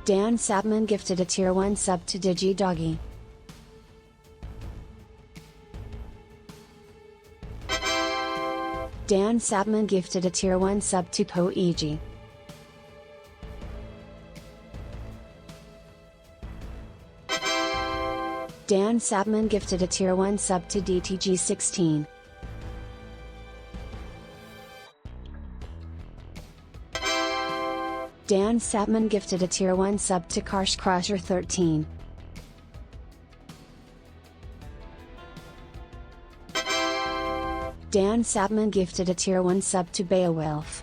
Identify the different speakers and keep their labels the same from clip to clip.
Speaker 1: Dan Sapman gifted a tier 1 sub to DigiDoggy. Dan Sapman gifted a tier 1 sub to Poegi. Dan Sapman gifted a tier 1 sub to DTG16. Dan Sapman gifted a tier 1 sub to Karsh Crusher 13. Dan Sapman gifted a tier 1 sub to Beowulf.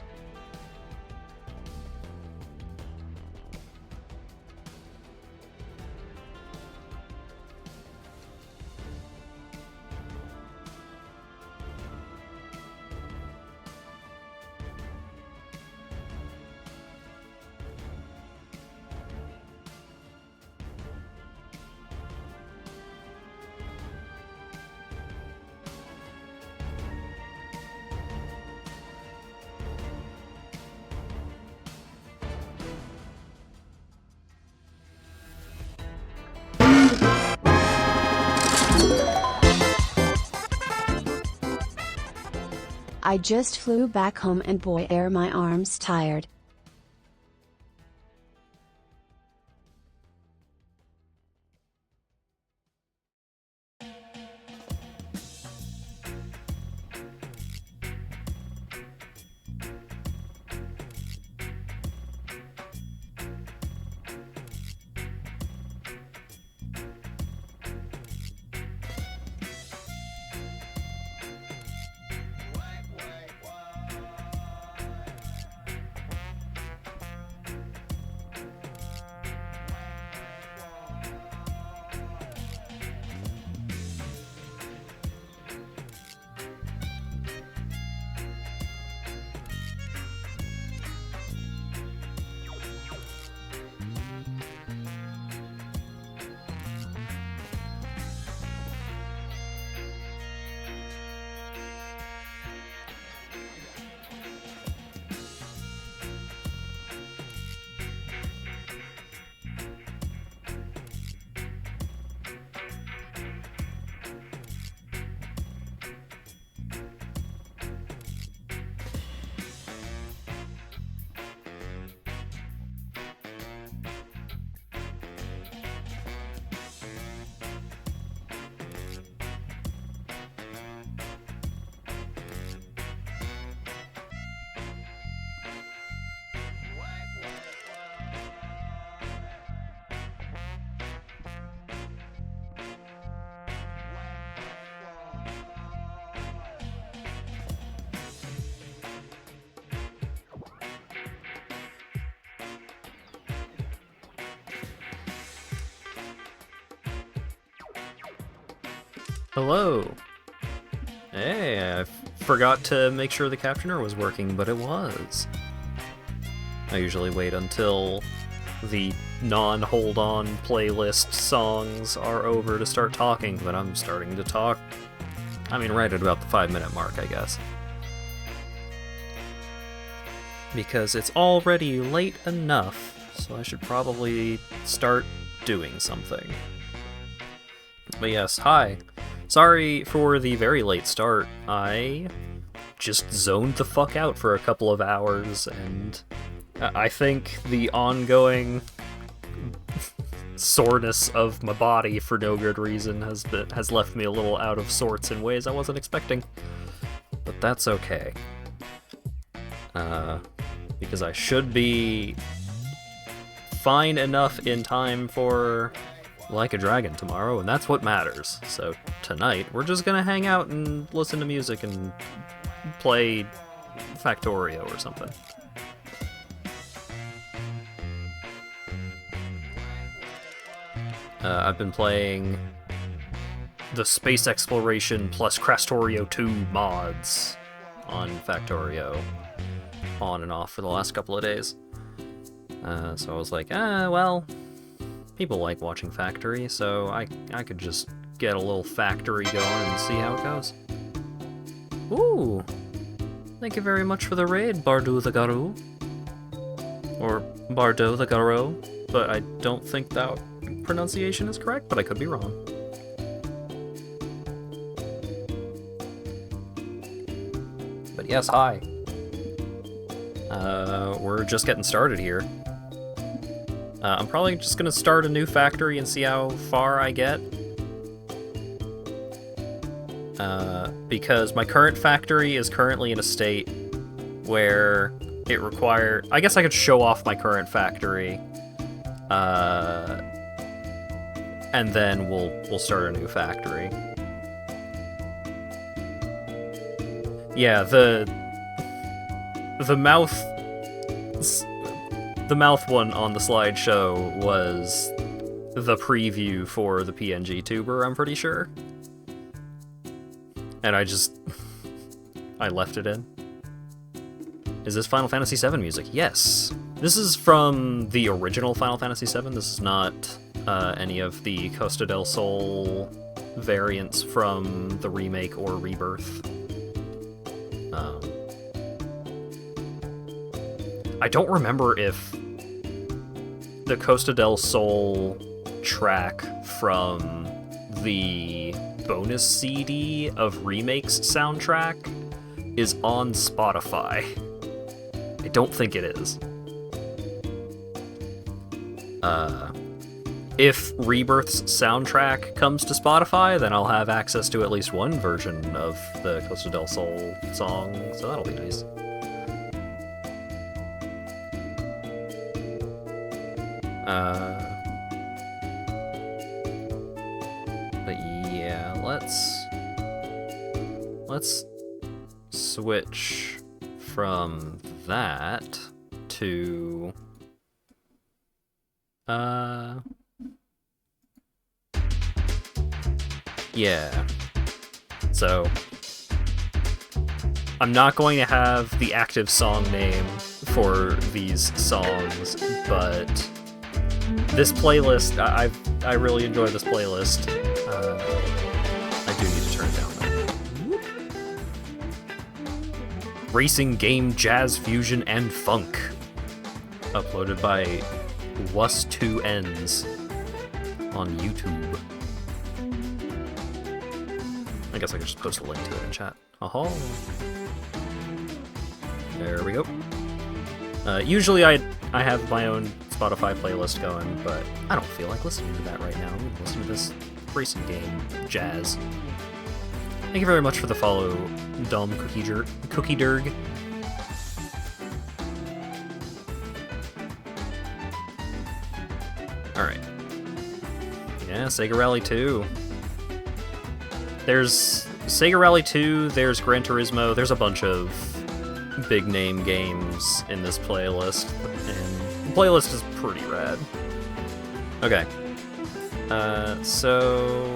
Speaker 1: I just flew back home and boy are my arms tired.
Speaker 2: Hello! Hey, I forgot to make sure the captioner was working, but it was. I usually wait until the non-hold-on playlist songs are over to start talking, but I'm starting to talk. I mean, right at about the 5-minute mark, I guess. Because it's already late enough, so I should probably start doing something. But yes, hi. Sorry for the very late start. I just zoned the fuck out for a couple of hours, and I think the ongoing soreness of my body for no good reason has left me a little out of sorts in ways I wasn't expecting. But that's okay. Because I should be fine enough in time for Like a Dragon tomorrow, and that's what matters. So tonight, we're just gonna hang out and listen to music and play Factorio or something. I've been playing the Space Exploration plus Krastorio 2 mods on Factorio on and off for the last couple of days. So I was like, well, people like watching Factory, so I could just get a little Factory going and see how it goes. Ooh! Thank you very much for the raid, Bardu the Garou. Or Bardo the Garou. but I don't think that pronunciation is correct, but I could be wrong. But yes, hi. We're just getting started here. I'm probably just gonna start a new factory and see how far I get. Because my current factory is currently in a state where it requires... I guess I could show off my current factory, and then we'll start a new factory. Yeah, the mouth one on the slideshow was the preview for the PNG tuber, I'm pretty sure. And I left it in. Is this Final Fantasy VII music? Yes. This is from the original Final Fantasy VII. This is not any of the Costa del Sol variants from the remake or rebirth. I don't remember if the Costa del Sol track from the bonus CD of Remake's soundtrack is on Spotify. I don't think it is. If Rebirth's soundtrack comes to Spotify, then I'll have access to at least one version of the Costa del Sol song, so that'll be nice. But yeah, let's switch from that to yeah. So I'm not going to have the active song name for these songs, but this playlist, I really enjoy this playlist. I do need to turn it down though. Racing game, jazz, fusion, and funk. Uploaded by Wus2Ns on YouTube. I guess I could just post a link to it in chat. Aha. There we go. Usually I have my own Spotify playlist going, but I don't feel like listening to that right now. I'm going to listen to this racing game, jazz. Thank you very much for the follow, Dom Cookie Durg. Alright. Yeah, Sega Rally 2. There's Sega Rally 2, there's Gran Turismo, there's a bunch of big name games in this playlist, and the playlist is pretty rad. Okay. So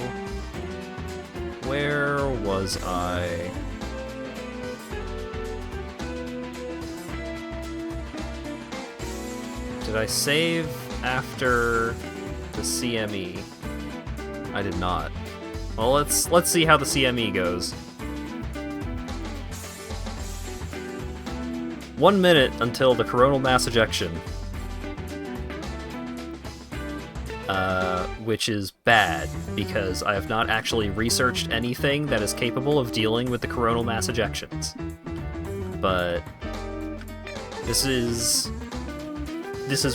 Speaker 2: where was I? Did I save after the CME? I did not. Well, let's see how the CME goes. 1 minute until the coronal mass ejection. Which is bad, because I have not actually researched anything that is capable of dealing with the coronal mass ejections. But this is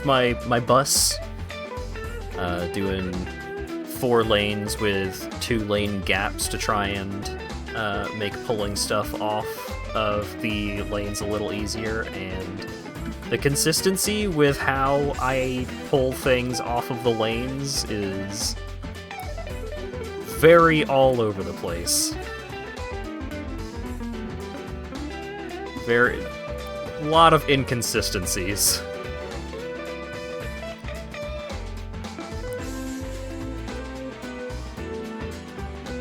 Speaker 2: my bus, doing 4 lanes with 2-lane gaps to try and make pulling stuff off of the lanes a little easier, and the consistency with how I pull things off of the lanes is very all over the place. A lot of inconsistencies.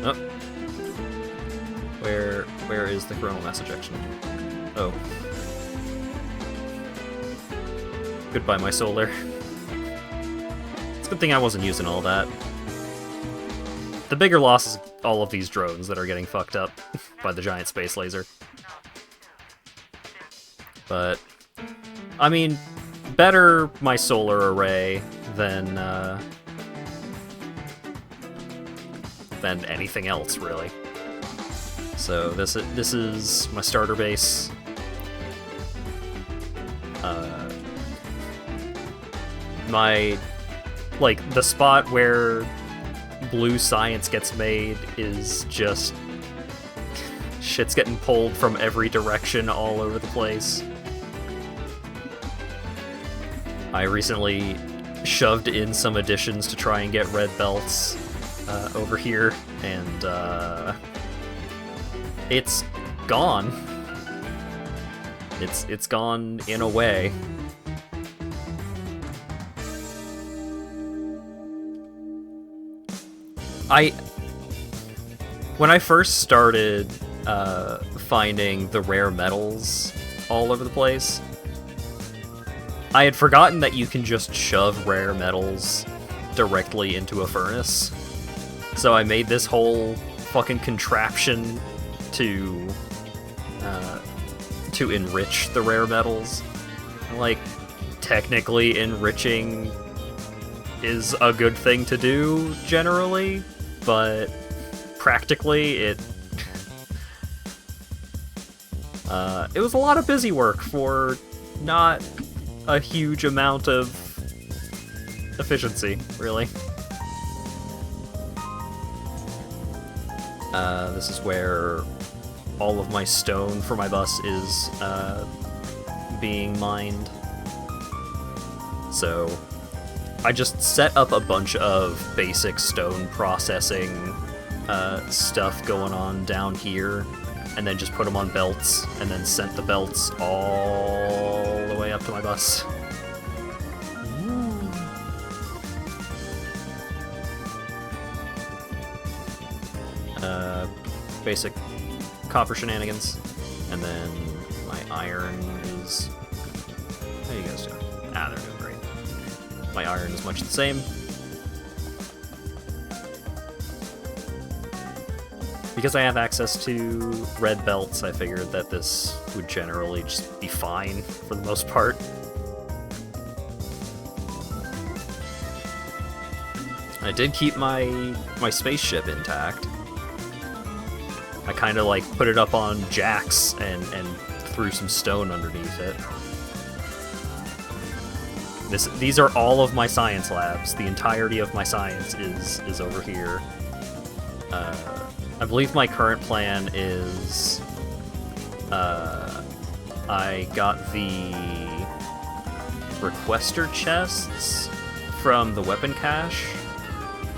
Speaker 2: Oh. Where is the coronal mass ejection? Oh. Goodbye, my solar. It's a good thing I wasn't using all that. The bigger loss is all of these drones that are getting fucked up by the giant space laser. But, I mean, better my solar array than anything else, really. So this is my starter base. The spot where blue science gets made is just shit's getting pulled from every direction all over the place. I recently shoved in some additions to try and get red belts over here, and it's gone. It's gone in a way. When I first started finding the rare metals all over the place, I had forgotten that you can just shove rare metals directly into a furnace. So I made this whole fucking contraption to enrich the rare metals. Like, technically enriching is a good thing to do generally, but practically it was a lot of busy work for not a huge amount of efficiency, really. This is where all of my stone for my bus is being mined. So I just set up a bunch of basic stone processing stuff going on down here, and then just put them on belts, and then sent the belts all the way up to my bus. Basic copper shenanigans, and then my iron is... How are you guys doing? They're doing great. My iron is much the same. Because I have access to red belts, I figured that this would generally just be fine for the most part. I did keep my spaceship intact. I kind of like put it up on jacks and threw some stone underneath it. These are all of my science labs. The entirety of my science is over here. I believe my current plan is I got the requester chests from the weapon cache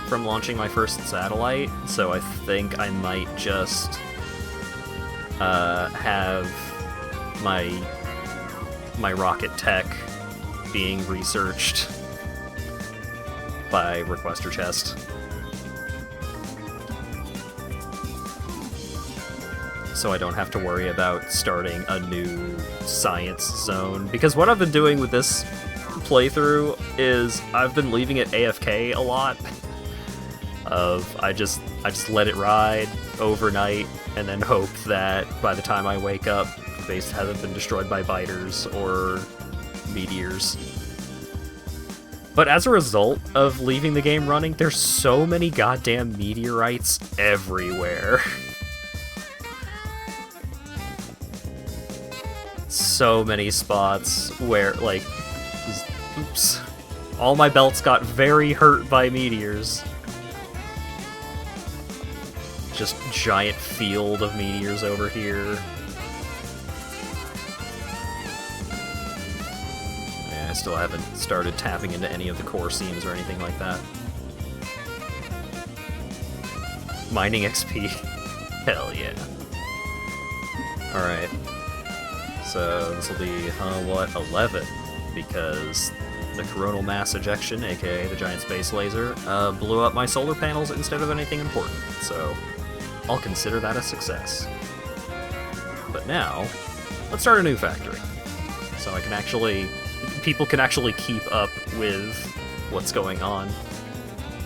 Speaker 2: from launching my first satellite, so I think I might just have my rocket tech being researched by requester chest. So I don't have to worry about starting a new science zone, because what I've been doing with this playthrough is I've been leaving it AFK a lot. I just let it ride overnight and then hope that by the time I wake up, the base hasn't been destroyed by biters or meteors. But as a result of leaving the game running, there's so many goddamn meteorites everywhere. So many spots where, like, oops, all my belts got very hurt by meteors. Just giant field of meteors over here. Yeah, I still haven't started tapping into any of the core seams or anything like that. Mining XP. Hell yeah. Alright. So this will be, 11, because the coronal mass ejection, aka the giant space laser, blew up my solar panels instead of anything important, so I'll consider that a success. But now, let's start a new factory, so I can actually, people can actually keep up with what's going on,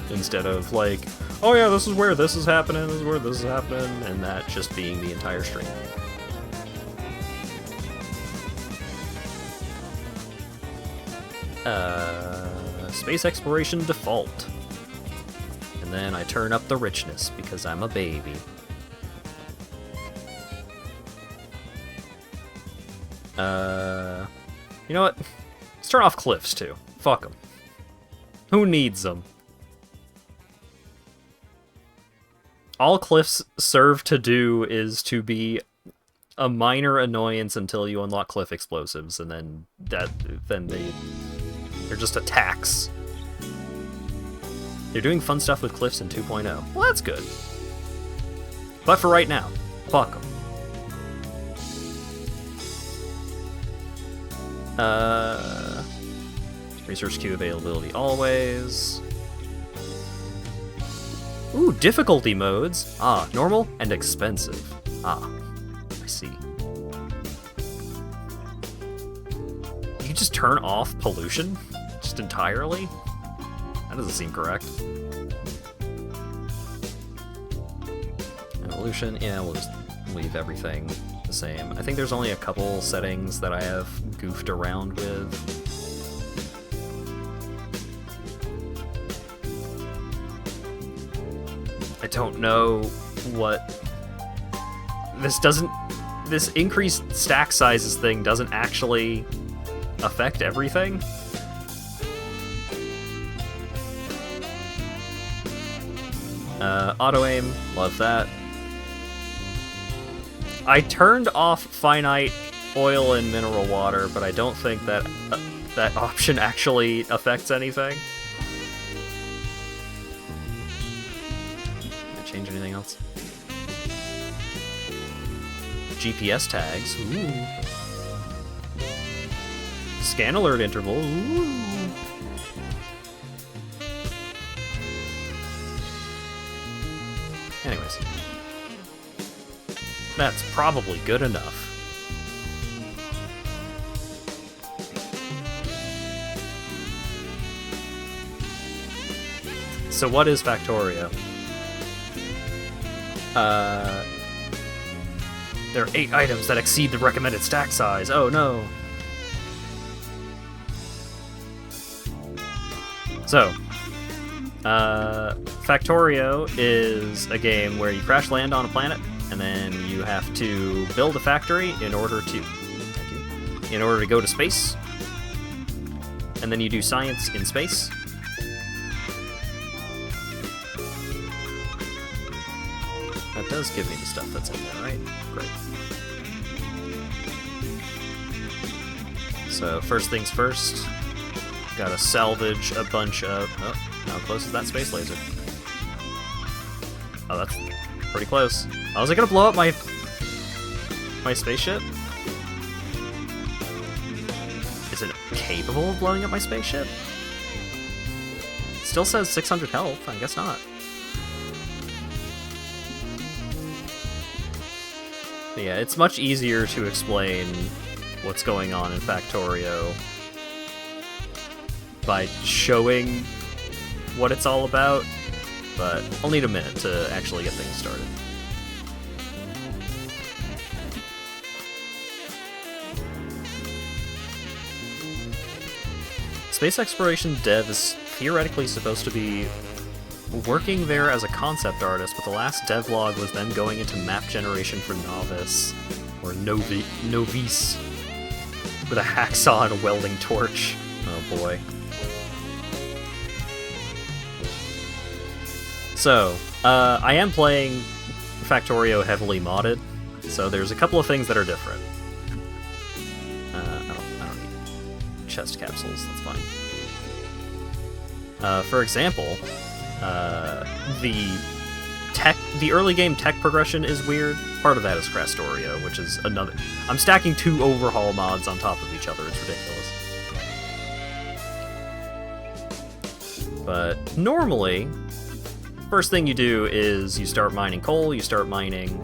Speaker 2: instead of like, oh yeah, this is where this is happening, this is where this is happening, and that just being the entire stream. Space exploration default. And then I turn up the richness because I'm a baby. You know what? Let's turn off cliffs too. Fuck them. Who needs them? All cliffs serve to do is to be a minor annoyance until you unlock cliff explosives, and then they're just attacks. They're doing fun stuff with cliffs in 2.0. Well, that's good. But for right now, fuck them. Research queue availability always. Ooh, difficulty modes. Ah, normal and expensive. Ah, I see. You can just turn off pollution? Just entirely? That doesn't seem correct. Evolution, yeah, we'll just leave everything the same. I think there's only a couple settings that I have goofed around with. I don't know what... This increased stack sizes thing doesn't actually affect everything. Auto-aim, love that. I turned off finite oil and mineral water, but I don't think that that option actually affects anything. Did I change anything else? GPS tags. Ooh. Scan alert interval. Ooh. Anyways. That's probably good enough. So what is Factorio? There are 8 items that exceed the recommended stack size. Oh no. So, Factorio is a game where you crash land on a planet, and then you have to build a factory in order to go to space. And then you do science in space. That does give me the stuff that's in there, right? Great. So first things first, gotta salvage a bunch of... Oh, how close is that space laser? Oh, that's pretty close. Oh, was I gonna blow up my spaceship? Is it capable of blowing up my spaceship? Still says 600 health, I guess not. But yeah, it's much easier to explain what's going on in Factorio by showing what it's all about, but I'll need a minute to actually get things started. Space exploration dev is theoretically supposed to be working there as a concept artist, but the last devlog was then going into map generation for novice, or novice, with a hacksaw and a welding torch. Oh boy. So, I am playing Factorio heavily modded, so there's a couple of things that are different. I don't need chest capsules, that's fine. For example, the early game tech progression is weird. Part of that is Krastorio, which is another... I'm stacking 2 overhaul mods on top of each other, it's ridiculous. But normally, first thing you do is you start mining coal, you start mining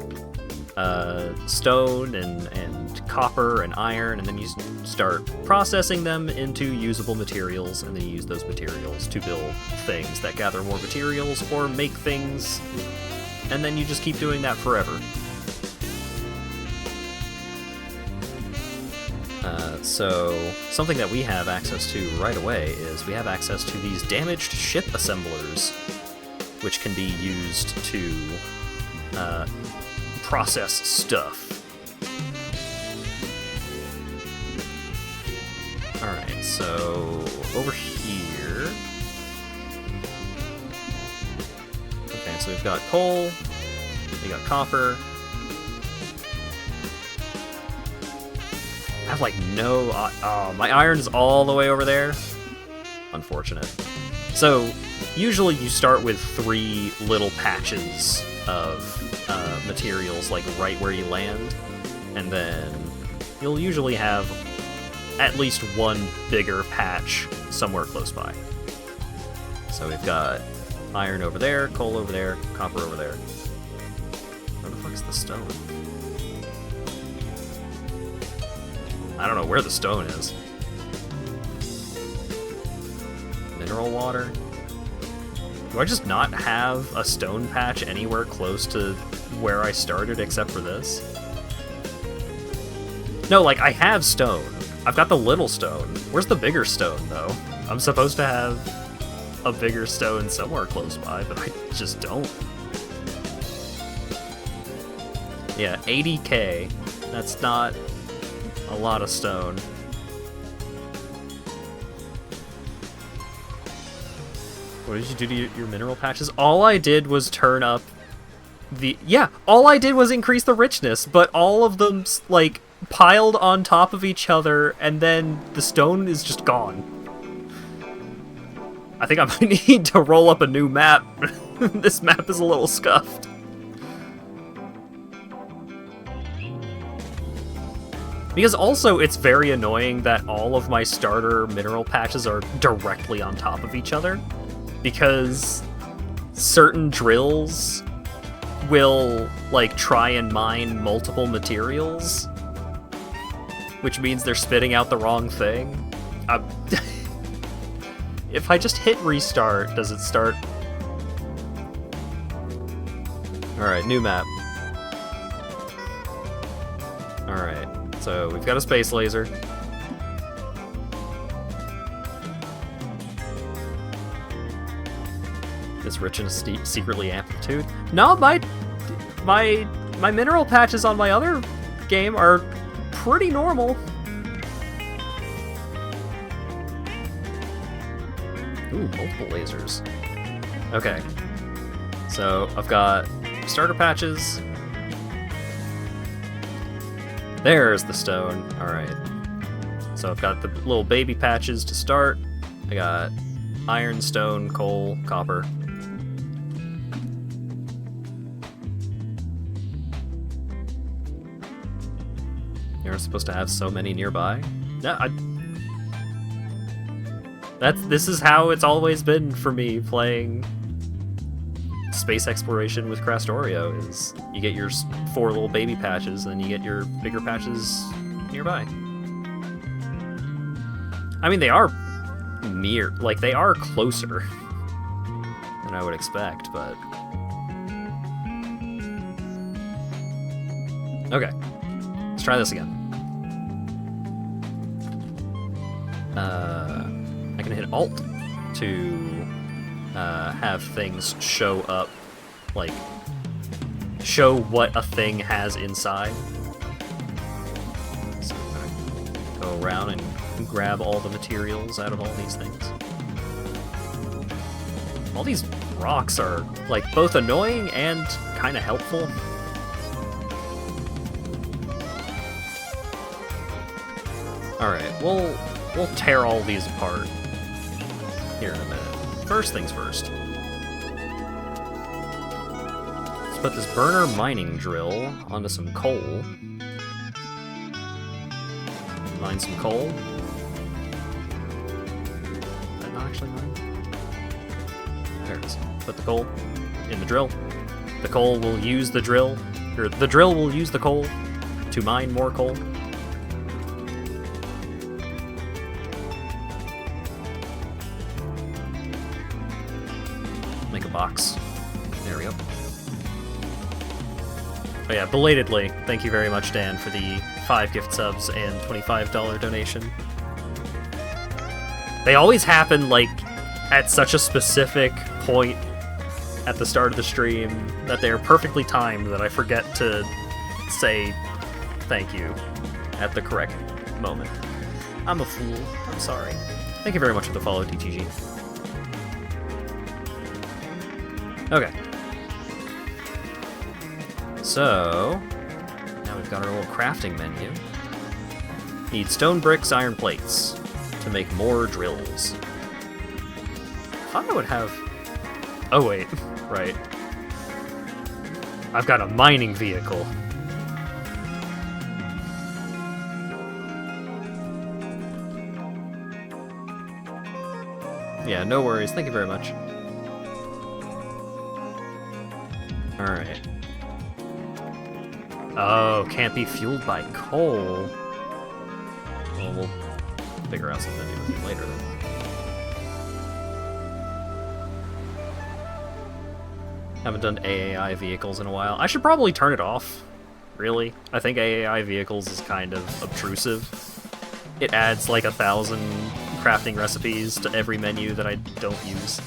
Speaker 2: stone and copper and iron, and then you start processing them into usable materials, and then you use those materials to build things that gather more materials or make things, and then you just keep doing that forever. So something that we have access to right away is we have access to these damaged ship assemblers, which can be used to process stuff. Alright, so over here... Okay, so we've got coal, we got copper. I have like no... oh, my iron's all the way over there. Unfortunate. So, usually you start with 3 little patches of materials, like right where you land, and then you'll usually have at least one bigger patch somewhere close by. So we've got iron over there, coal over there, copper over there. Where the fuck's the stone? I don't know where the stone is. Mineral water? Do I just not have a stone patch anywhere close to where I started except for this? No, like, I have stone. I've got the little stone. Where's the bigger stone, though? I'm supposed to have a bigger stone somewhere close by, but I just don't. Yeah, 80k. That's not a lot of stone. What did you do to your mineral patches? All I did was turn up the... Yeah, all I did was increase the richness, but all of them, like, piled on top of each other, and then the stone is just gone. I think I might need to roll up a new map. This map is a little scuffed. Because also, it's very annoying that all of my starter mineral patches are directly on top of each other, because certain drills will, like, try and mine multiple materials, which means they're spitting out the wrong thing. If I just hit restart, does it start? Alright, new map. Alright, so we've got a space laser. Is rich in secretly amplitude? No, my mineral patches on my other game are pretty normal. Ooh, multiple lasers. Okay. So, I've got starter patches. There's the stone. Alright. So I've got the little baby patches to start. I got iron, stone, coal, copper. You're supposed to have so many nearby. Yeah, this is how it's always been for me playing space exploration with Krastorio, is you get your 4 little baby patches, and you get your bigger patches nearby. I mean, they are near, like, they are closer than I would expect, but... Okay. Let's try this again. I can hit Alt to have things show up, like, show what a thing has inside. So I'm gonna go around and grab all the materials out of all these things. All these rocks are, like, both annoying and kind of helpful. Alright, we'll tear all these apart here in a minute. First things first. Let's put this burner mining drill onto some coal. Mine some coal. Is that not actually mine? There it is. Put the coal in the drill. The coal will use the drill, or the drill will use the coal to mine more coal. Make a box. There we go. But yeah, belatedly, thank you very much, Dan, for the 5 gift subs and $25 donation. They always happen, like, at such a specific point at the start of the stream that they are perfectly timed that I forget to say thank you at the correct moment. I'm a fool. I'm sorry. Thank you very much for the follow, DTG. Okay. So, now we've got our little crafting menu. Need stone bricks, iron plates to make more drills. I thought I would have... Oh wait, right. I've got a mining vehicle. Yeah, no worries. Thank you very much. Alright. Oh, can't be fueled by coal. Well, we'll figure out something to do with you later then. Haven't done AAI vehicles in a while. I should probably turn it off, really. I think AAI vehicles is kind of obtrusive. It adds like 1,000 crafting recipes to every menu that I don't use.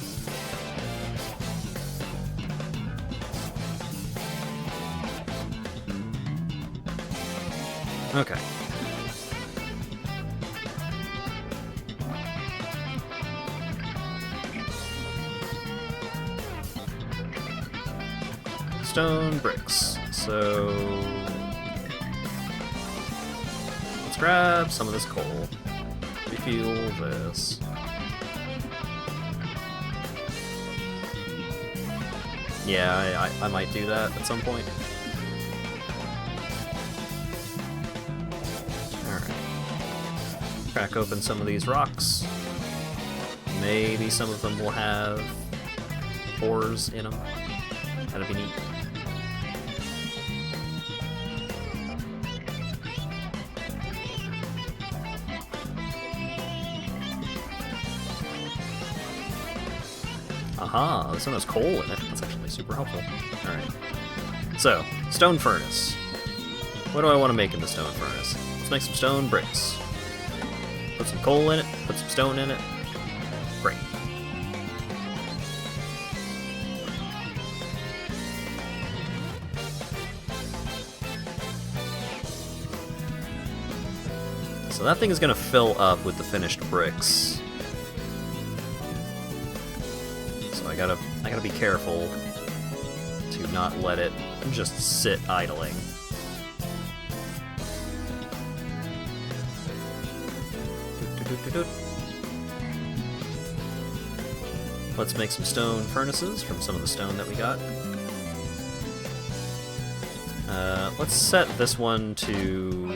Speaker 2: Okay. Stone bricks. So let's grab some of this coal. Refuel this. Yeah, I might do that at some point. Alright. Crack open some of these rocks. Maybe some of them will have ores in them. That'd be neat. Aha, this one has coal in it. That's actually super helpful. Alright. So, stone furnace. What do I want to make in the stone furnace? Let's make some stone bricks. Put some coal in it, put some stone in it. Great. So that thing is going to fill up with the finished bricks. So I gotta be careful to not let it just sit idling. Let's make some stone furnaces from some of the stone that we got. Let's set this one to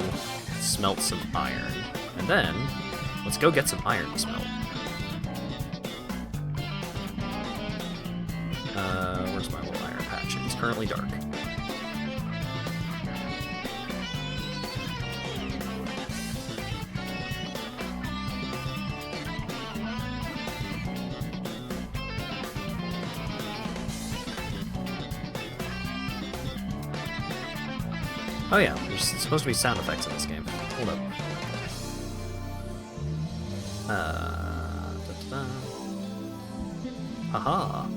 Speaker 2: smelt some iron. And then, let's go get some iron to smelt. Where's my little iron patch? It's currently dark. Oh yeah, there's supposed to be sound effects in this game. Hold up. Da-da-da. Haha.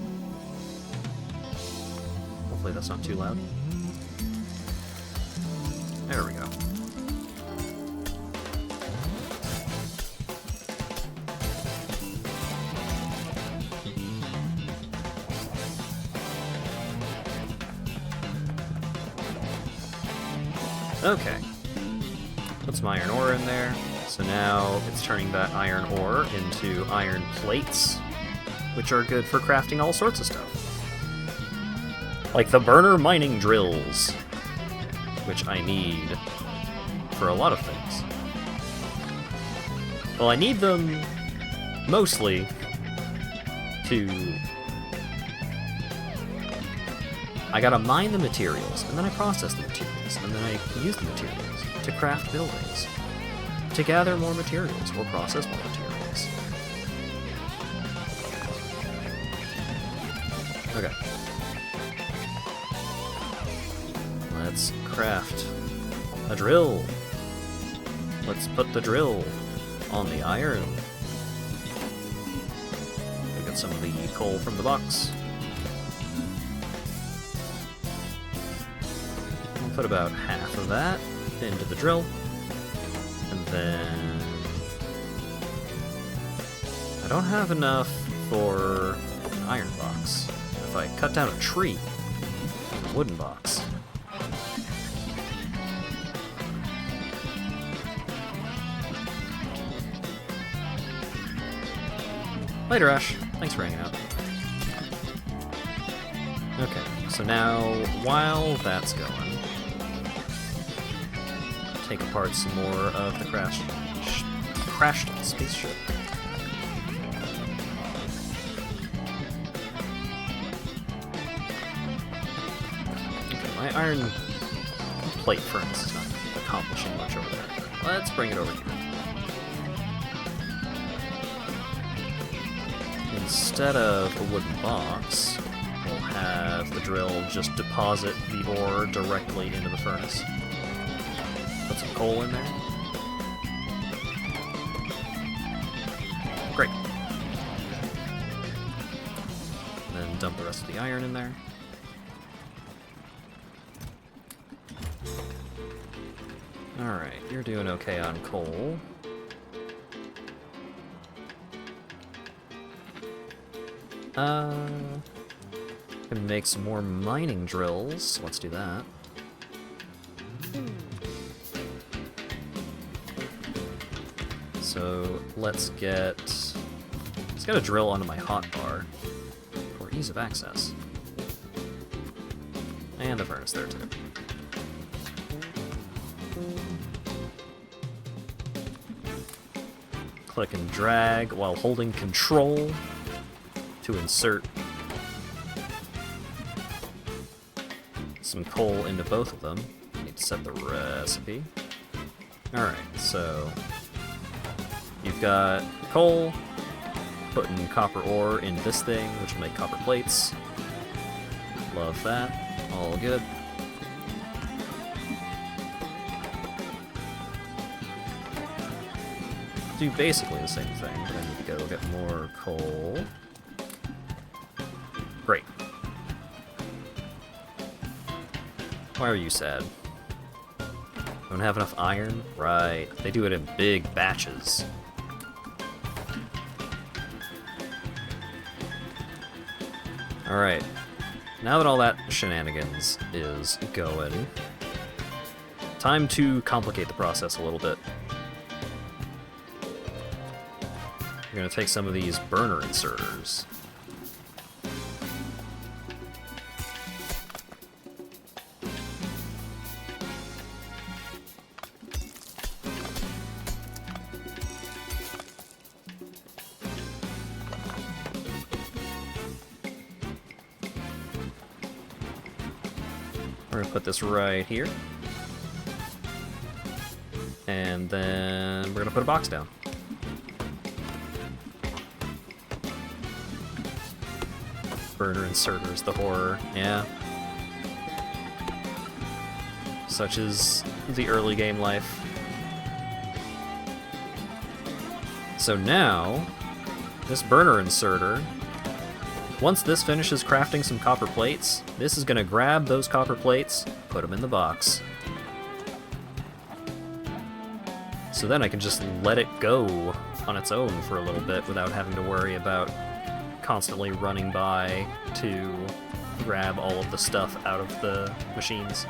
Speaker 2: Hopefully that's not too loud. There we go. Okay. Put some iron ore in there. So now it's turning that iron ore into iron plates, which are good for crafting all sorts of stuff. Like the burner mining drills, which I need for a lot of things. Well, I need them mostly to... I gotta mine the materials, and then I process the materials, and then I use the materials to craft buildings, to gather more materials, or process more materials. Okay. let's craft a drill. Let's put the drill on the iron. We'll get some of the coal from the box. We'll put about half of that into the drill. And then... I don't have enough for an iron box. If I cut down a tree, a wooden box. Later, Ash. Thanks for hanging out. Okay, so now, while that's going, take apart some more of the crashed spaceship. Okay, my iron plate furnace is not accomplishing much over there. Let's bring it over here. Instead of a wooden box, we'll have the drill just deposit the ore directly into the furnace. Put some coal in there. Great. And then dump the rest of the iron in there. Alright, you're doing okay on coal. Can make some more mining drills. Let's do that. So let's get a drill onto my hotbar for ease of access. And a furnace there too. Click and drag while holding Control to insert some coal into both of them. Need to set the recipe. Alright, so you've got coal, putting copper ore in this thing, which will make copper plates. Love that. All good. Do basically the same thing, but I need to go get more coal. Great. Why are you sad? Don't have enough iron? Right. They do it in big batches. Alright. Now that all that shenanigans is going, time to complicate the process a little bit. We're going to take some of these burner inserters. We're going to put this right here. And then we're going to put a box down. Burner inserters, the horror, yeah. Such is the early game life. So now, this burner inserter, once this finishes crafting some copper plates, this is going to grab those copper plates, put them in the box. So then I can just let it go on its own for a little bit without having to worry about constantly running by to grab all of the stuff out of the machines.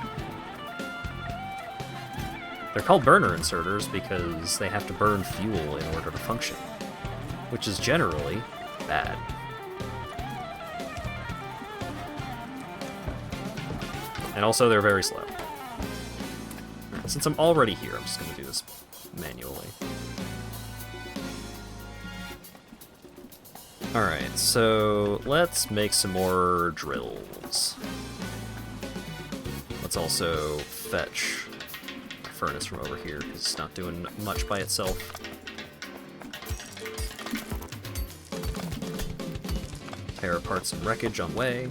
Speaker 2: They're called burner inserters because they have to burn fuel in order to function, which is generally bad. And also they're very slow. Alright, since I'm already here, I'm just going to do this manually. Alright, so let's make some more drills. Let's also fetch a furnace from over here, because it's not doing much by itself. Tear apart some wreckage on way.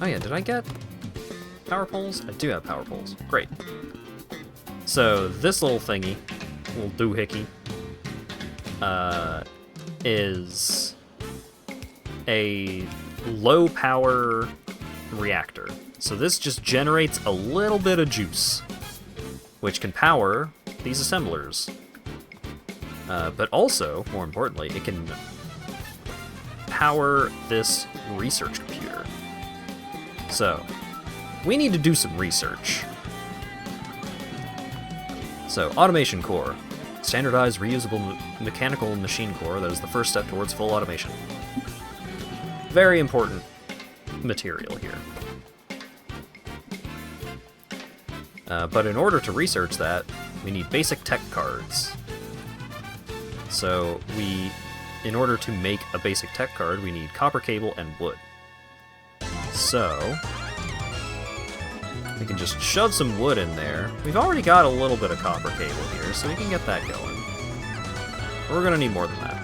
Speaker 2: Oh yeah, did I get power poles? I do have power poles. Great. So this little thingy, little doohickey, is a low power reactor. So this just generates a little bit of juice, which can power these assemblers. But also, more importantly, it can power this research computer. So, we need to do some research. So, automation core. Standardized reusable mechanical machine core that is the first step towards full automation. Very important material here. But in order to research that, we need basic tech cards. So in order to make a basic tech card, we need copper cable and wood. So we can just shove some wood in there. We've already got a little bit of copper cable here, so we can get that going. We're gonna need more than that.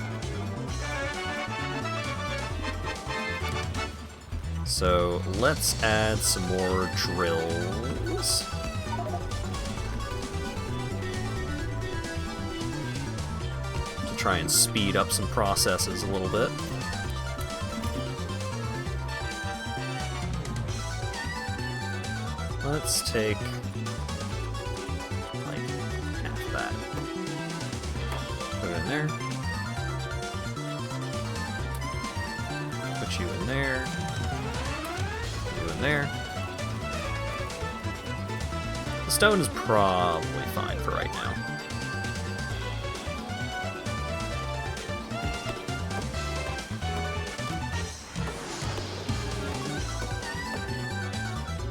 Speaker 2: So let's add some more drills. To try and speed up some processes a little bit. Let's take like half of that. Put it in there. Put you in there. You in there. The stone is probably fine for right now.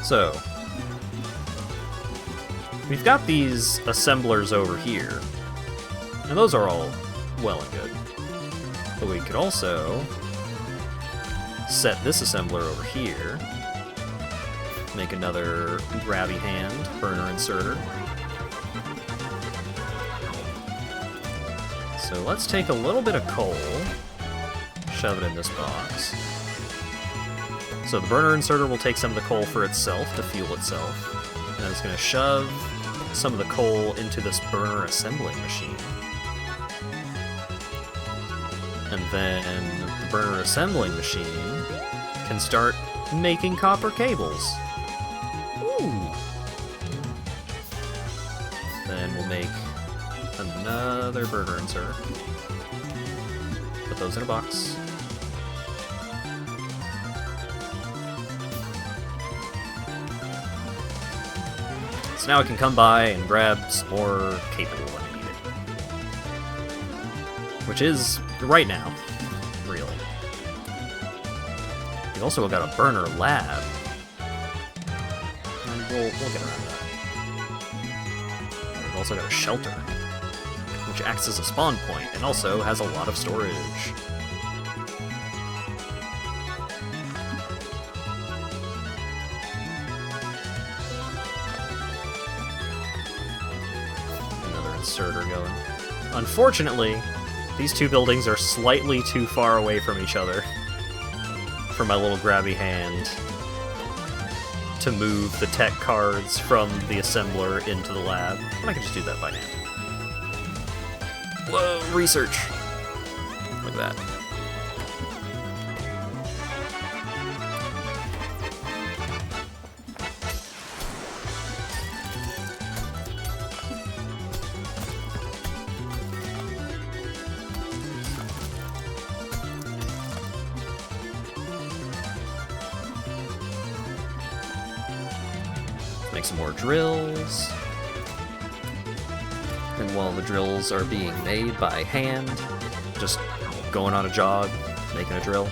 Speaker 2: So, we've got these assemblers over here, and those are all well and good. But we could also set this assembler over here, make another grabby hand burner inserter. So let's take a little bit of coal, shove it in this box. So the burner inserter will take some of the coal for itself to fuel itself, and it's going to shove some of the coal into this burner assembling machine. And then the burner assembling machine can start making copper cables. Ooh. Then we'll make another burner inserter. Put those in a box. So now I can come by and grab some more cable when I need it. Which is, right now, real. We've also got a burner lab. And we'll get around to that. We've also got a shelter, which acts as a spawn point and also has a lot of storage. Inserter going. Unfortunately, these two buildings are slightly too far away from each other for my little grabby hand to move the tech cards from the assembler into the lab. And I can just do that by hand. Whoa, research! Look at that. Make some more drills. And while the drills are being made by hand, just going on a jog, making a drill.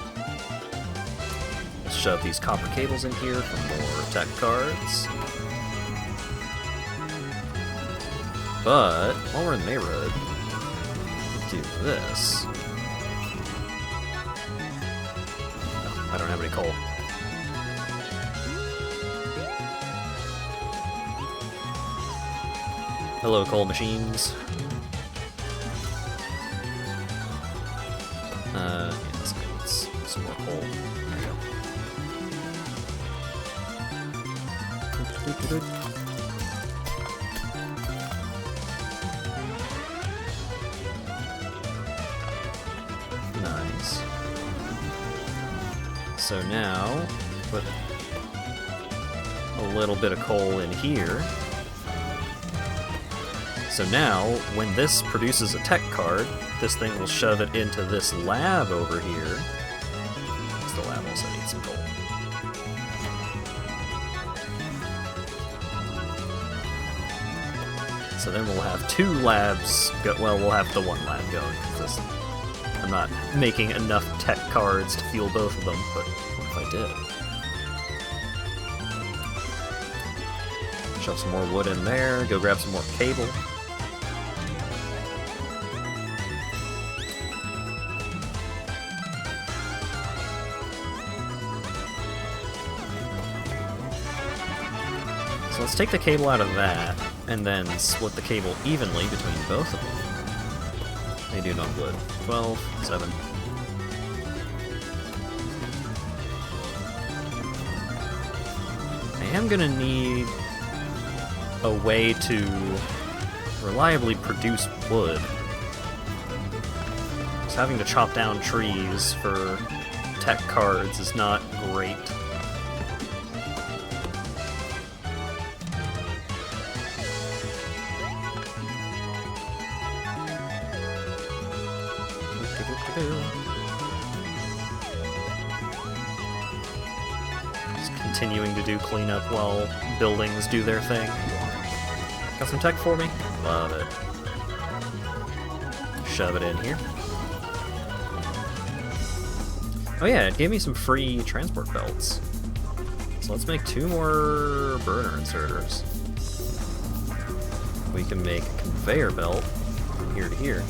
Speaker 2: Let's shove these copper cables in here for more tech cards. But while we're in the neighborhood, let's do this. No, I don't have any coal. Hello, coal machines. Yeah, let's get some more coal. There you go. So now, put a little bit of coal in here. So now, when this produces a tech card, this thing will shove it into this lab over here. Because the lab also needs some coal. So then we'll have two labs go. Well, we'll have the one lab going, because I'm not making enough tech cards to fuel both of them, but what if I did? Shove some more wood in there, go grab some more cable. So let's take the cable out of that, and then split the cable evenly between both of them. They do not wood. 12, 7. I am gonna need a way to reliably produce wood. Because having to chop down trees for tech cards is not great. Just continuing to do cleanup while buildings do their thing. Got some tech for me? Love it. Shove it in here. Oh yeah, it gave me some free transport belts. So let's make 2 more burner inserters. We can make a conveyor belt from here to here.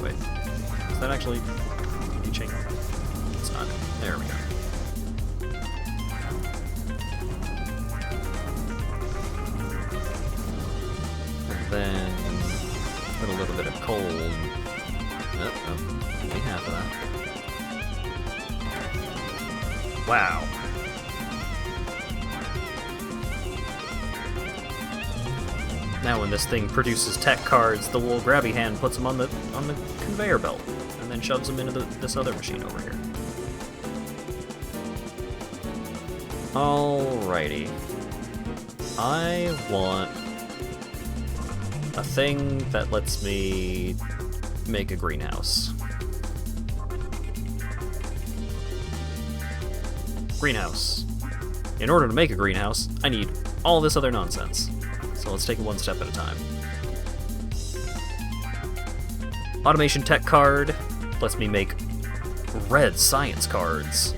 Speaker 2: Wait, is that actually reaching? It's not. There we go. And then put a little bit of coal. Oh, only half of that. Wow. Now when this thing produces tech cards, the little grabby hand puts them on the conveyor belt, and then shoves them into this other machine over here. Alrighty. I want a thing that lets me make a greenhouse. Greenhouse. In order to make a greenhouse, I need all this other nonsense. So let's take it one step at a time. Automation tech card lets me make red science cards.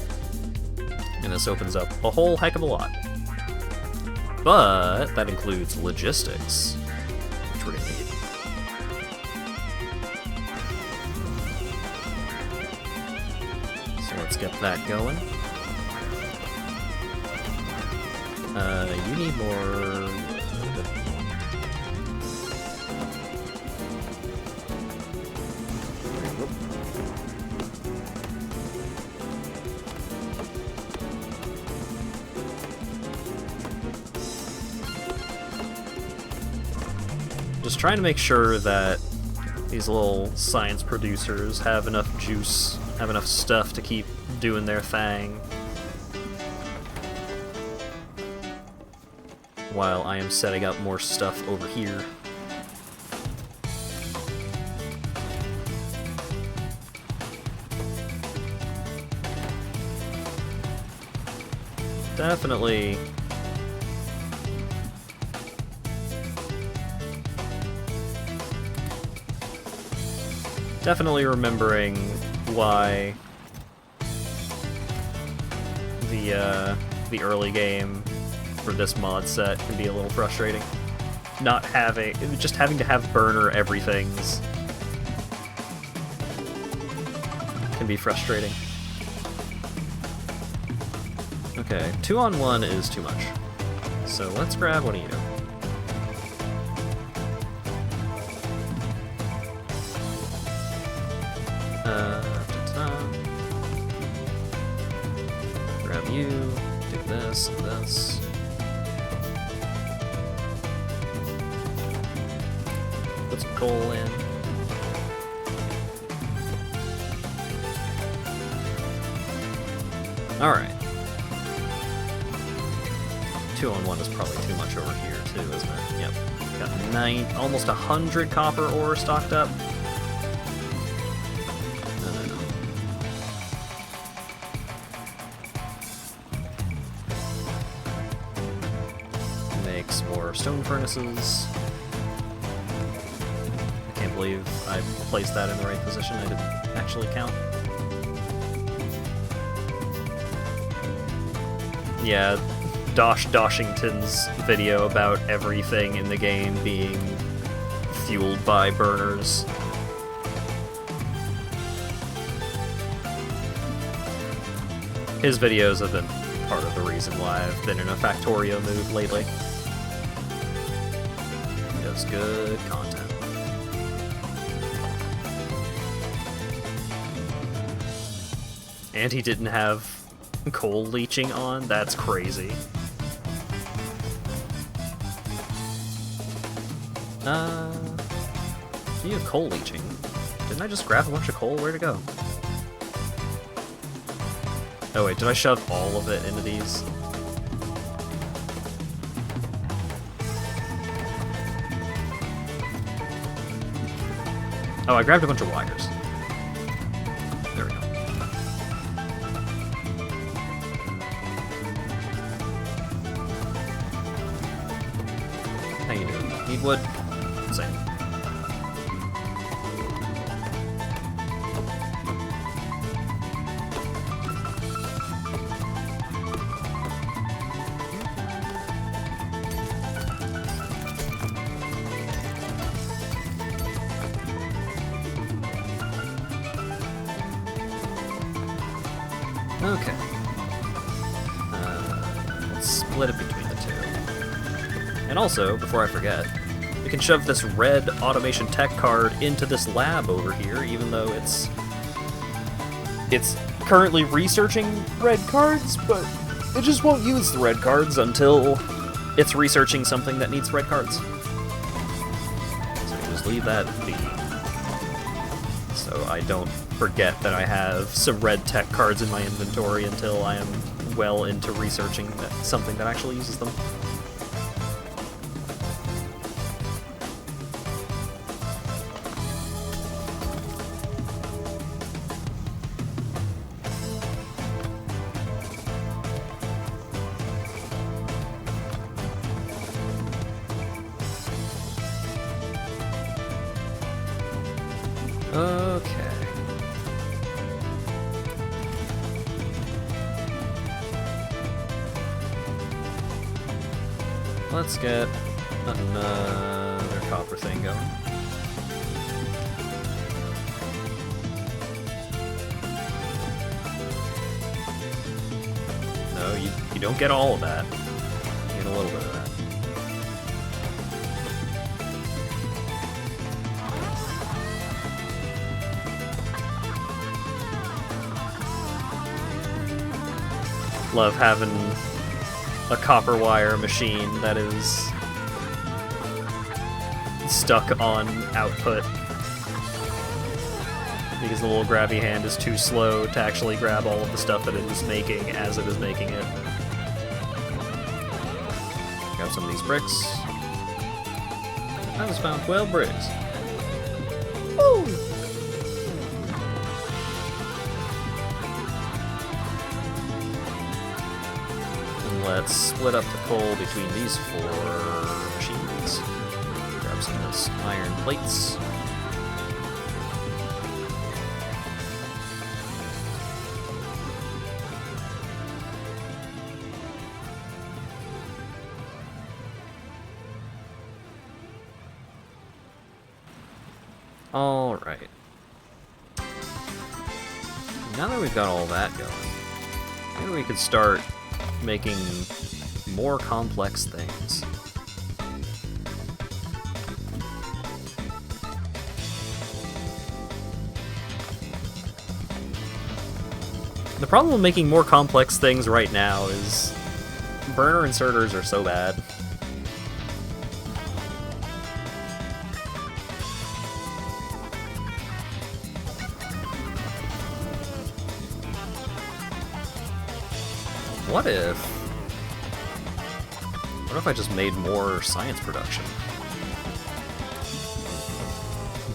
Speaker 2: And this opens up a whole heck of a lot. But that includes logistics, which we're gonna need. So let's get that going. You need more. Just trying to make sure that these little science producers have enough juice, have enough stuff to keep doing their thing, while I am setting up more stuff over here. Definitely remembering why the early game for this mod set can be a little frustrating. Just having to have burner everythings can be frustrating. Okay, 2-on-1 is too much. So let's grab one of you. Grab you, do this and this. Put some coal in. Alright. 2-on-1 is probably too much over here, too, isn't it? Yep. Got almost 100 copper ore stocked up. Make some more stone furnaces. I can't believe I placed that in the right position. I didn't actually count. Yeah, Doshington's video about everything in the game being fueled by burners. His videos have been part of the reason why I've been in a Factorio mood lately. He does good content. And he didn't have coal leaching on? That's crazy. You have coal leaching. Didn't I just grab a bunch of coal? Where'd it go? Oh wait, did I shove all of it into these? Oh, I grabbed a bunch of wires. There we go. How you doing? Need wood? Same. Okay. Let's split it between the two. And also, before I forget, we can shove this red automation tech card into this lab over here, even though it's currently researching red cards, but it just won't use the red cards until it's researching something that needs red cards. So we can just leave that be. So I don't forget that I have some red tech cards in my inventory until I am well into researching something that actually uses them. Okay. Let's get another copper thing going. No, you don't get all of that. You get a little bit of that. Love having a copper wire machine that is stuck on output because the little grabby hand is too slow to actually grab all of the stuff that it is making as it is making it. Grab some of these bricks. I just found 12 bricks. Woo! Let's split up the coal between these 4 machines. Grab some of those iron plates. Alright. Now that we've got all that going, maybe we could start making more complex things. The problem with making more complex things right now is burner inserters are so bad. What if I just made more science production?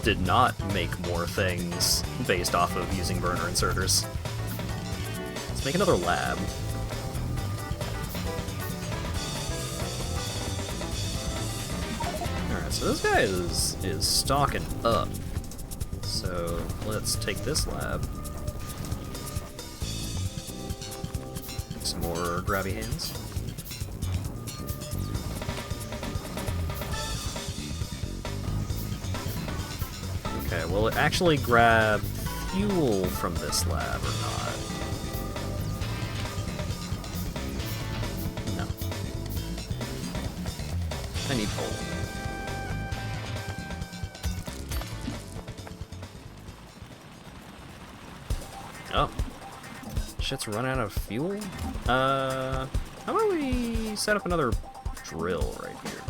Speaker 2: Did not make more things based off of using burner inserters. Let's make another lab. Alright, so this guy is stocking up. So let's take this lab. Some more grabby hands. Okay, will it actually grab fuel from this lab or not? No. I need coal. Oh. Shit's run out of fuel? How about we set up another drill right here?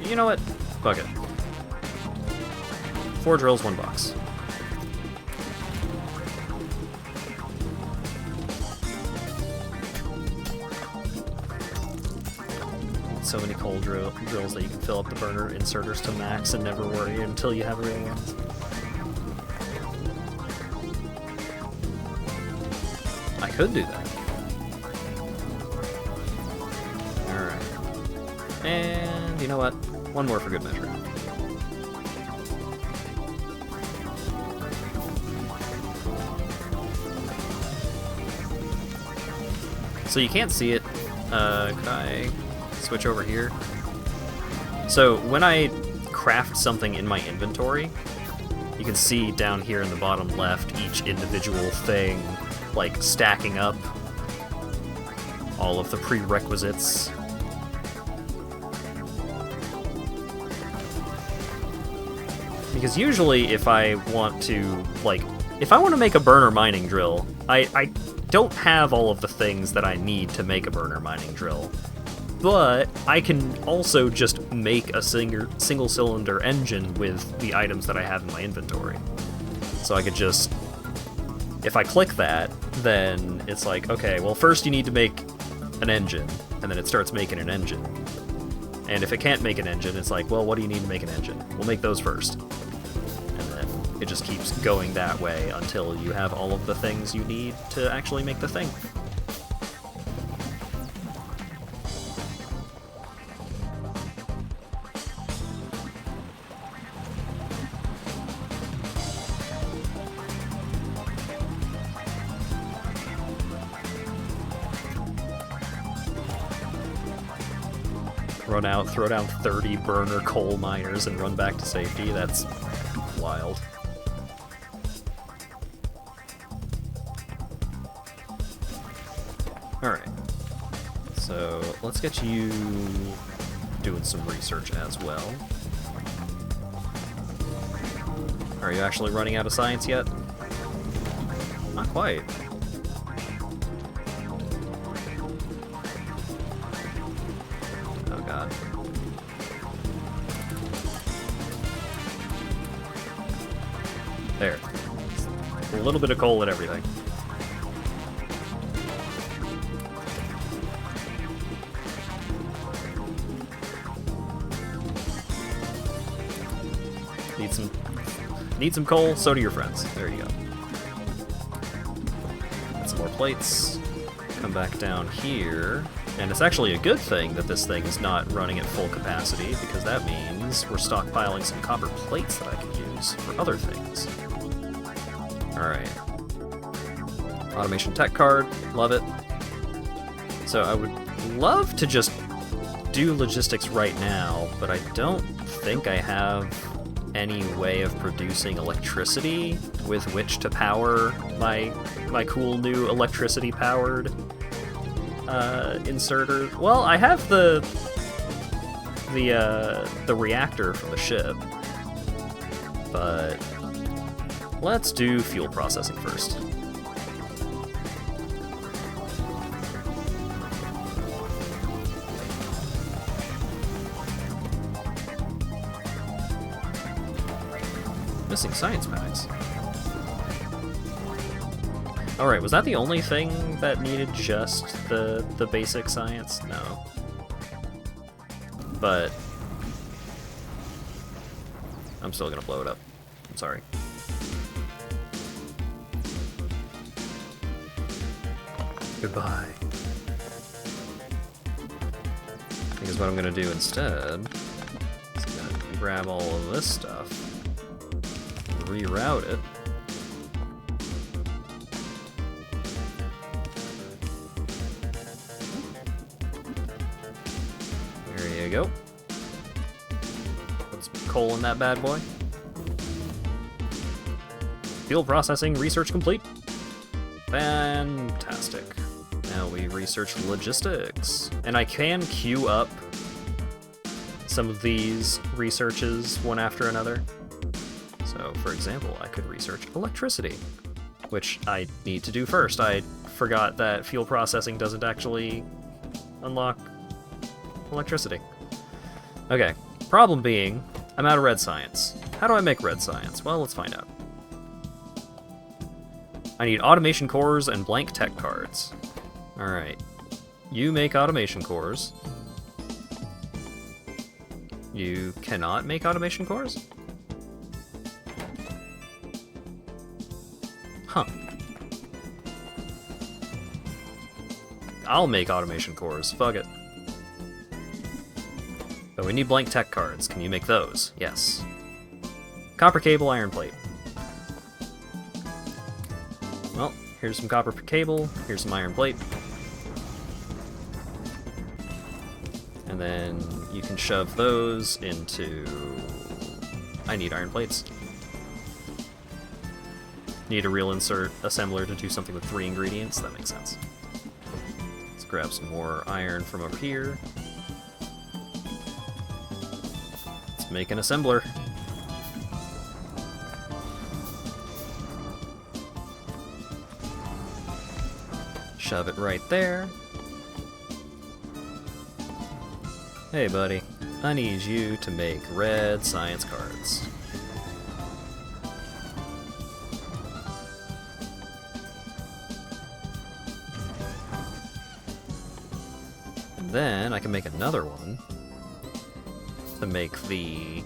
Speaker 2: You know what? Fuck it. 4 drills, 1 box. So many coal drills that you can fill up the burner inserters to max and never worry until you have real ones. I could do that. Alright. And you know what? One more for good measure. So you can't see it. Could I switch over here? So when I craft something in my inventory, you can see down here in the bottom left each individual thing, like stacking up all of the prerequisites. Because usually if I want to, if I want to make a burner mining drill, I don't have all of the things that I need to make a burner mining drill. But I can also just make a single cylinder engine with the items that I have in my inventory. So I could just, if I click that, then it's like, okay, well first you need to make an engine, and then it starts making an engine. And if it can't make an engine, it's like, well, what do you need to make an engine? We'll make those first. It just keeps going that way until you have all of the things you need to actually make the thing. Throw down 30 burner coal miners and run back to safety. That's wild. Alright, so let's get you doing some research as well. Are you actually running out of science yet? Not quite. Oh god. There. A little bit of coal and everything. Need some coal, so do your friends. There you go. Get some more plates. Come back down here. And it's actually a good thing that this thing is not running at full capacity, because that means we're stockpiling some copper plates that I can use for other things. Alright. Automation tech card. Love it. So I would love to just do logistics right now, but I don't think I have any way of producing electricity with which to power my cool new electricity powered inserter. Well, I have the reactor from the ship, but let's do fuel processing first. Missing science packs. Alright, was that the only thing that needed just the basic science? No. But I'm still gonna blow it up. I'm sorry. Goodbye. Because what I'm gonna do instead is I'm gonna grab all of this stuff, reroute it. There you go. Put some coal in that bad boy. Field processing research complete. Fantastic. Now we research logistics. And I can queue up some of these researches one after another. So, for example, I could research electricity, which I need to do first. I forgot that fuel processing doesn't actually unlock electricity. Okay, problem being, I'm out of red science. How do I make red science? Well, let's find out. I need automation cores and blank tech cards. Alright. You make automation cores. You cannot make automation cores? Huh. I'll make automation cores. Fuck it. But we need blank tech cards. Can you make those? Yes. Copper cable, iron plate. Well, here's some copper cable, here's some iron plate. And then you can shove those into... I need iron plates. Need a real insert assembler to do something with 3 ingredients? That makes sense. Let's grab some more iron from over here. Let's make an assembler. Shove it right there. Hey buddy, I need you to make red science cards. And then I can make another one to make the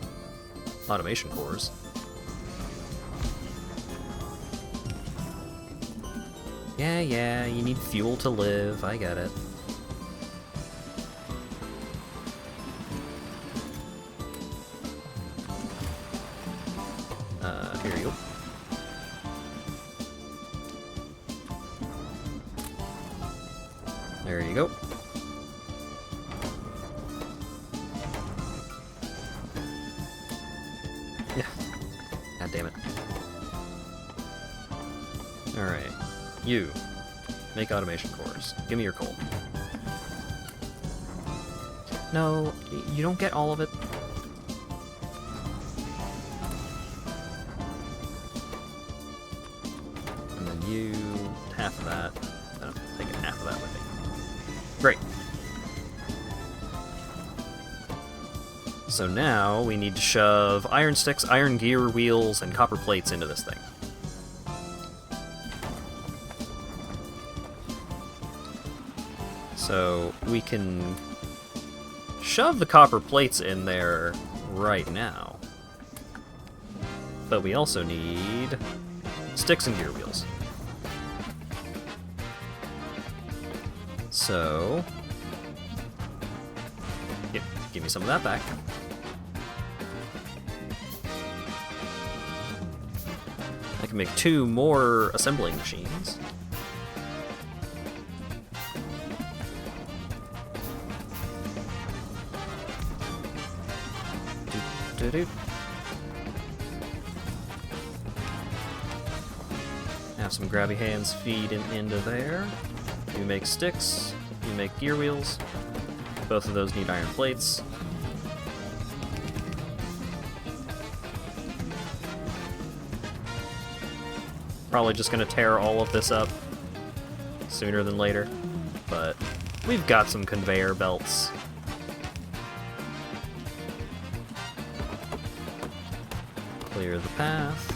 Speaker 2: automation cores. Yeah, you need fuel to live, I get it. Here you go. There you go. Yeah. God damn it. Alright. You. Make automation cores. Give me your coal. No, you don't get all of it. And then you... half of that. I'm taking half of that with me. Great. So now we need to shove iron sticks, iron gear wheels, and copper plates into this thing. So we can shove the copper plates in there right now. But we also need sticks and gear wheels. So, give me some of that back. I can make 2 more assembling machines. Have some grabby hands feed into there. You make sticks, you make gear wheels. Both of those need iron plates. Probably just gonna tear all of this up sooner than later, but we've got some conveyor belts. Clear the path.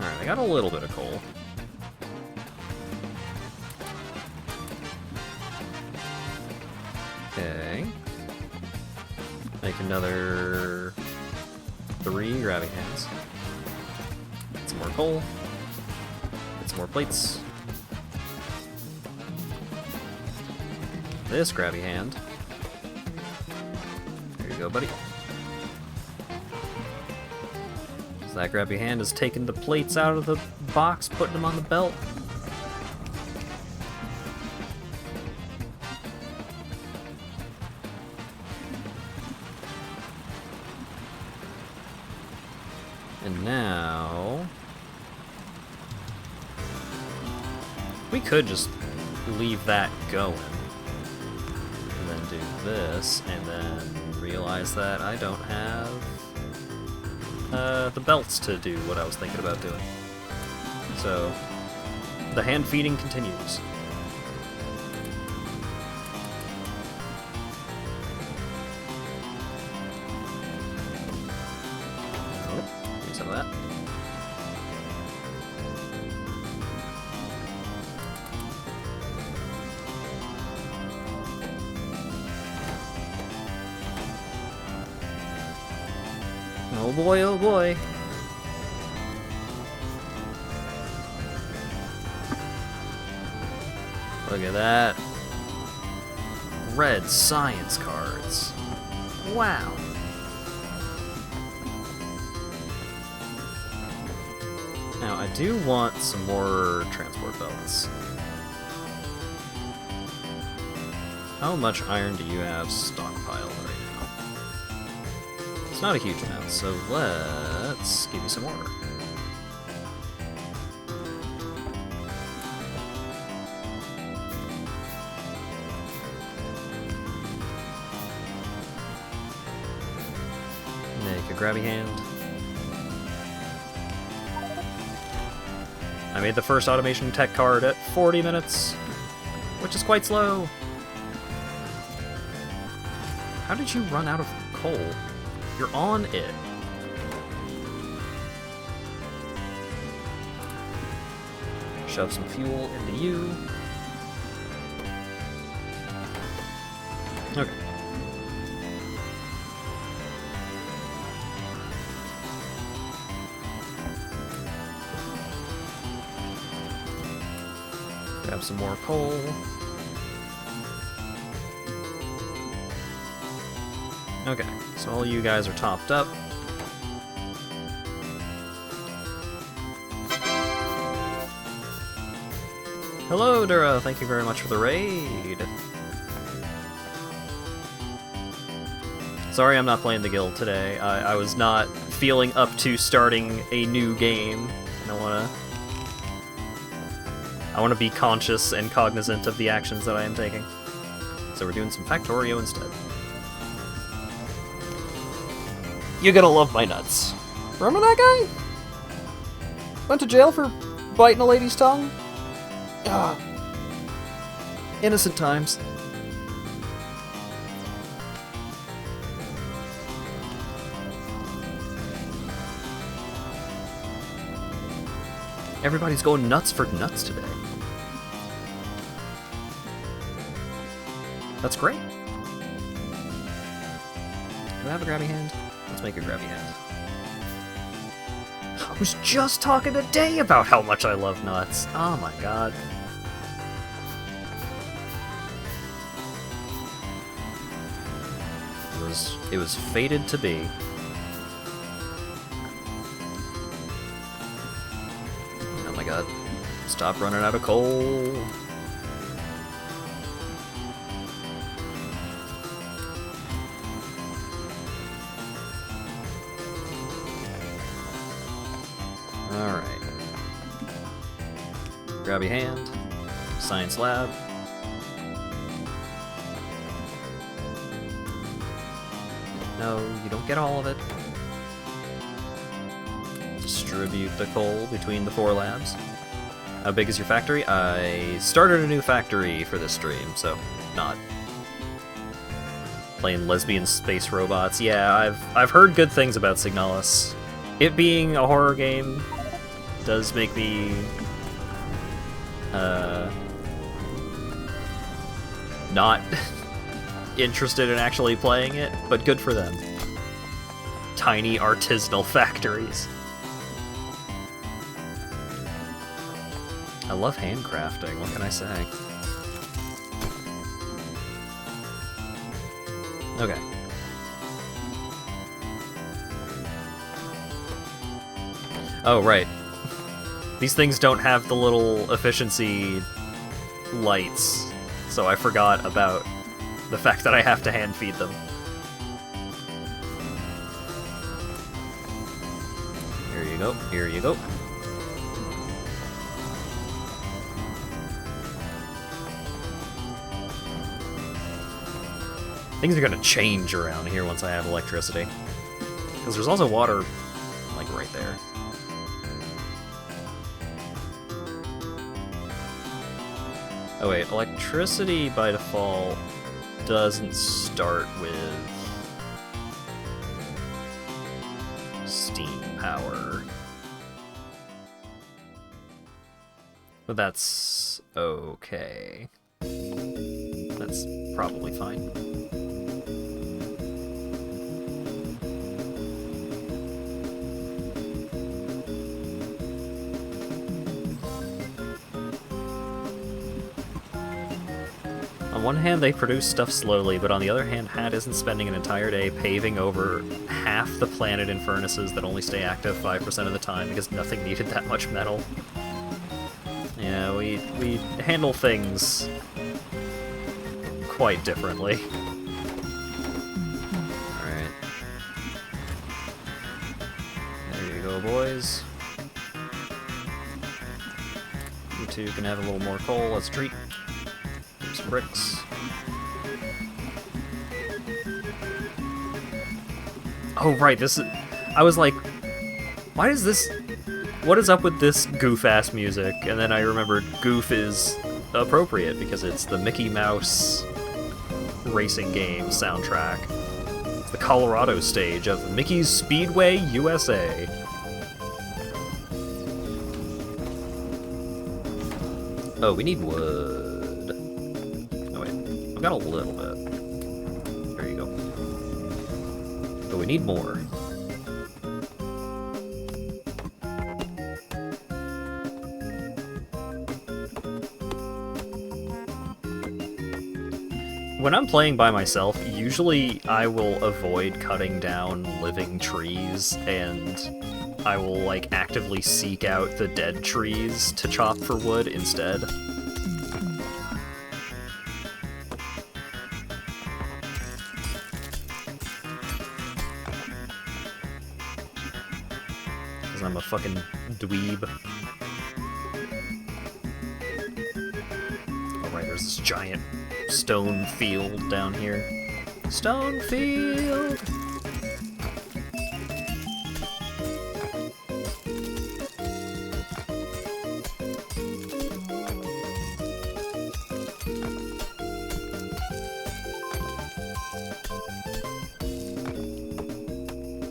Speaker 2: Alright, I got a little bit of coal. Okay. Make another 3 grabbing hands. Get some more coal. Get some more plates. This grabby hand. There you go, buddy. So that grabby hand is taking the plates out of the box, putting them on the belt. And now we could just leave that going and then do this and then realize that I don't have the belts to do what I was thinking about doing. So the hand feeding continues. Some of that. Oh boy, oh boy. Look at that. Red science cards. Wow. Now, I do want some more transport belts. How much iron do you have stockpiled right now? It's not a huge amount, so let's give you some more. Make a grabby hand. I made the first automation tech card at 40 minutes, which is quite slow. How did you run out of coal? You're on it. Shove some fuel into you. Okay. Grab some more coal. Okay, so all you guys are topped up. Hello, Dura. Thank you very much for the raid. Sorry I'm not playing the guild today. I was not feeling up to starting a new game. And I want to be conscious and cognizant of the actions that I am taking. So we're doing some Factorio instead. You're gonna love my nuts. Remember that guy? Went to jail for biting a lady's tongue? Ah. Innocent times. Everybody's going nuts for nuts today. That's great. Do I have a grabby hand? Let's make a grabby hand. I was just talking today about how much I love nuts. Oh my god. It was fated to be. Oh my god. Stop running out of coal. Alright. Grabby hand. Science lab. No, you don't get all of it. Distribute the coal between the 4 labs. How big is your factory? I started a new factory for this stream, so not playing lesbian space robots. Yeah, I've heard good things about Signalis. It being a horror game does make me not interested in actually playing it, but good for them. Tiny artisanal factories. I love handcrafting, what can I say? Okay. Oh, right. These things don't have the little efficiency lights, so I forgot about the fact that I have to hand feed them. Here you go, here you go. Things are gonna change around here once I have electricity. Because there's also water, like, right there. Oh wait, electricity by default doesn't start with steam power. But that's okay. That's probably fine. On one hand, they produce stuff slowly, but on the other hand, Hat isn't spending an entire day paving over half the planet in furnaces that only stay active 5% of the time because nothing needed that much metal. Yeah, we handle things quite differently. Alright. There you go, boys. You two can have a little more coal, let's treat. Some bricks. Oh, right, this is... I was like, why is this... What is up with this goof-ass music? And then I remembered goof is appropriate because it's the Mickey Mouse racing game soundtrack. It's the Colorado stage of Mickey's Speedway USA. Oh, we need wood. Got a little bit. There you go. But we need more. When I'm playing by myself, usually I will avoid cutting down living trees, and I will, like, actively seek out the dead trees to chop for wood instead. I'm a fucking dweeb. Alright, there's this giant stone field down here. Stone field!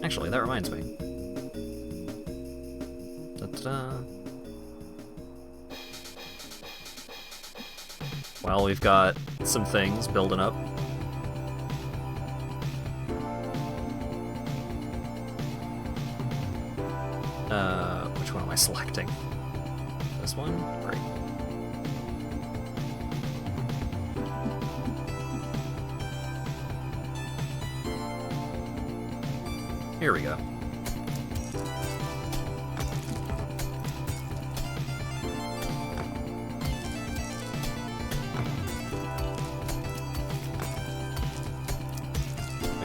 Speaker 2: Actually, that reminds me. Well, we've got some things building up. Which one am I selecting? This one? Great. Here we go.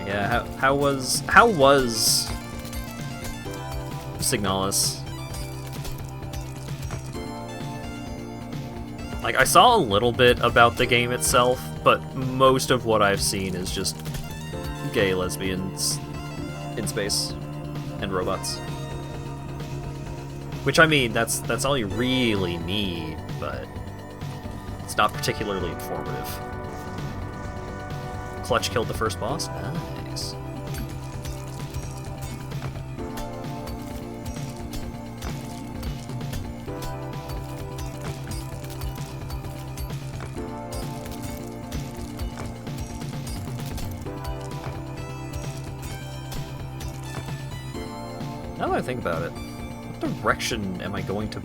Speaker 2: Yeah, how was Signalis? Like, I saw a little bit about the game itself, but most of what I've seen is just gay lesbians in space and robots. Which, I mean, that's all you really need, but it's not particularly informative. Clutch killed the first boss? Nice. Now that I think about it, what direction am I going to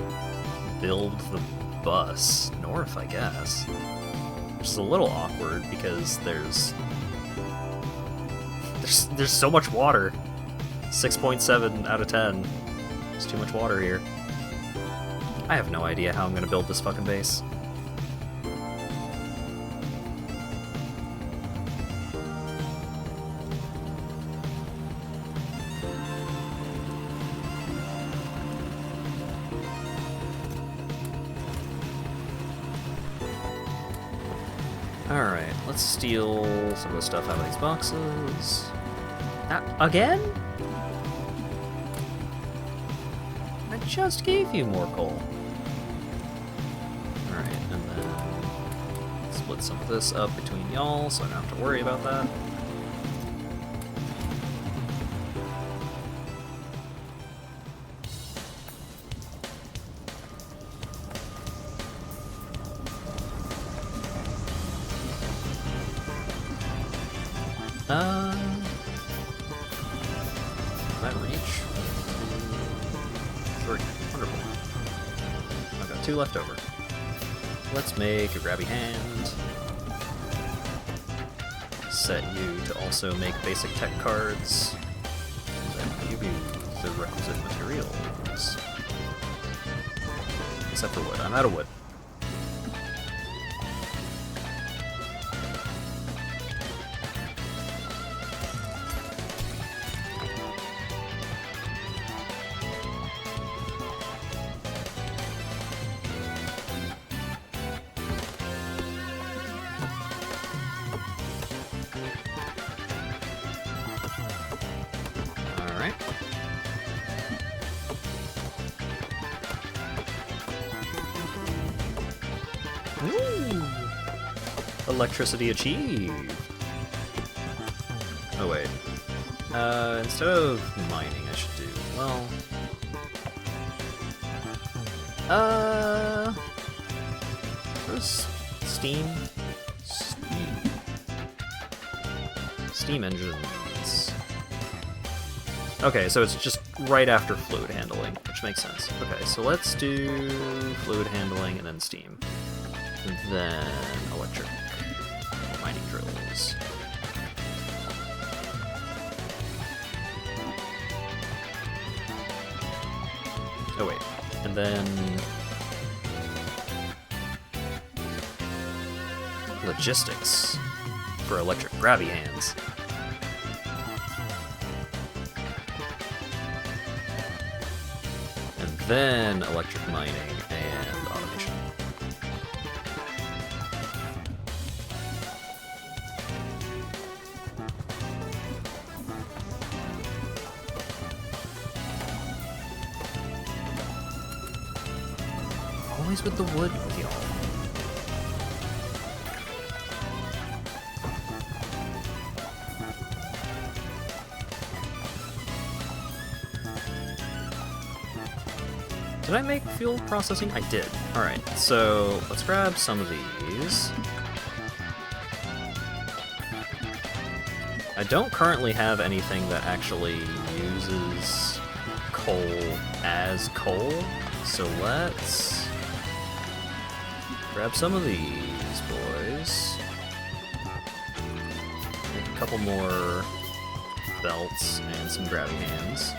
Speaker 2: build the bus? North, I guess. Which is a little awkward because there's so much water. 6.7 out of 10. There's too much water here. I have no idea how I'm gonna build this fucking base. Alright, let's steal some of the stuff out of these boxes. Again? I just gave you more coal. Alright, and then split some of this up between y'all so I don't have to worry about that. That reach? 3. Wonderful. I've got 2 left over. Let's make a grabby hand. Set you to also make basic tech cards. And then give you the requisite materials. Except for wood. I'm out of wood. Alright. Ooh! Electricity achieved! Oh wait. Instead of mining, I should do... well... Where's steam? Steam engines. Okay, so it's just right after fluid handling, which makes sense. Okay, so let's do fluid handling and then steam. And then electric mining drills. Oh wait, and then logistics for electric grabby hands. And then electric mining and automation. Always with the wood with y'all. Did I make fuel processing? I did. Alright, so let's grab some of these. I don't currently have anything that actually uses coal as coal, so let's grab some of these boys. Make a couple more belts and some grabby hands.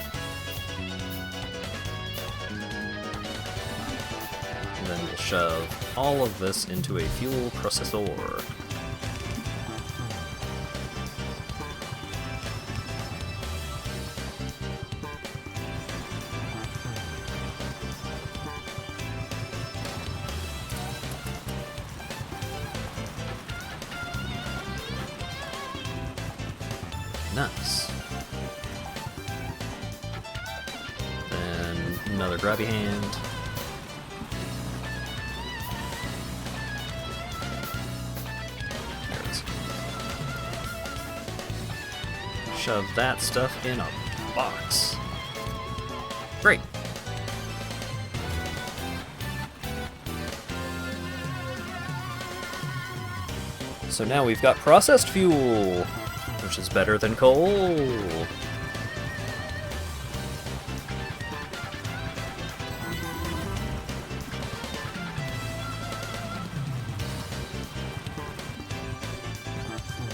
Speaker 2: And then we'll shove all of this into a fuel processor. Nice. Then another grabby hand. There it is. Shove that stuff in a box. Great. So now we've got processed fuel, which is better than coal.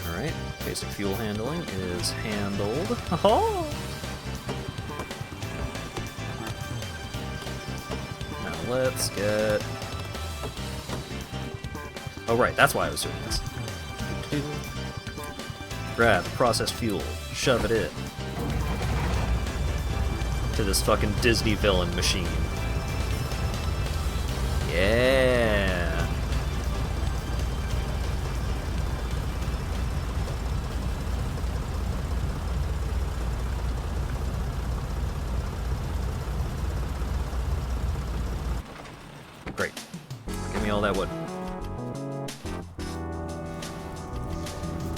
Speaker 2: Alright, basic fuel handling is handled. Oh! Now let's get... Oh right, that's why I was doing this. Grab the processed fuel, shove it in to this fucking Disney villain machine. Yeah. Great. Give me all that wood.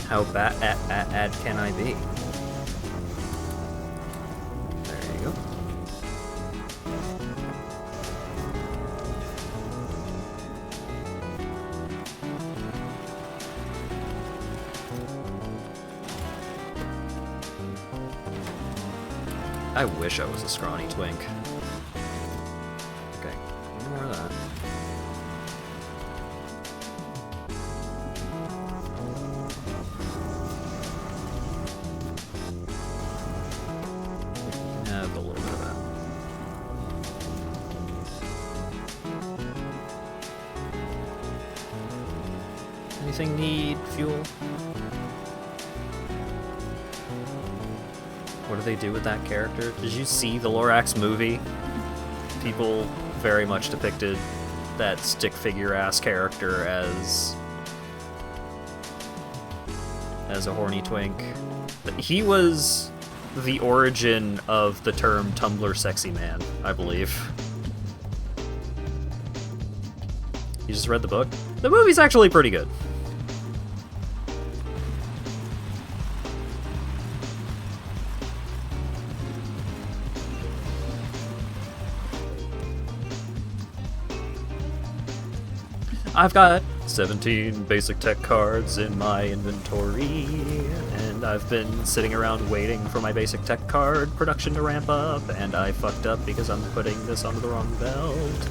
Speaker 2: How bad can I be? There you go. I wish I was a scrawny twink. Okay, more of that. Have a little bit of that. Anything need fuel? What do they do with that character? Did you see the Lorax movie? People very much depicted that stick figure ass character as a horny twink. He was the origin of the term Tumblr sexy man, I believe. You just read the book? The movie's actually pretty good. I've got 17 basic tech cards in my inventory, and I've been sitting around waiting for my basic tech card production to ramp up, and I fucked up because I'm putting this onto the wrong belt.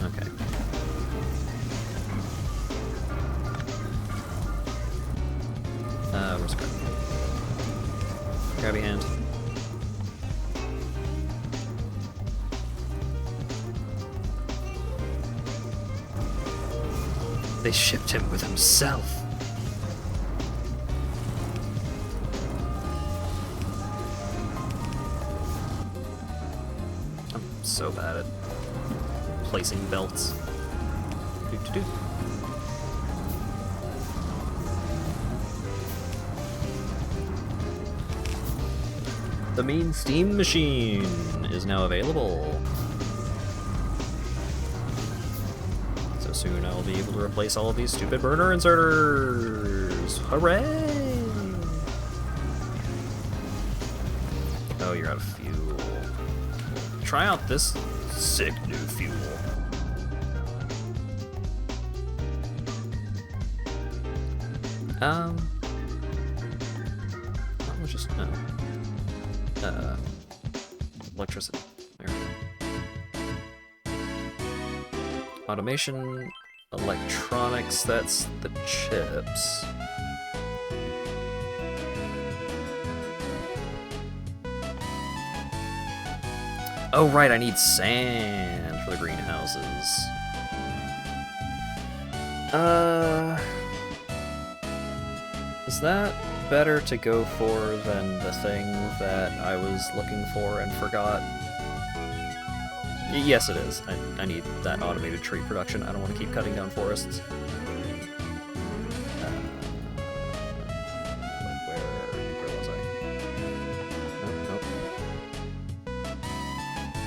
Speaker 2: Okay. Where's Crab? Grabby hand. They shipped him with himself. I'm so bad at placing belts. Doo-doo-doo. The mean steam machine is now available. Soon I will be able to replace all of these stupid burner inserters! Hooray! Oh, you're out of fuel. Try out this sick new fuel. Let's just, electricity. There we go. Automation, electronics, that's the chips. Oh right, I need sand for the greenhouses. Is that better to go for than the thing that I was looking for and forgot? Yes, it is. I need that automated tree production. I don't want to keep cutting down forests. Where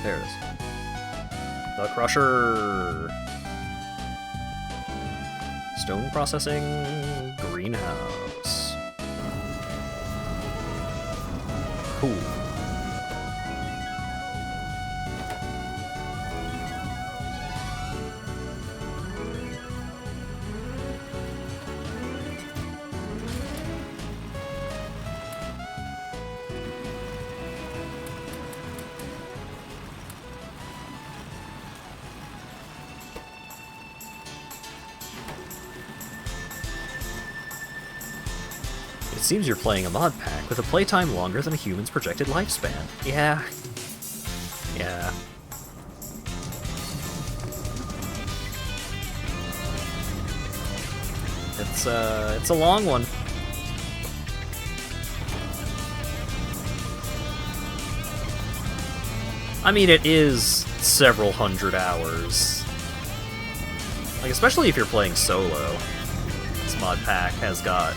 Speaker 2: There it is. The Crusher. Stone processing greenhouse. Cool. It seems you're playing a mod pack with a playtime longer than a human's projected lifespan. Yeah. Yeah. It's a long one. I mean, it is several hundred hours. Like, especially if you're playing solo. This mod pack has got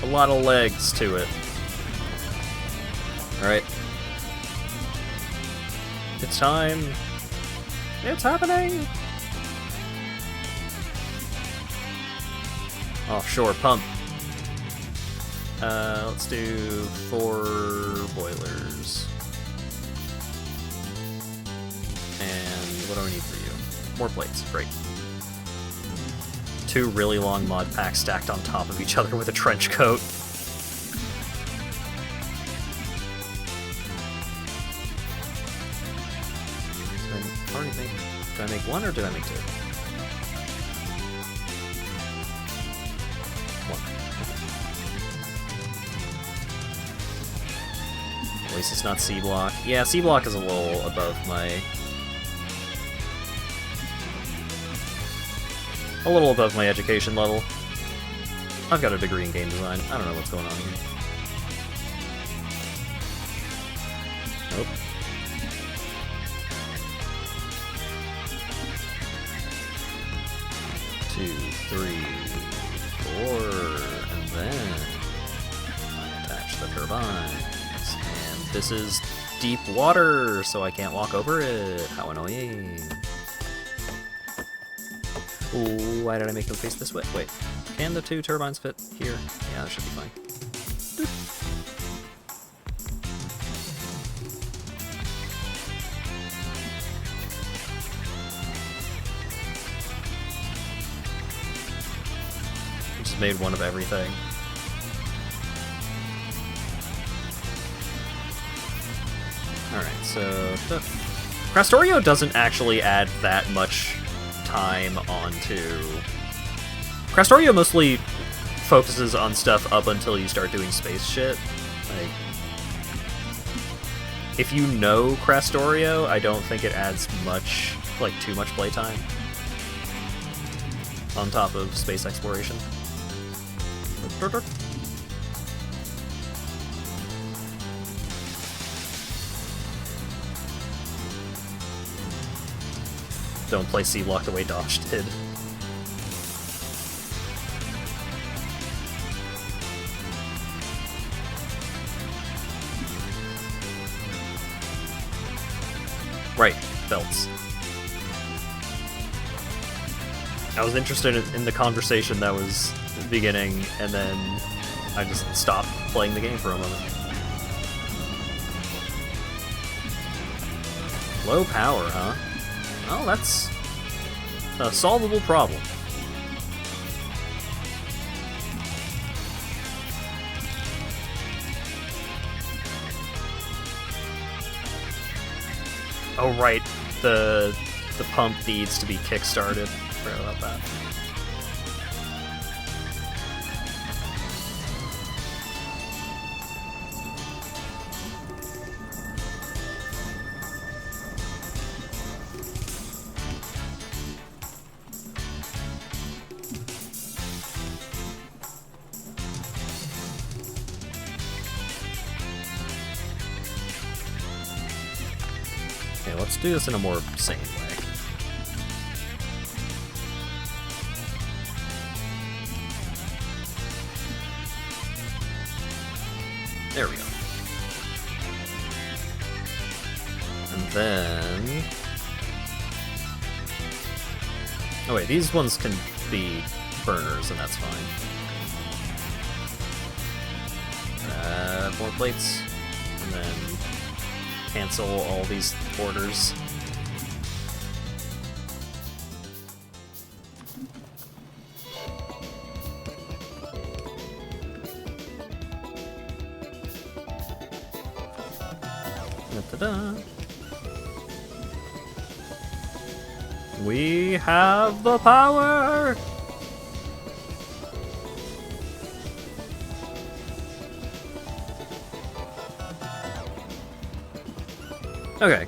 Speaker 2: a lot of legs to it. Alright. It's time. It's happening! Offshore pump. Let's do 4 boilers. And what do I need for you? More plates, great. 2 really long mod packs stacked on top of each other with a trench coat. Did I make 1 or did I make 2? 1. At least it's not C block. Yeah, C block is a little above my... a little above my education level. I've got a degree in game design. I don't know what's going on here. Nope. Two, 3, 4, and then I attach the turbines. And this is deep water, so I can't walk over it. How annoying. Ooh, why did I make them face this way? Wait, can the 2 turbines fit here? Yeah, that should be fine. Doop. I just made 1 of everything. Alright, so... Krastorio doesn't actually add that much time onto... Krastorio mostly focuses on stuff up until you start doing space shit. Like, if you know Krastorio, I don't think it adds much, like, too much playtime on top of space exploration. Don't play C-Block the way Dodge did. Right, belts. I was interested in the conversation that was beginning, and then I just stopped playing the game for a moment. Low power, huh? Well, that's a solvable problem. Oh right, the pump needs to be kick-started. Forgot about that. Okay, let's do this in a more sane way. There we go. And then... Oh wait, these ones can be burners, and that's fine. More plates, and then cancel all these orders. Ta-da. We have the power! Okay.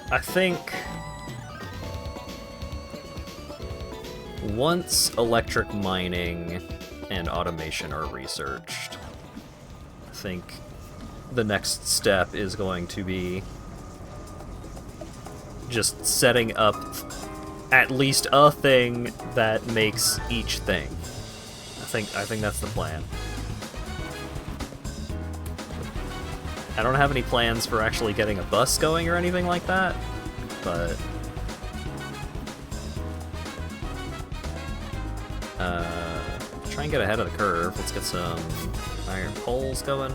Speaker 2: I think once electric mining and automation are researched, I think the next step is going to be just setting up at least a thing that makes each thing. I think that's the plan. I don't have any plans for actually getting a bus going or anything like that, but try and get ahead of the curve. Let's get some iron poles going.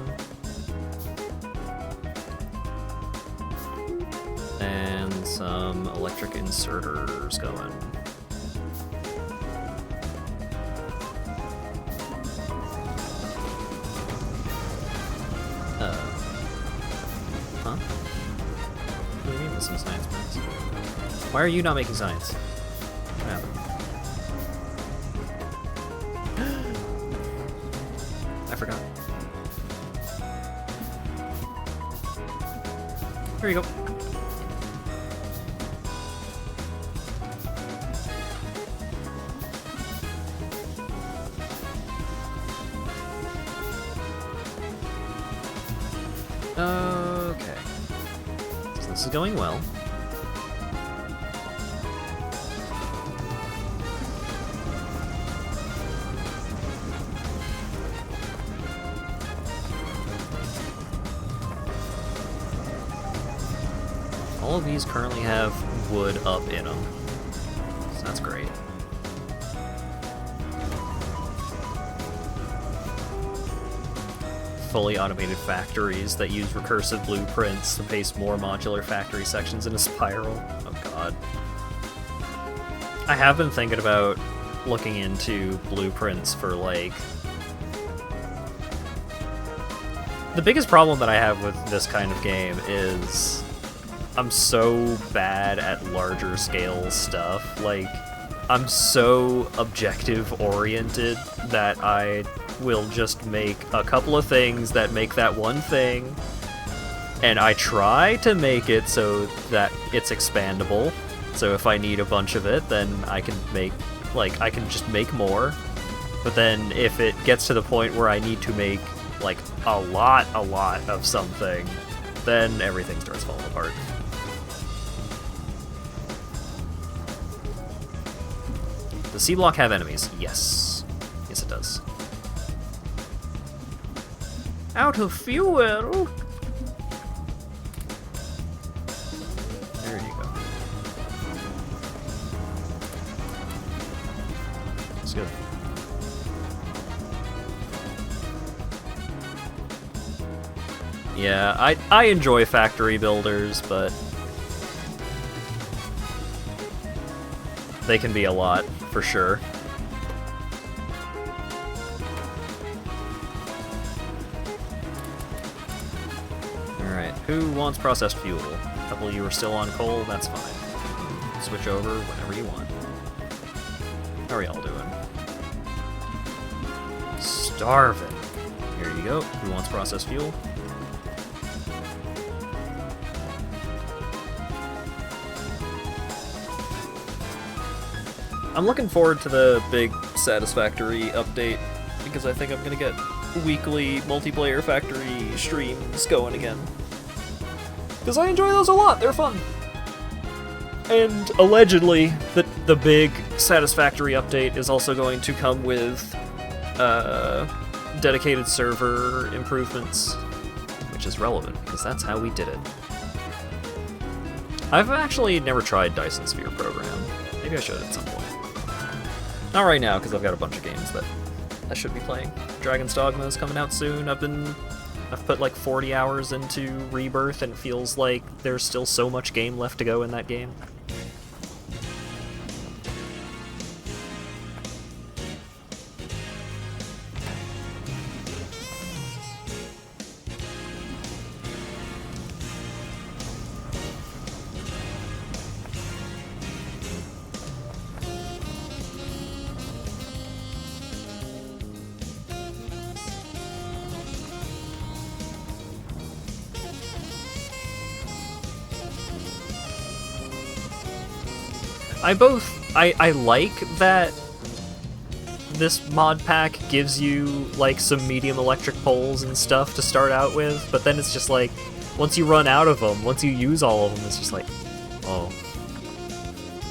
Speaker 2: And some electric inserters going. Huh? What do you mean with some science plans? Why are you not making science? What happened? I forgot. Here you go. Okay. So this is going well. All of these currently have wood up in them, so that's great. Fully automated factories that use recursive blueprints to paste more modular factory sections in a spiral. Oh god. I have been thinking about looking into blueprints for, like... The biggest problem that I have with this kind of game is I'm so bad at larger scale stuff. Like, I'm so objective-oriented that I will just make a couple of things that make that one thing, and I try to make it so that it's expandable. So if I need a bunch of it, then I can make, like, I can just make more. But then if it gets to the point where I need to make, like, a lot of something, then everything starts falling apart. Does C-Block have enemies? Yes. Yes, it does. Out of fuel! There you go. That's good. Yeah, I enjoy factory builders, but they can be a lot, for sure. Alright, who wants processed fuel? A couple of you are still on coal, that's fine. Switch over whenever you want. How are y'all doing? Starving. Here you go. Who wants processed fuel? I'm looking forward to the big Satisfactory update, because I think I'm gonna get weekly multiplayer factory streams going again. Because I enjoy those a lot, they're fun! And allegedly, the big Satisfactory update is also going to come with dedicated server improvements, which which is relevant, because that's how we did it. I've actually never tried Dyson Sphere Program. Maybe I should at some point. Not right now, because I've got a bunch of games that I should be playing. Dragon's Dogma is coming out soon. I've put like 40 hours into Rebirth, and it feels like there's still so much game left to go in that game. I like that this mod pack gives you like some medium electric poles and stuff to start out with, but then it's just like, once you run out of them, once you use all of them, it's just like, oh,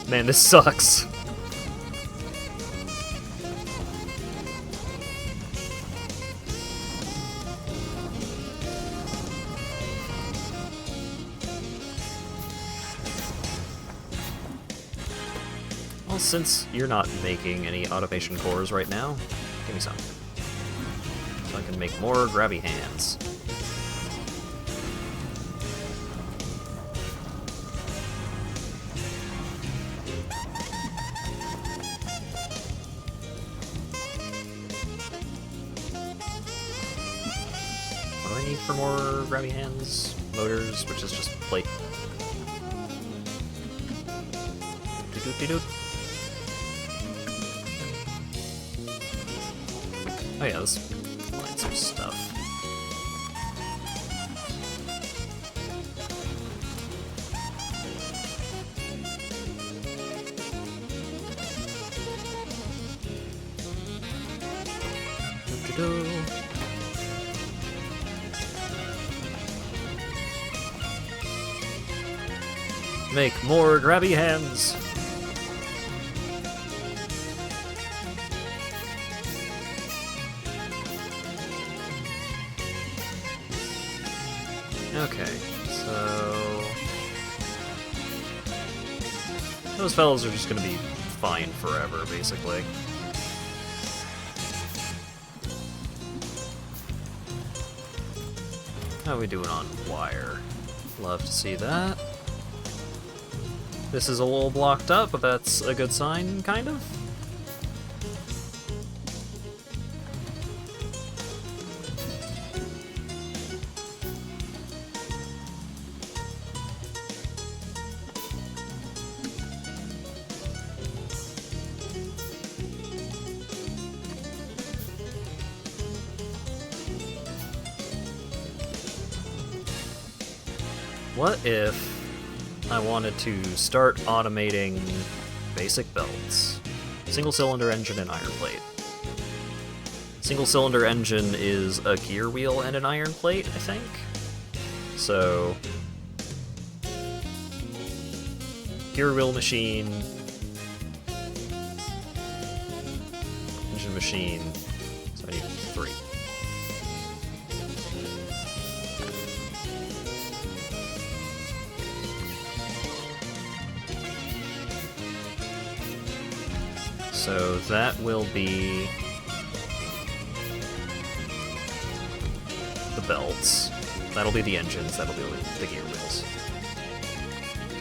Speaker 2: man, this sucks. Well, since you're not making any automation cores right now, give me some. So I can make more grabby hands. What do I need for more grabby hands? Motors, which is just plate. Doot-doot-doot-doot. Oh yeah, let's find some stuff. Doo-doo-doo. Make more grabby hands. Okay, so those fellows are just gonna be fine forever, basically. How are we doing on wire? Love to see that. This is a little blocked up, but that's a good sign, kind of. What if I wanted to start automating basic belts? Single cylinder engine and iron plate. Single cylinder engine is a gear wheel and an iron plate, I think. So gear wheel machine, engine machine, so I need 3. So that will be the belts, that'll be the engines, that'll be the gear wheels.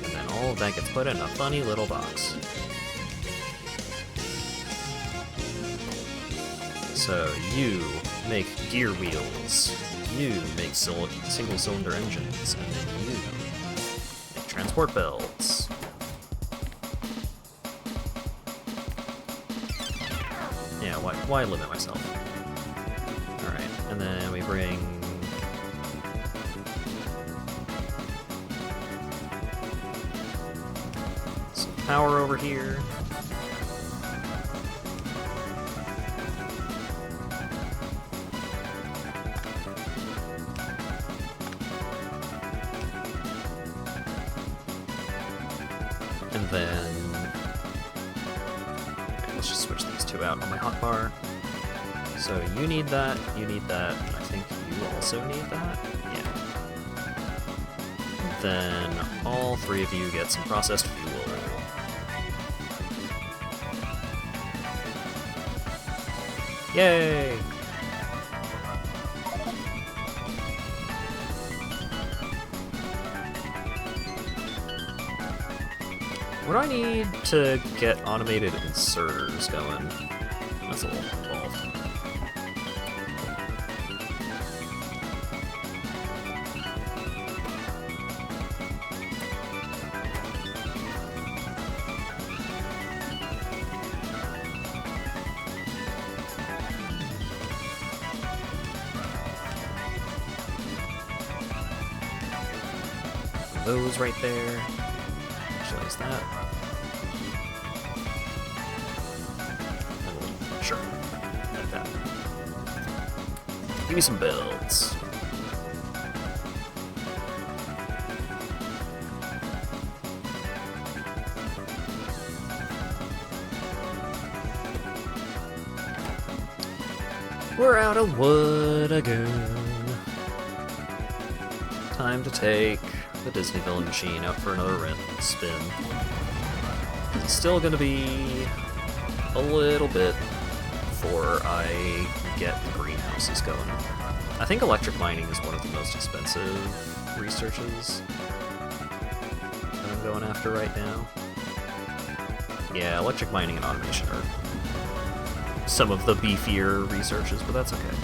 Speaker 2: And then all of that gets put in a funny little box. So you make gear wheels, you make single cylinder engines, and then you make transport belts. Yeah, why limit myself? Alright, and then we bring some power over here. And then let's just switch these two out on my hotbar. So you need that, and I think you also need that. Yeah. then all three of you get some processed fuel. Yay! What do I need to get automated inserters going? That's a little involved. Those right there. Visualize that. Sure. Like that. Give me some builds. We're out of wood again. Time to take the Disney Villain machine out for another spin. It's still gonna be a little bit before I get the greenhouses going. I think electric mining is one of the most expensive researches that I'm going after right now. Yeah, electric mining and automation are some of the beefier researches, but that's okay.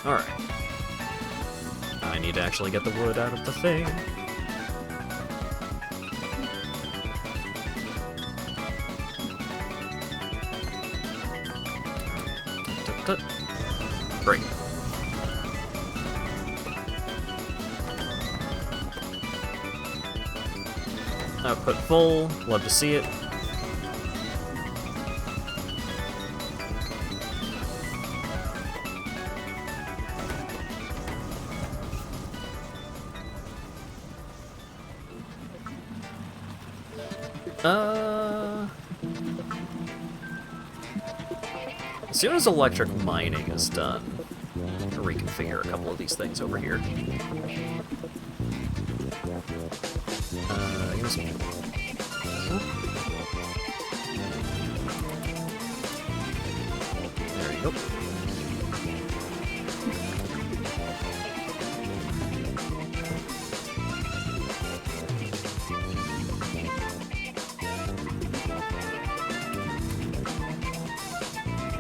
Speaker 2: Alright. I need to actually get the wood out of the thing. Great. Output full. Love to see it. As soon as electric mining is done, I'm gonna reconfigure a couple of these things over here. Give me some... There you go.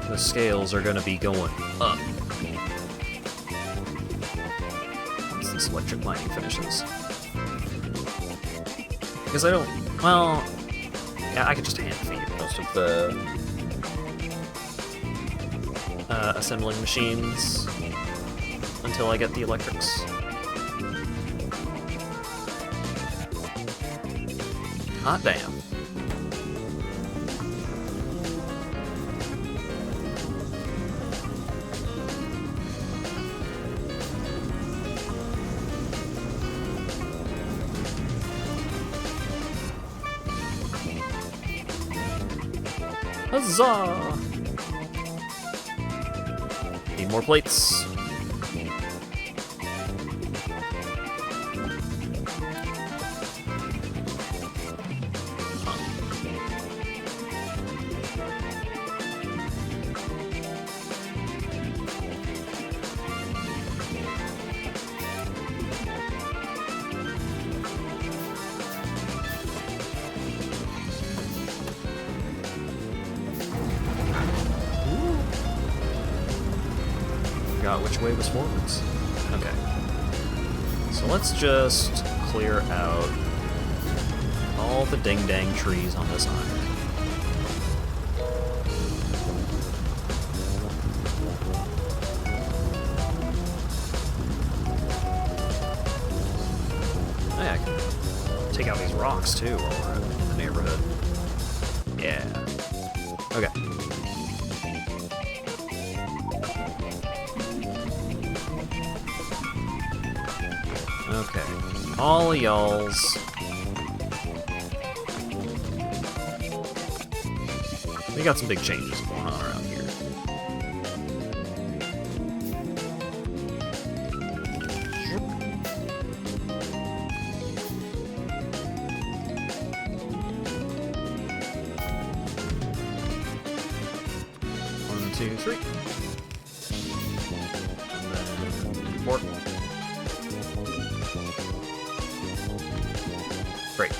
Speaker 2: The scales are gonna be going up once this electric mining finishes. Because I don't... Well... Yeah, I could just hand feed most of the... assembling machines until I get the electrics. Hot damn. Huzzah! Need more plates. Which way was forwards. Okay. So let's just clear out all the ding-dang trees on this island. Oh yeah, I can take out these rocks too while we're in the neighborhood. Yeah. Okay. Okay, all of y'all's We got some big changes going on around here. One, two, three. And then 4. Great.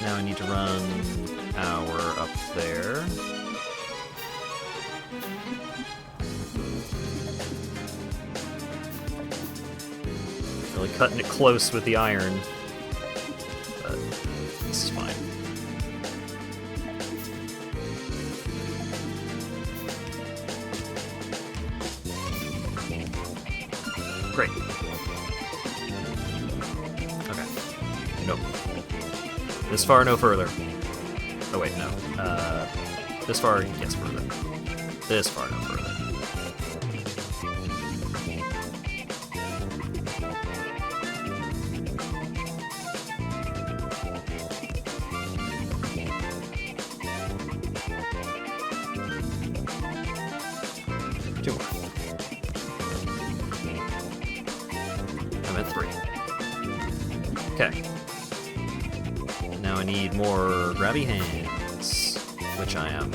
Speaker 2: Now I need to run power up there. Really cutting it close with the iron, but this is fine. Great. Okay. Nope. This far, no further. Oh wait, no. This far, yes, further. This far, no further. Two more. I'm at 3. Okay. Now I need more grabby hands, which I am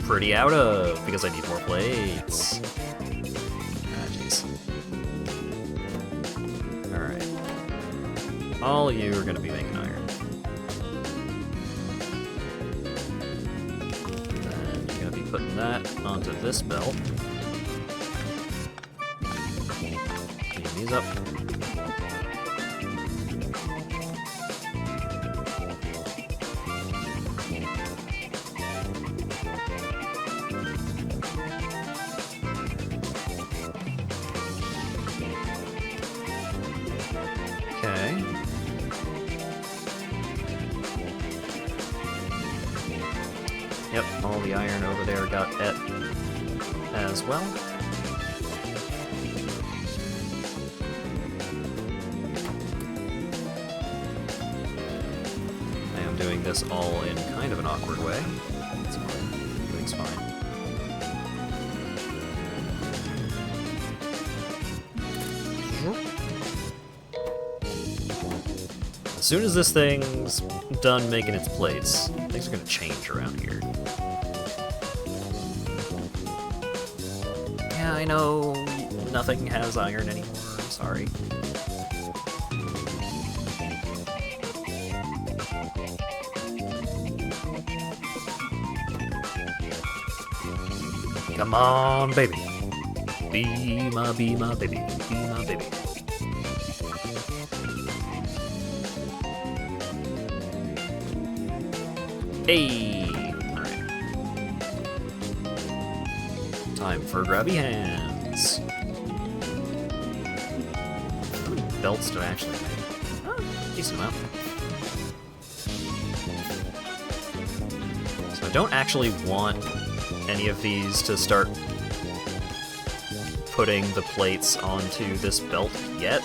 Speaker 2: pretty out of because I need more plates. Ah, jeez. Alright. All of you are going to be making iron. And you're going to be putting that onto this belt. Clean these up. Okay. Yep, all the iron over there got et as well. I am doing this all in kind of an awkward way. It's fine. Everything's fine. As soon as this thing's done making its plates, things are gonna change around here. Yeah, I know nothing has iron anymore, I'm sorry. Come on, baby. Be my baby. Be my baby. Hey! Alright. Time for grabby hands. How many belts do I actually make? Oh, decent amount. So I don't actually want any of these to start putting the plates onto this belt yet.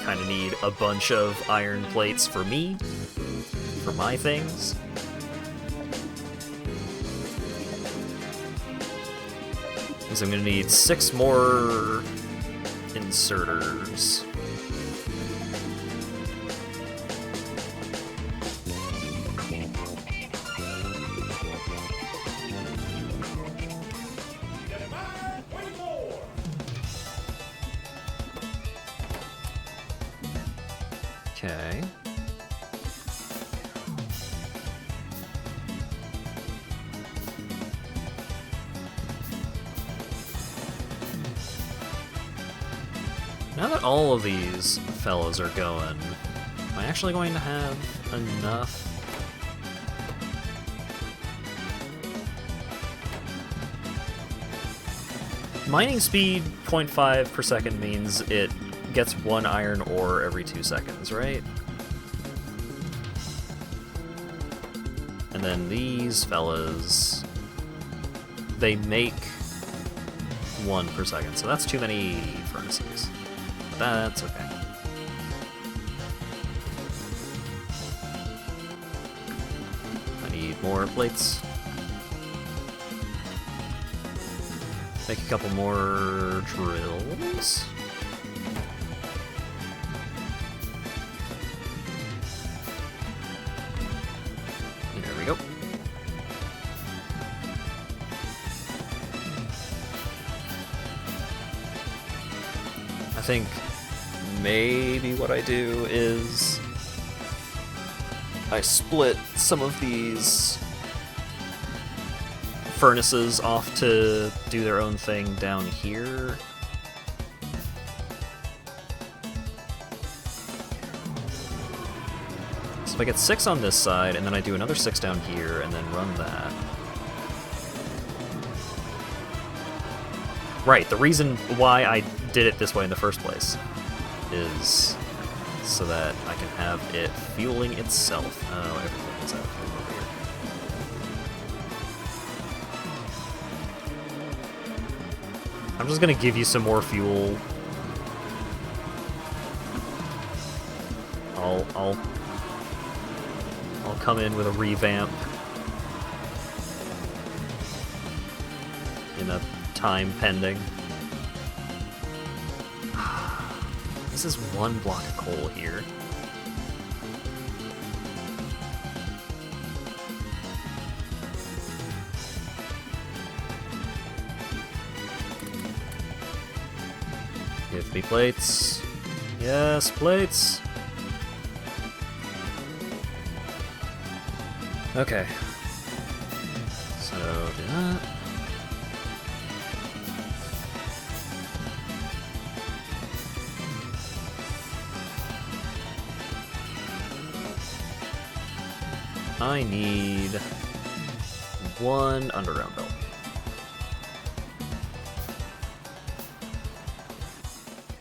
Speaker 2: Kind of need a bunch of iron plates for me, for my things. Because I'm going to need 6 more inserters. Okay. Now that all of these fellows are going, am I actually going to have enough? Mining speed 0.5 per second means it gets 1 iron ore every 2 seconds, right? And then these fellas, they make 1 per second, so that's too many furnaces. That's okay. I need more plates. Make a couple more drills. There we go. I think maybe what I do is I split some of these furnaces off to do their own thing down here. So if I get 6 on this side, and then I do another 6 down here, and then run that. Right, the reason why I did it this way in the first place is so that I can have it fueling itself. Oh, everything is out of fuel over here. I'm just gonna give you some more fuel. I'll come in with a revamp in a time pending. This is 1 block of coal here. Give me plates. Yes, plates. Okay. So do that. I need 1 underground belt.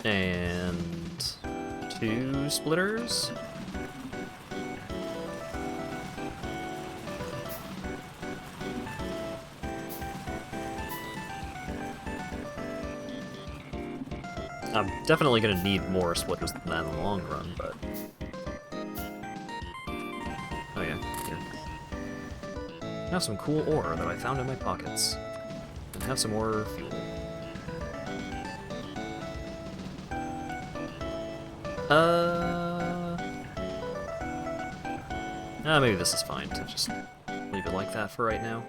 Speaker 2: And 2 splitters. I'm definitely going to need more splitters than that in the long run, but... Oh yeah, here. Now some cool ore that I found in my pockets. And have some more fuel. Maybe this is fine to just leave it like that for right now.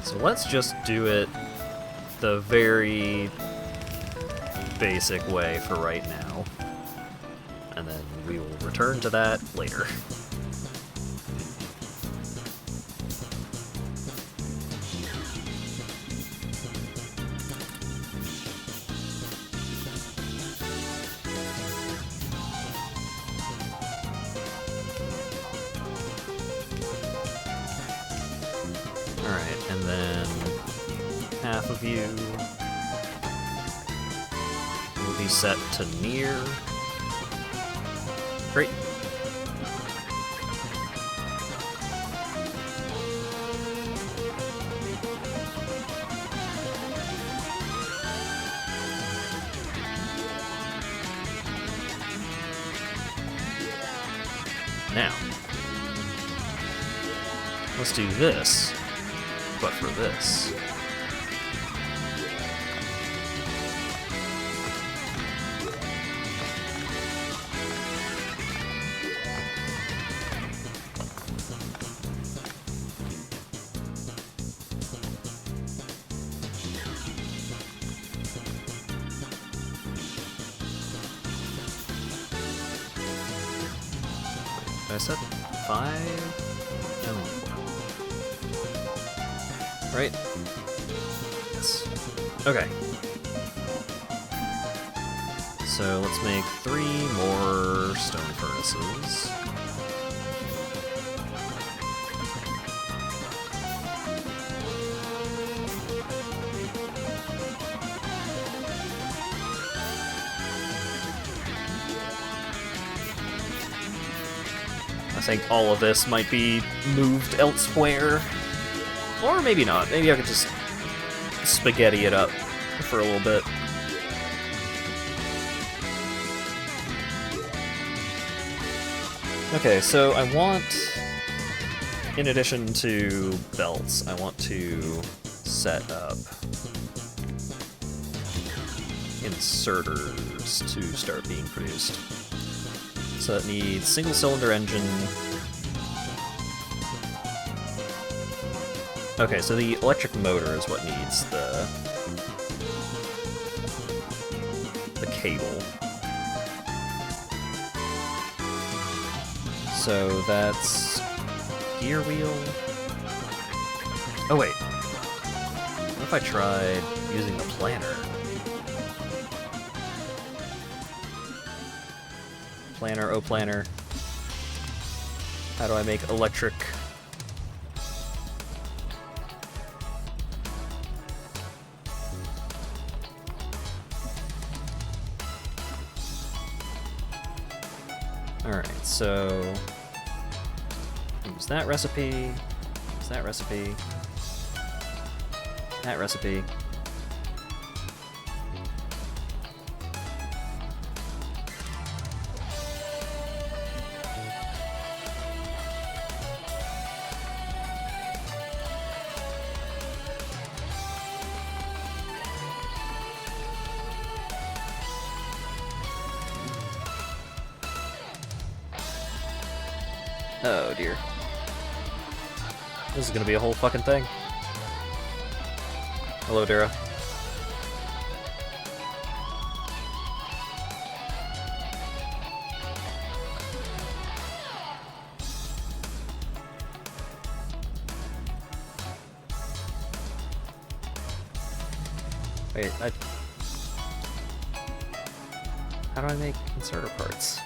Speaker 2: So let's just do it the very basic way for right now. And then we will return to that later. Alright, and then half of you will be set to near. Great. Now, let's do this, but for this. I said 5? No. Right? Yes. Okay. So let's make 3 more stone furnaces. I think all of this might be moved elsewhere Or maybe not. Maybe I could just spaghetti it up for a little bit. Okay, so I want, in addition to belts, I want to set up inserters to start being produced. So it needs single-cylinder engine. Okay, so the electric motor is what needs the cable. So that's gear wheel. Oh wait, what if I tried using the planner? Planner, oh planner. How do I make electric? Alright, so use that recipe, use that recipe, that recipe. Oh dear. This is gonna be a whole fucking thing. Hello, Dara. Wait, how do I make inserter parts?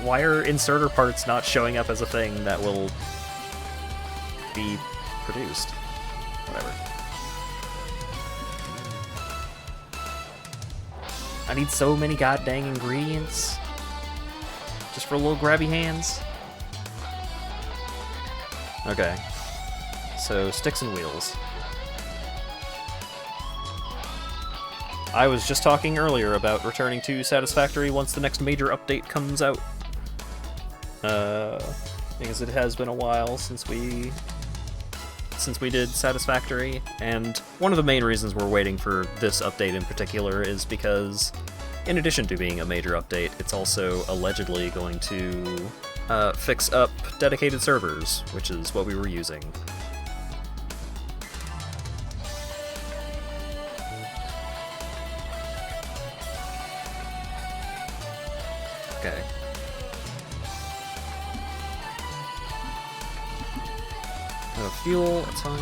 Speaker 2: Why are inserter parts not showing up as a thing that will be produced? Whatever. I need so many goddamn ingredients just for little grabby hands. Okay. So sticks and wheels. I was just talking earlier about returning to Satisfactory once the next major update comes out. Because it has been a while since we did Satisfactory, and one of the main reasons we're waiting for this update in particular is because, in addition to being a major update, it's also allegedly going to fix up dedicated servers, which is what we were using. Okay. Fuel, that's fine.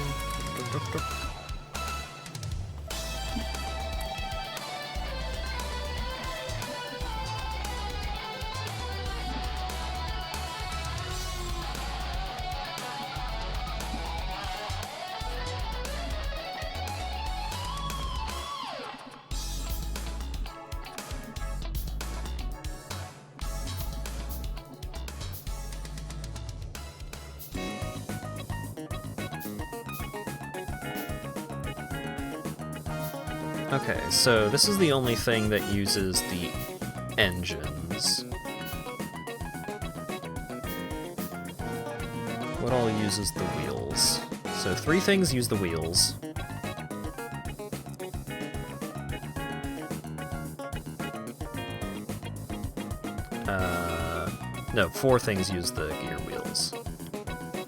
Speaker 2: Okay, so this is the only thing that uses the engines. What all uses the wheels? So 3 things use the wheels. No, 4 things use the gear wheels.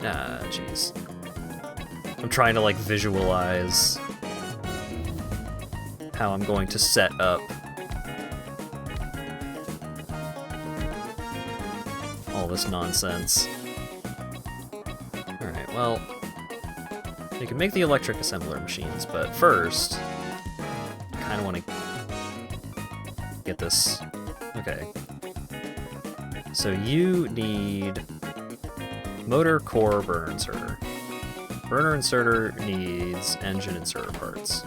Speaker 2: Ah, jeez. I'm trying to, like, visualize how I'm going to set up all this nonsense. Alright, well, you can make the electric assembler machines, but first, I kind of want to get this. Okay. So you need Motor, core, burner inserter. Burner inserter needs engine inserter parts.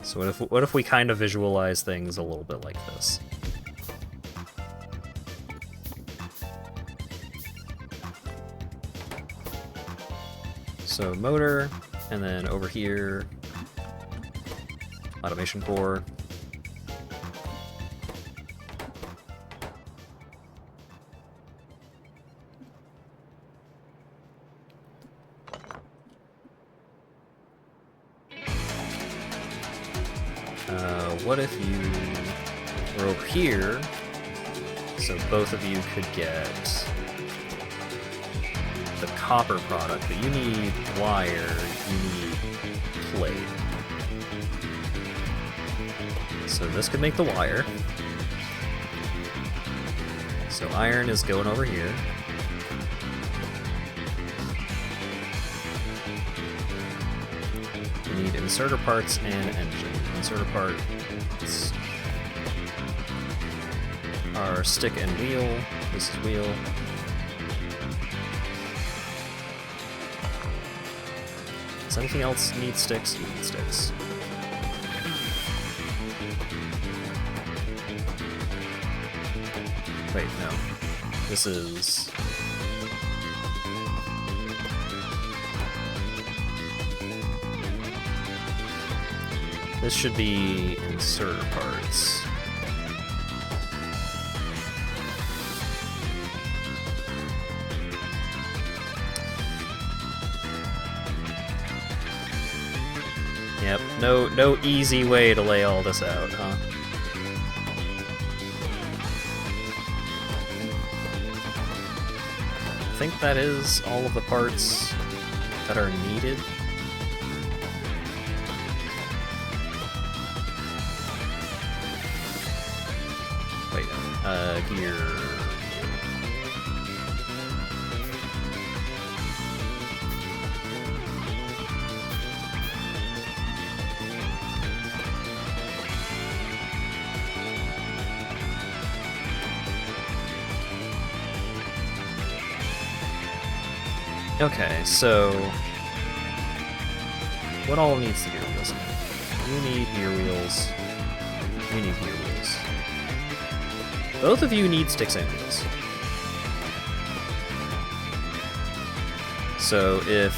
Speaker 2: So what if we kind of visualize things a little bit like this? So motor, and then over here, automation core. What if you were over here, so both of you could get the copper product, but you need wire, you need plate. So this could make the wire. So iron is going over here. We need inserter parts and engine. Inserter parts are stick and wheel. This is wheel. Does anything else need sticks? You need sticks. Wait, no. This is... This should be inserter parts. Yep, no easy way to lay all this out, huh? I think that is all of the parts that are needed. Wait, gear. Okay, so what all needs the gear wheels? You need gear wheels. You need gear wheels. Both of you need sticks and wheels. So if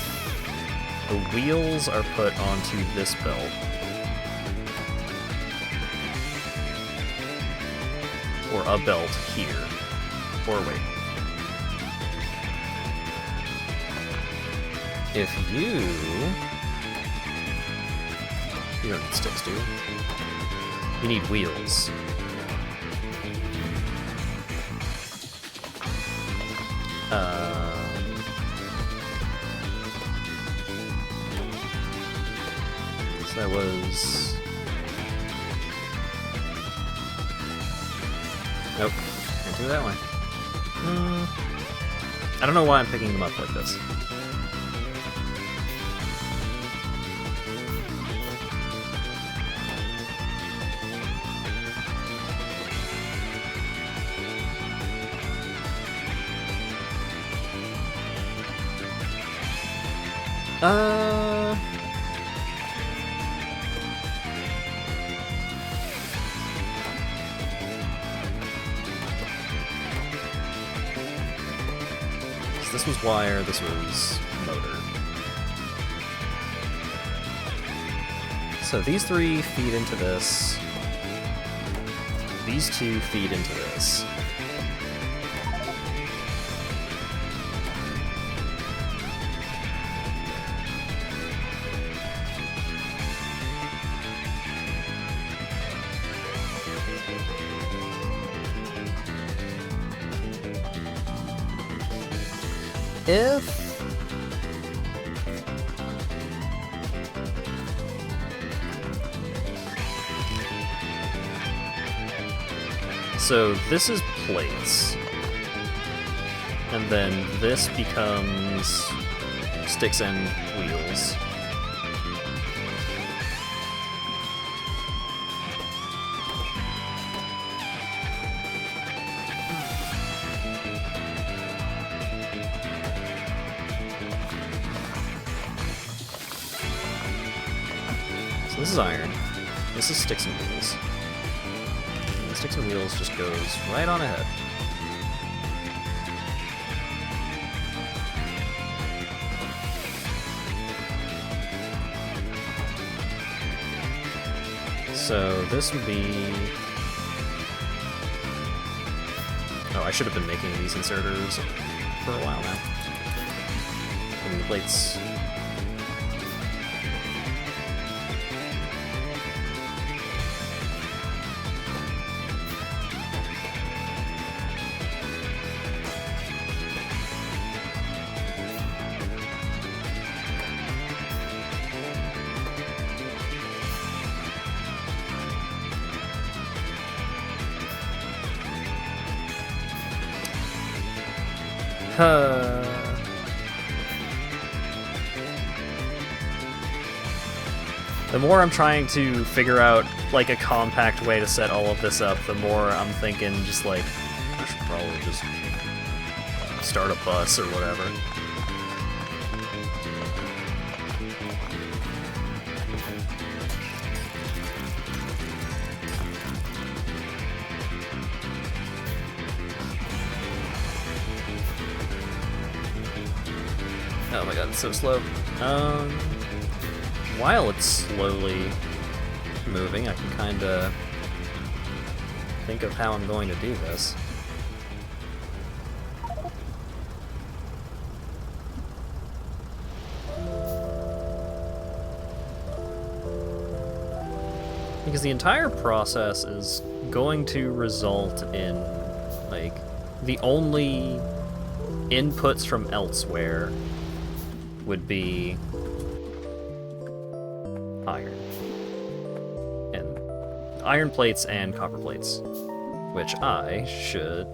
Speaker 2: the wheels are put onto this belt, or a belt here, or wait. If you don't need sticks, do you? You need wheels. So that was... Nope, can't do that one. I don't know why I'm picking them up like this. This was wire, this was motor. So these three feed into this. These two feed into this. So this is plates, and then this becomes sticks and wheels, So this is iron. This is sticks and wheels. And the sticks and wheels just goes right on ahead. So this would be... Oh, I should have been making these inserters for a while now. And the plates... The more I'm trying to figure out, like, a compact way to set all of this up, the more I'm thinking just, like, I should probably just start a bus or whatever. Oh my god, it's so slow. While it's slowly moving, I can kinda think of how I'm going to do this. Because the entire process is going to result in, like, the only inputs from elsewhere would be iron. And iron plates and copper plates. Which I should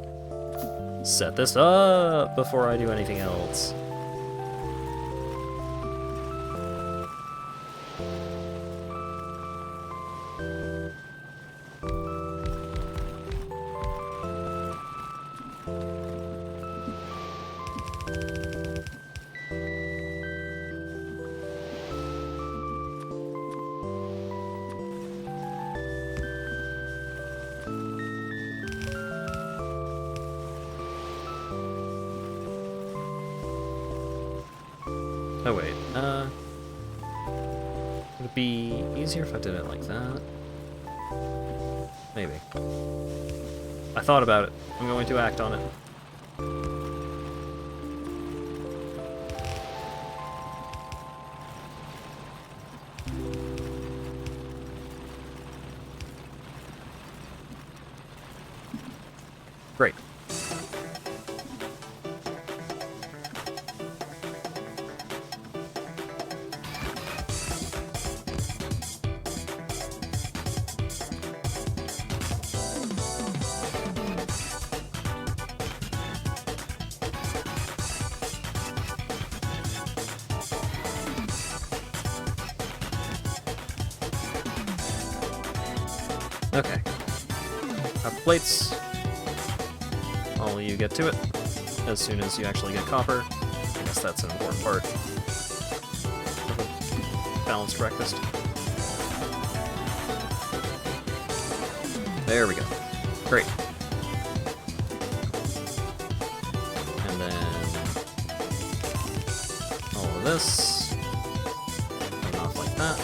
Speaker 2: set this up before I do anything else. Oh wait, would it be easier if I did it like that? Maybe. I thought about it. I'm going to act on it. Great. Okay. Plates. All you get to it as soon as you actually get copper. I guess that's an important part of a balanced breakfast. There we go. Great. And then all of this coming off like that.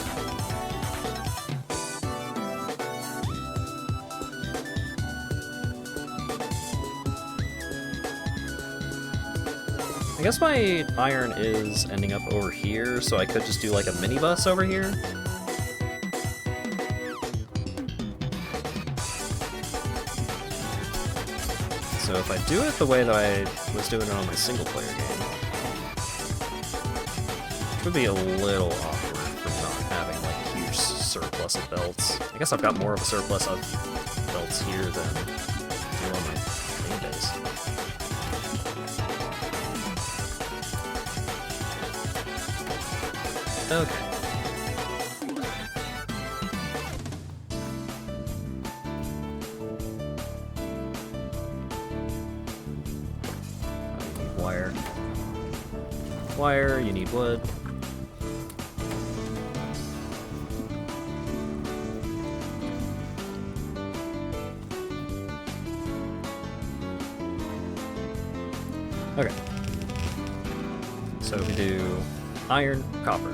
Speaker 2: I guess my iron is ending up over here, so I could just do like a minibus over here. So if I do it the way that I was doing it on my single player game, it would be a little awkward for not having like huge surplus of belts. I guess I've got more of a surplus of belts here than I do on my main base. Okay. You need wire. Wire, you need wood. Okay. So we do iron, copper.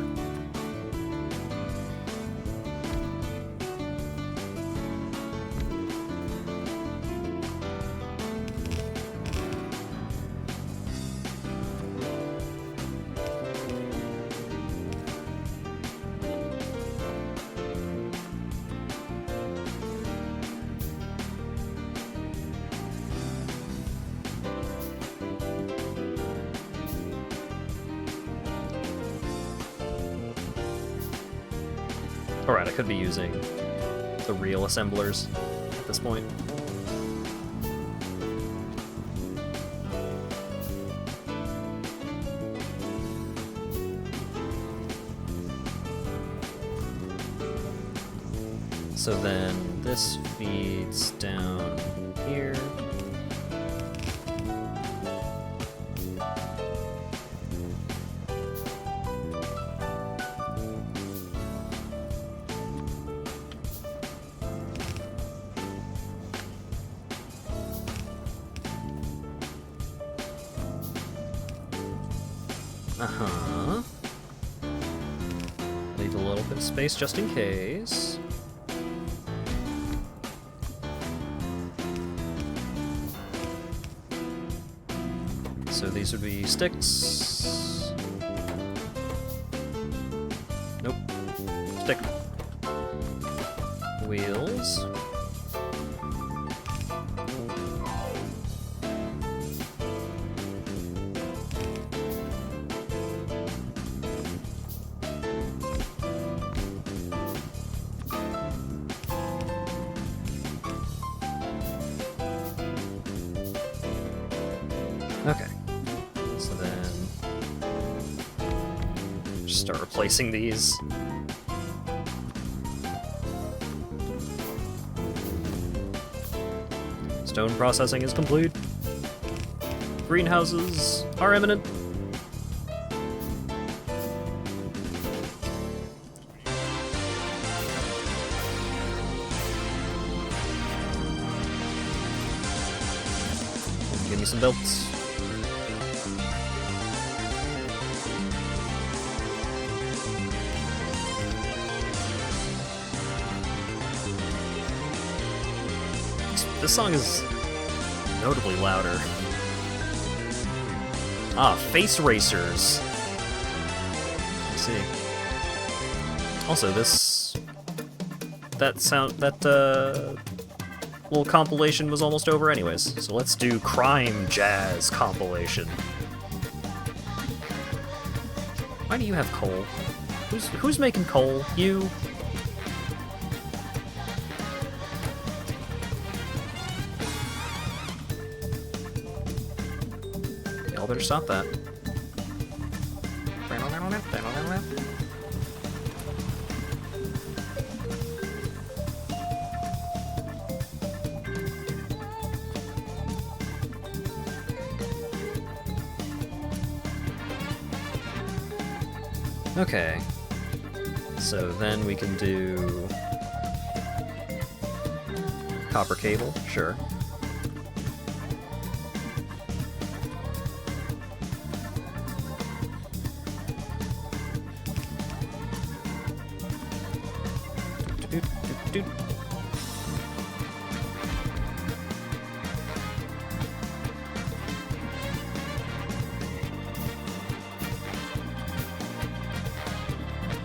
Speaker 2: Alright, I could be using the real assemblers at this point. So then this feeds down here. Uh-huh. Leave a little bit of space just in case. So these would be sticks. Nope. Stick. Wheels. Okay. So then just start replacing these. Stone processing is complete. Greenhouses are imminent. Give me some belts. This song is notably louder. Ah, face racers. I see. Also, that little compilation was almost over anyways. So let's do crime jazz compilation. Why do you have coal? Who's making coal? You? Y'all better stop that. Okay. So then we can do copper cable, sure.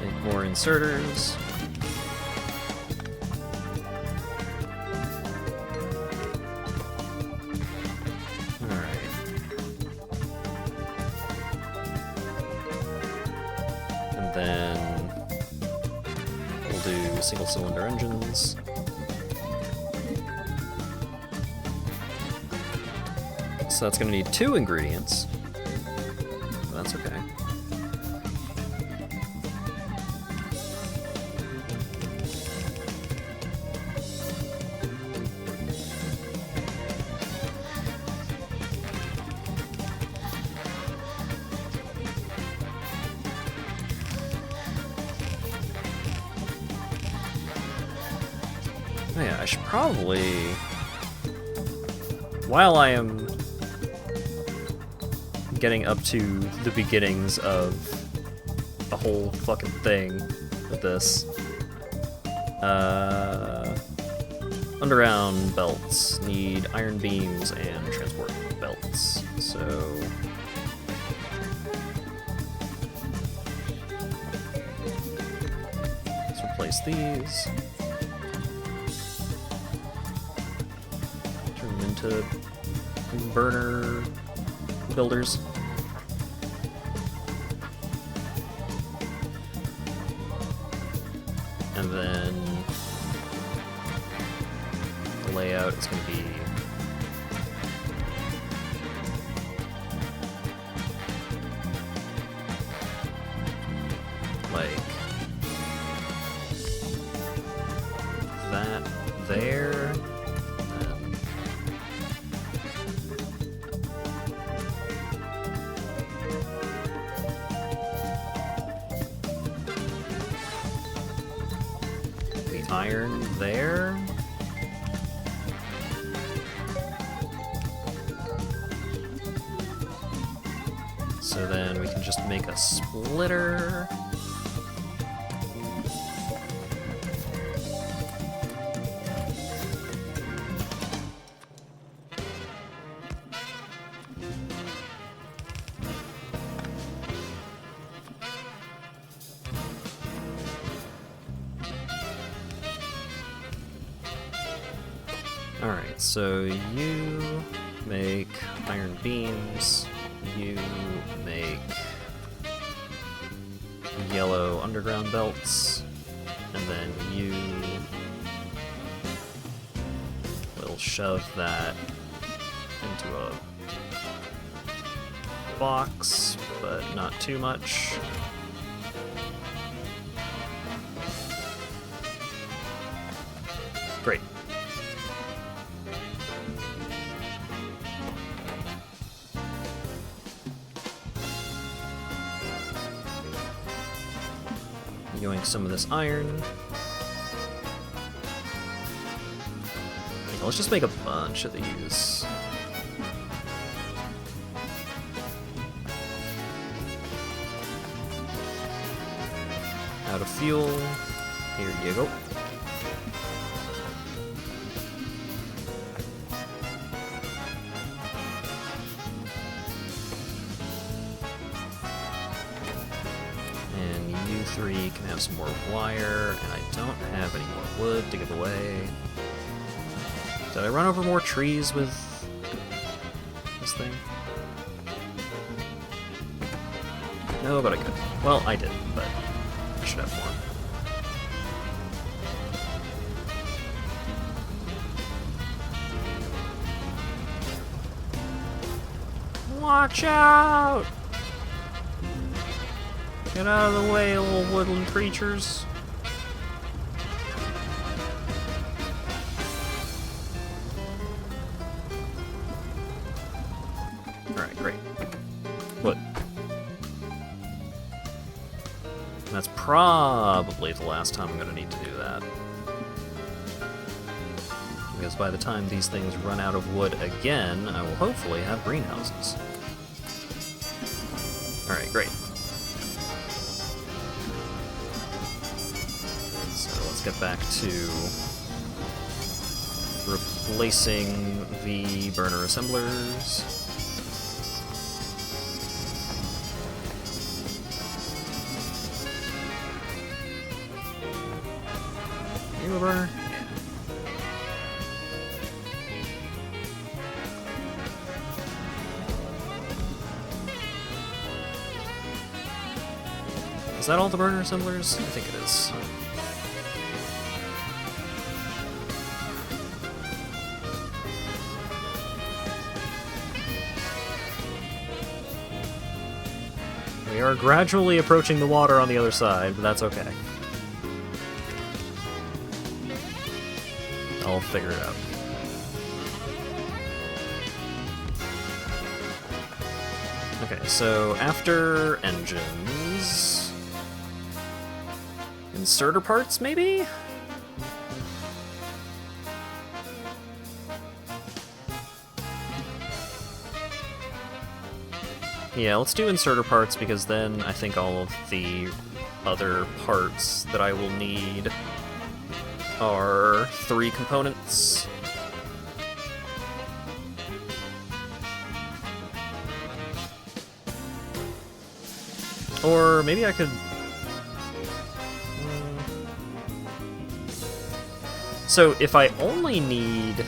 Speaker 2: Make more inserters. Alright. And then we'll do single cylinder engines. So that's going to need 2 ingredients. But that's okay. Oh yeah, I should probably, while I am getting up to the beginnings of the whole fucking thing with this. Underground belts need iron beams and transport belts, so let's replace these. Turn them into burner builders. And then the layout is going to be like that there. And the iron there. So then we can just make a splitter. Alright, so you make iron beams, you make yellow underground belts, and then you will shove that into a box, but not too much. Great. Yoink some of this iron. Yeah, let's just make a bunch of these. Out of fuel. Here you go. Three can have some more wire, and I don't have any more wood to give away. Did I run over more trees with this thing? No, but I could. Well, I did, but I should have more. Watch out! Get out of the way, little woodland creatures. Alright, great. What? That's probably the last time I'm gonna need to do that. Because by the time these things run out of wood again, I will hopefully have greenhouses. Alright, great. Get back to replacing the burner assemblers. You a burner? Yeah. Is that all the burner assemblers? I think it is. We are gradually approaching the water on the other side, but that's okay. I'll figure it out. Okay, so after engines... inserter parts, maybe? Yeah, let's do inserter parts, because then I think all of the other parts that I will need are 3 components. Or maybe I could... So if I only need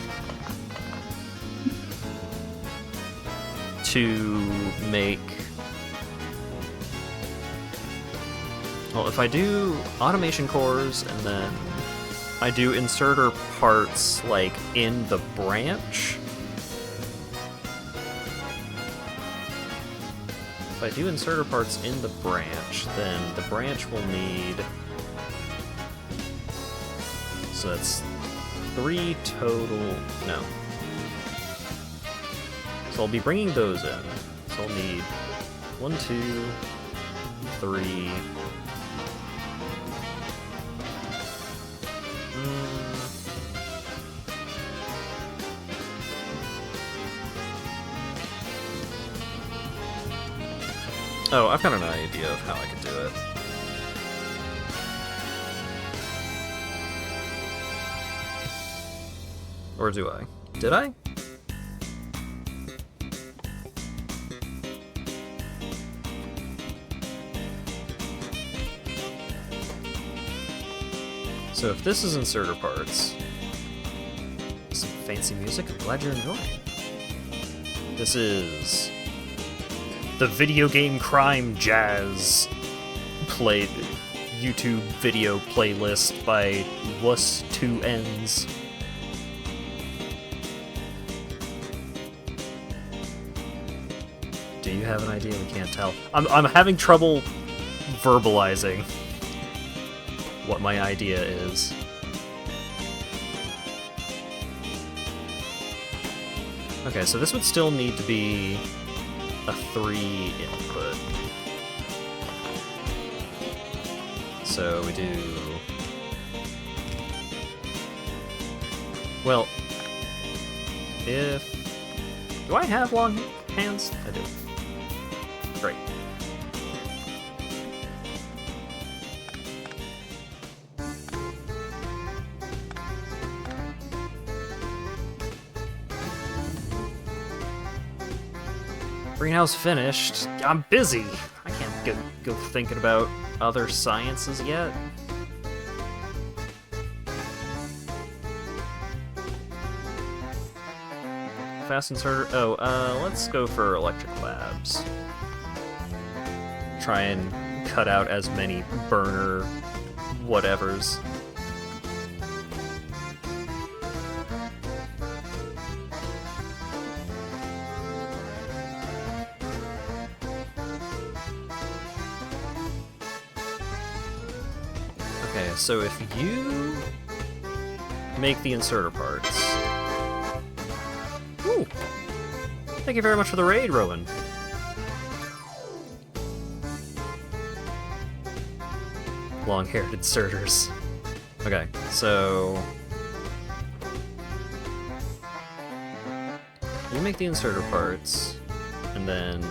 Speaker 2: to make... Well, if I do automation cores and then I do inserter parts like in the branch, if I do inserter parts in the branch, then the branch will need... So that's 3 total... No. So I'll be bringing those in. So I'll need 1, 2, 3... Oh, I've got an idea of how I could do it. Or do I? Did I? So if this is inserter parts, some fancy music, I'm glad you're enjoying. This is the video game crime jazz YouTube video playlist by Wuss2Ns. Do you have an idea? We can't tell. I'm having trouble verbalizing what my idea is. Okay, so this would still need to be a 3 input. So we do... Well, if... Do I have long hands? I do. Great. Greenhouse finished. I'm busy. I can't go thinking about other sciences yet. Fast inserter. Oh, let's go for electric labs. Try and cut out as many burner whatevers. Okay, so if you make the inserter parts... Ooh! Thank you very much for the raid, Rowan. Long-haired inserters. Okay, so... You make the inserter parts, and then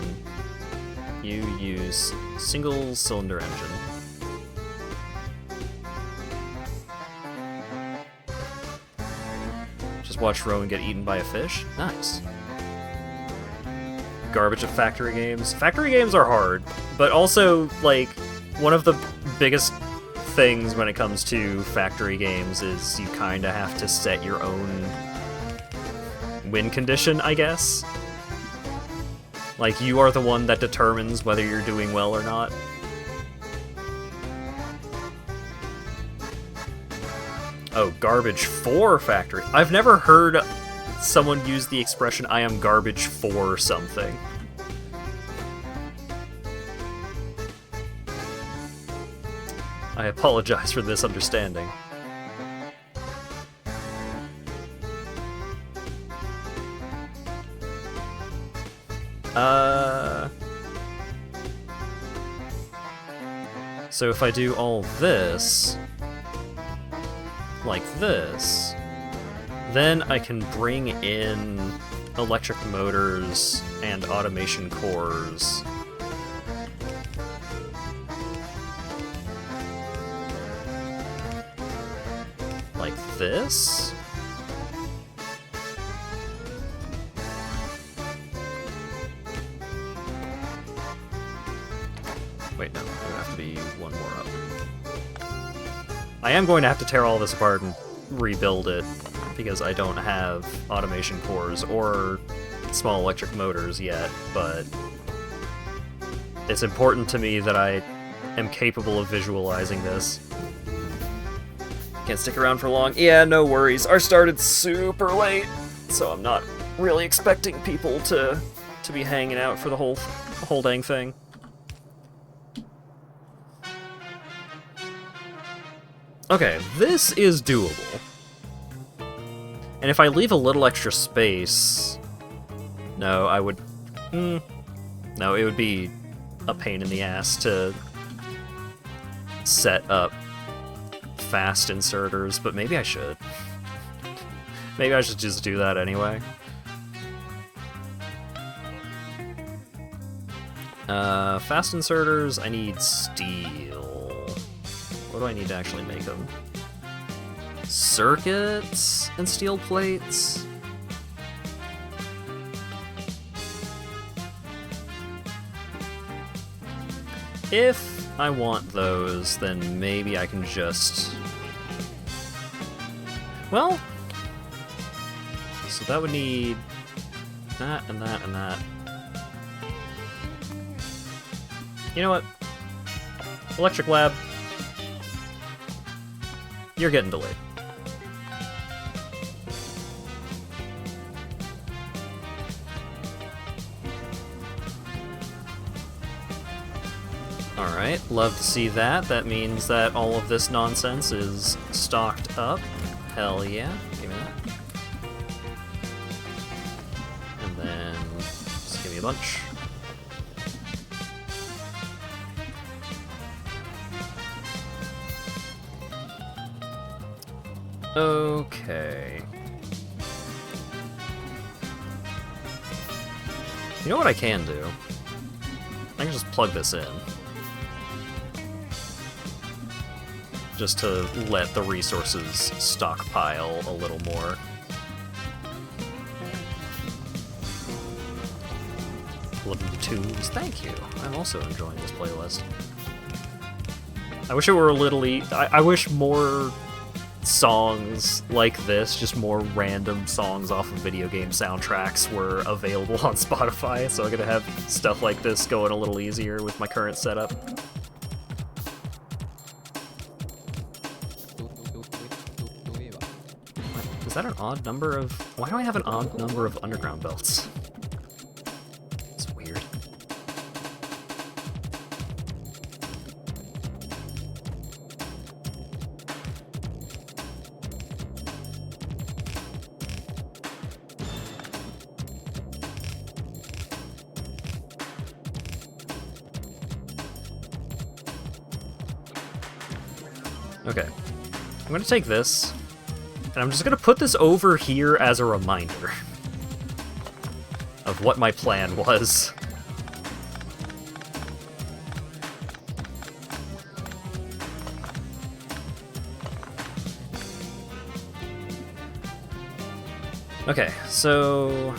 Speaker 2: you use single-cylinder engine. Just watch Rowan get eaten by a fish? Nice. Garbage of factory games. Factory games are hard, but also, like, one of the biggest things when it comes to factory games is you kinda have to set your own win condition, I guess. Like, you are the one that determines whether you're doing well or not. Oh, garbage for factory. I've never heard someone use the expression, I am garbage for something. I apologize for this understanding. So if I do all this, like this, then I can bring in electric motors and automation cores this? Wait, no, it would have to be one more up. I am going to have to tear all this apart and rebuild it, because I don't have automation cores or small electric motors yet, but it's important to me that I am capable of visualizing this. Can't stick around for long. Yeah, no worries. I started super late, so I'm not really expecting people to be hanging out for the whole dang thing. Okay, this is doable. And if I leave a little extra space... No, I would... No, it would be a pain in the ass to set up fast inserters, but maybe I should. Maybe I should just do that anyway. Fast inserters, I need steel. What do I need to actually make them? Circuits and steel plates? If I want those, then maybe I can just... Well... So that would need that and that and that. You know what? Electric Lab, you're getting delayed. Alright, love to see that. That means that all of this nonsense is stocked up. Hell yeah, give me that. And then, just give me a bunch. Okay. You know what I can do? I can just plug this in. Just to let the resources stockpile a little more. Looking for tunes. Thank you. I'm also enjoying this playlist. I wish it were a little I wish more songs like this, just more random songs off of video game soundtracks, were available on Spotify, so I'm gonna have stuff like this going a little easier with my current setup. Is that an odd number of... Why do I have an odd number of underground belts? It's weird. Okay. I'm gonna take this, and I'm just gonna put this over here as a reminder of what my plan was. Okay, so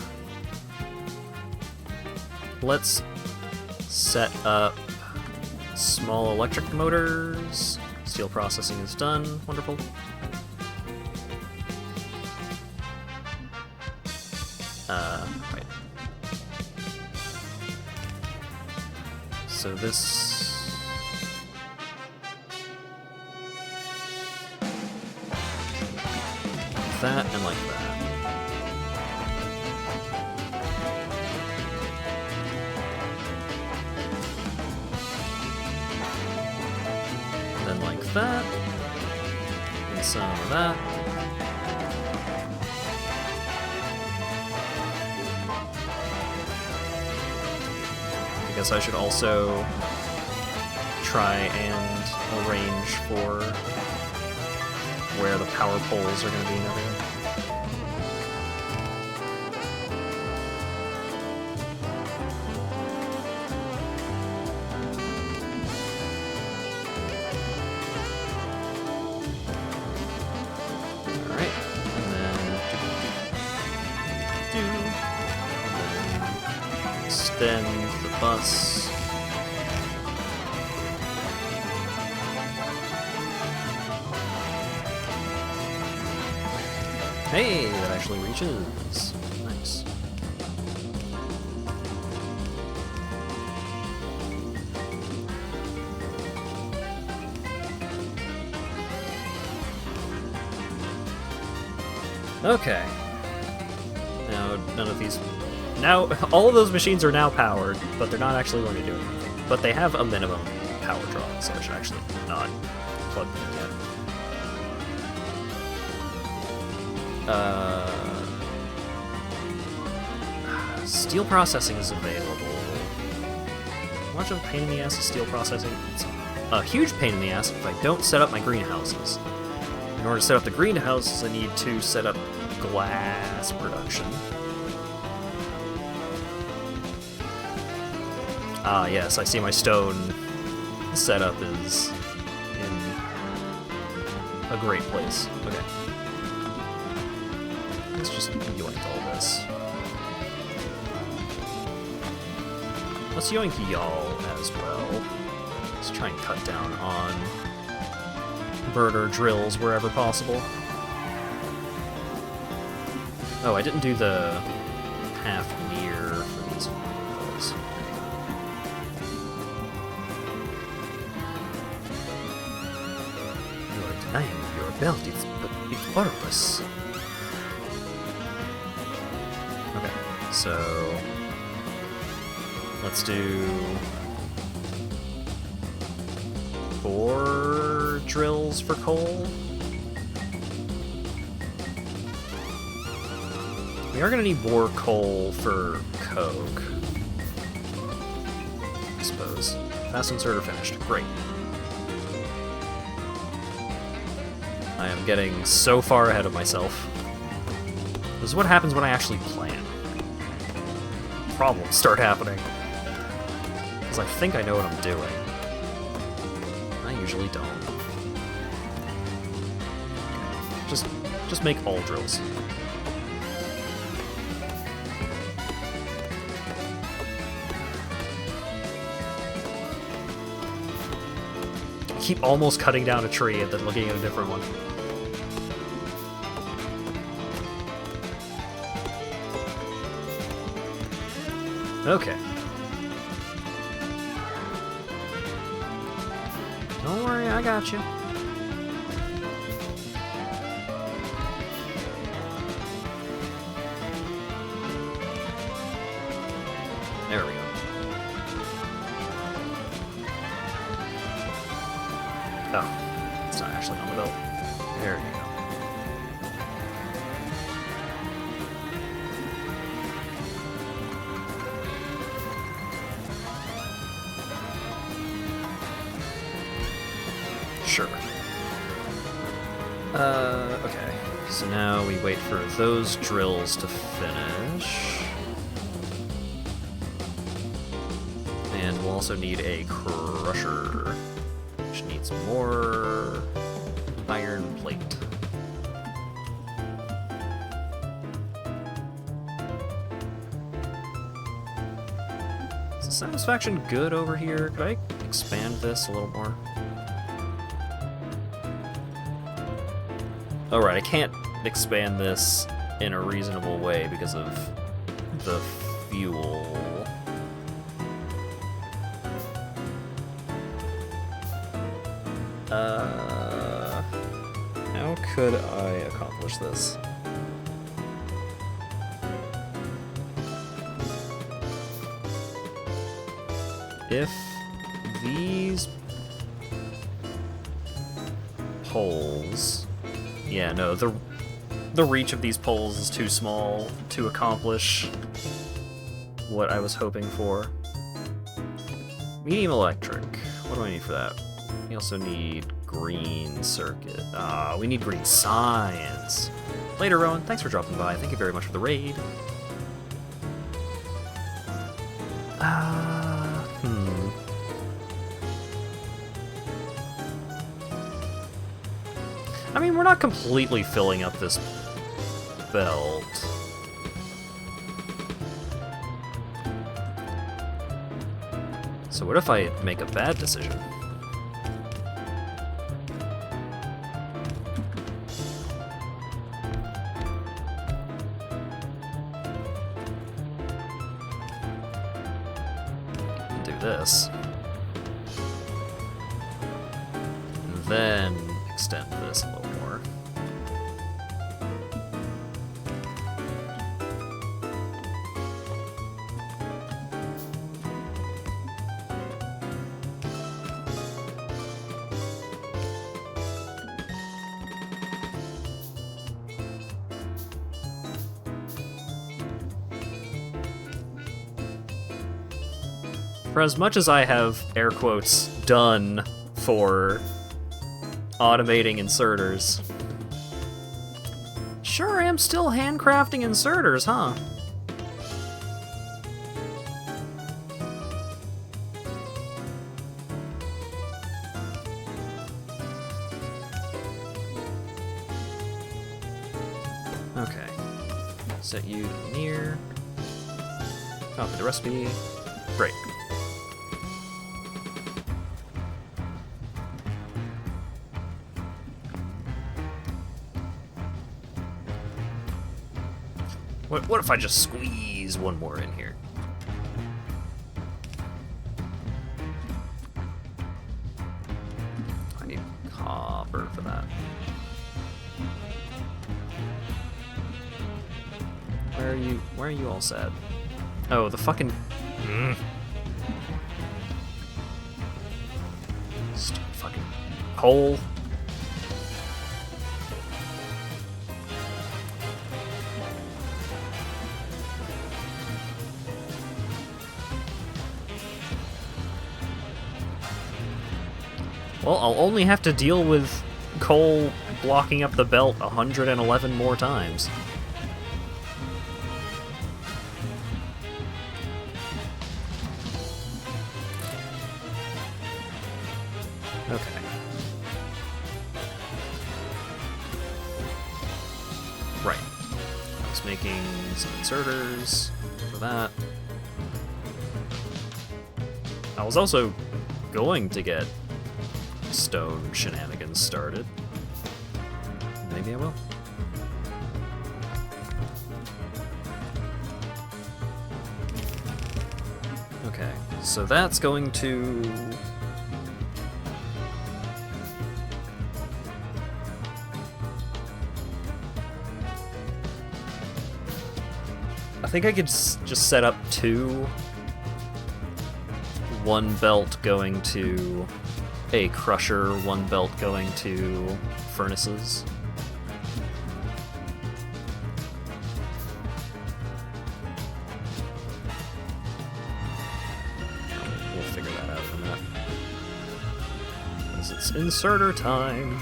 Speaker 2: let's set up small electric motors. Steel processing is done. Wonderful. Right. So this... Like that and like that. Like that, and some of that. I guess I should also try and arrange for where the power poles are going to be and everything. then the bus. Hey, that actually reaches. Nice. Okay. Now, none of these... Now, all of those machines are now powered, but they're not actually going to do anything. But they have a minimum power draw, so I should actually not plug them in yet. Steel processing is available. How much of a pain in the ass is steel processing? It's a huge pain in the ass if I don't set up my greenhouses. In order to set up the greenhouses, I need to set up glass production. Ah, yes, I see my stone setup is in a great place. Okay. Let's just yoink all this. Let's yoink y'all as well. Let's try and cut down on birder drills wherever possible. Oh, I didn't do the half mirror for these fellas. You are denying your abilities, but it's purpose. Okay, so let's do 4 drills for coal. We are going to need more coal for coke, I suppose. Fast inserter finished. Great. I am getting so far ahead of myself. This is what happens when I actually plan. Problems start happening. Because I think I know what I'm doing. I usually don't. Just make all drills. Keep almost cutting down a tree and then looking at a different one. Okay. Don't worry, I got you. There we go. Oh, it's not actually on the belt. There you go. Sure. Okay. So now we wait for those drills to finish. And we'll also need a crusher, which needs more iron plate. Is the satisfaction good over here? Could I expand this a little more? Alright, I can't expand this in a reasonable way because of the fuel. How could I accomplish this? If these poles... Yeah, no, the reach of these poles is too small to accomplish what I was hoping for. Medium electric. What do I need for that? We also need green circuit. We need green science. Later, Rowan. Thanks for dropping by. Thank you very much for the raid. I mean, we're not completely filling up this belt. So what if I make a bad decision? Do this. And then extend this a little more. For as much as I have, air quotes, done for automating inserters, sure am still handcrafting inserters, huh? Okay. Set you near. Copy the recipe. Great. What if I just squeeze one more in here? I need copper for that. Where are you all sad? Oh, the fucking... Stupid fucking hole. Well, I'll only have to deal with coal blocking up the belt 111 more times. Okay. Right. I was making some inserters for that. I was also going to get stone shenanigans started. Maybe I will. Okay, so that's going to... I think I could just set up two. One belt going to a crusher, one belt going to furnaces. We'll figure that out in a minute. Because it's inserter time.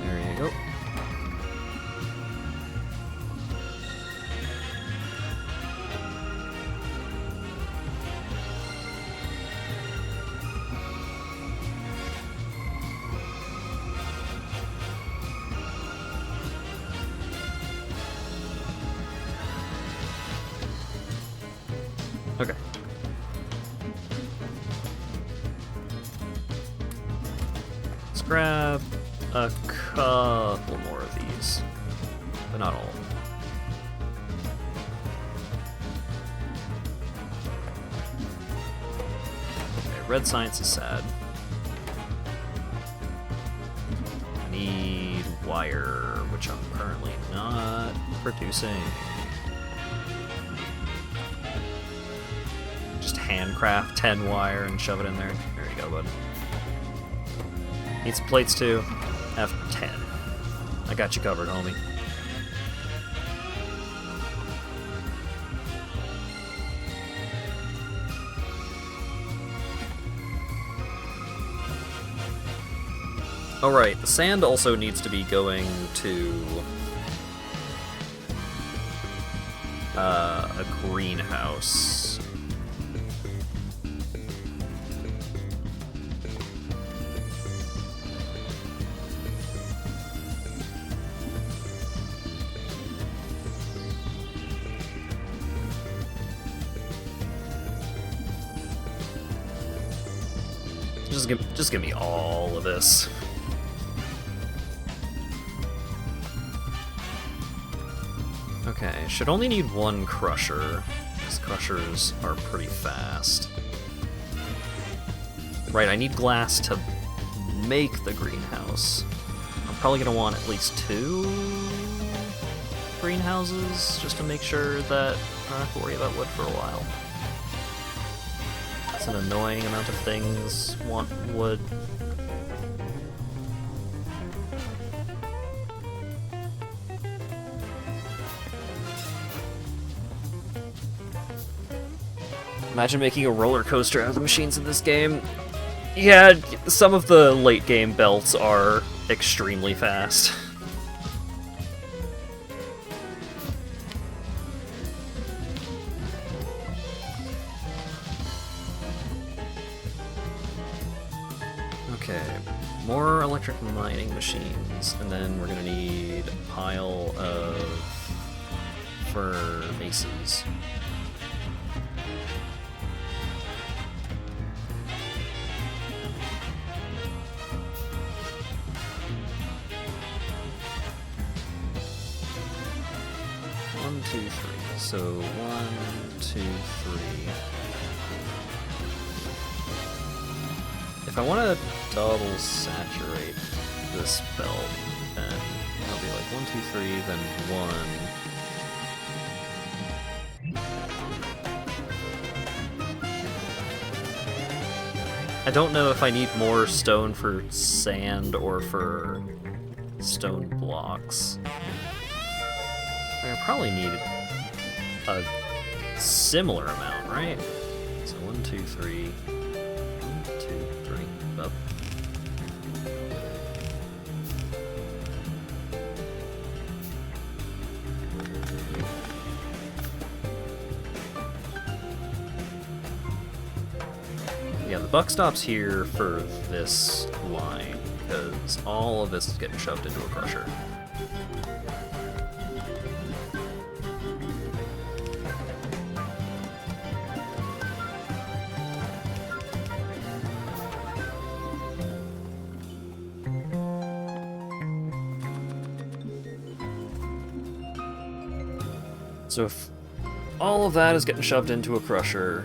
Speaker 2: There you go. Okay. Let's grab a couple more of these, but not all. Okay, red science is sad. I need wire, which I'm currently not producing. Handcraft 10 wire and shove it in there. There you go, bud. Need some plates too. Have 10. I got you covered, homie. Alright, the sand also needs to be going to a greenhouse. Just give me all of this. Okay, should only need one crusher, because crushers are pretty fast. Right, I need glass to make the greenhouse. I'm probably gonna want at least 2 greenhouses, just to make sure that I don't have to worry about wood for a while. It's an annoying amount of things want wood. Imagine making a roller coaster out of the machines in this game. Yeah, some of the late game belts are extremely fast. Okay, more electric mining machines, and then we're gonna need a pile of furnaces. One, two, three. So 1, 2, 3. If I want to double saturate this belt, then I'll be like 1, 2, 3, then 1. I don't know if I need more stone for sand or for stone blocks. I probably need a similar amount, right? So 1, 2, 3. 1, 2, 3. Up. Yeah, the buck stops here for this line, because all of this is getting shoved into a crusher. So if all of that is getting shoved into a crusher,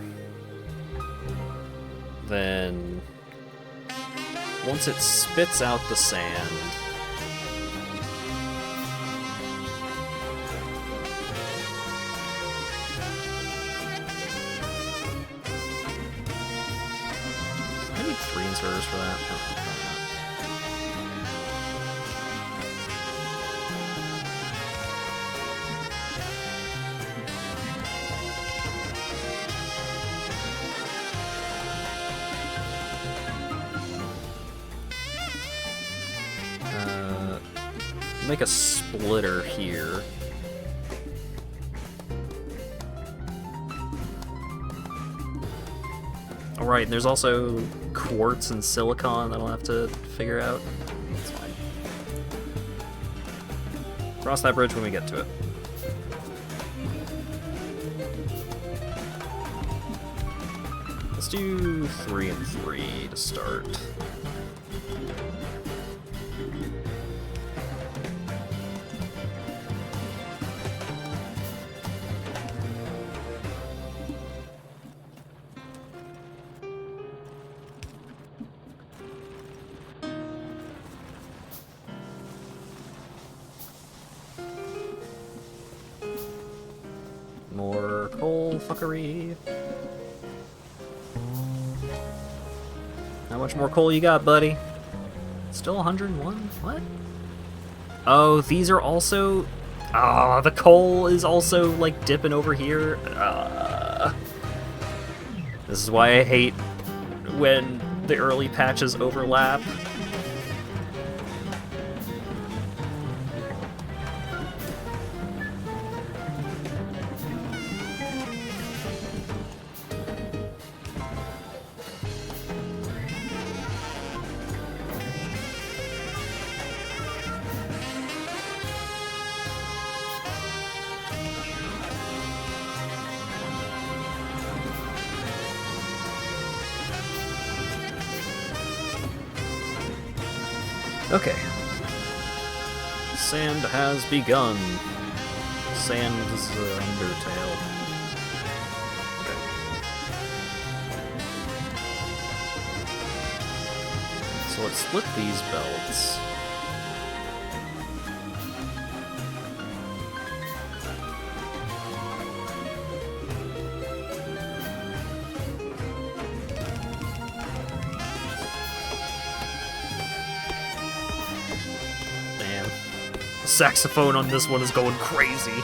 Speaker 2: then once it spits out the sand, I need 3 inserters for that. Oh, make a splitter here. Alright, and there's also quartz and silicon that I'll have to figure out. That's fine. Cross that bridge when we get to it. Let's do 3 and 3 to start. More coal fuckery. How much more coal you got, buddy? Still 101? What? Oh, these are also... Ah, the coal is also, like, dipping over here. This is why I hate when the early patches overlap. Okay. Sand has begun. Sand's Undertale. Okay. So let's split these belts. Saxophone on this one is going crazy.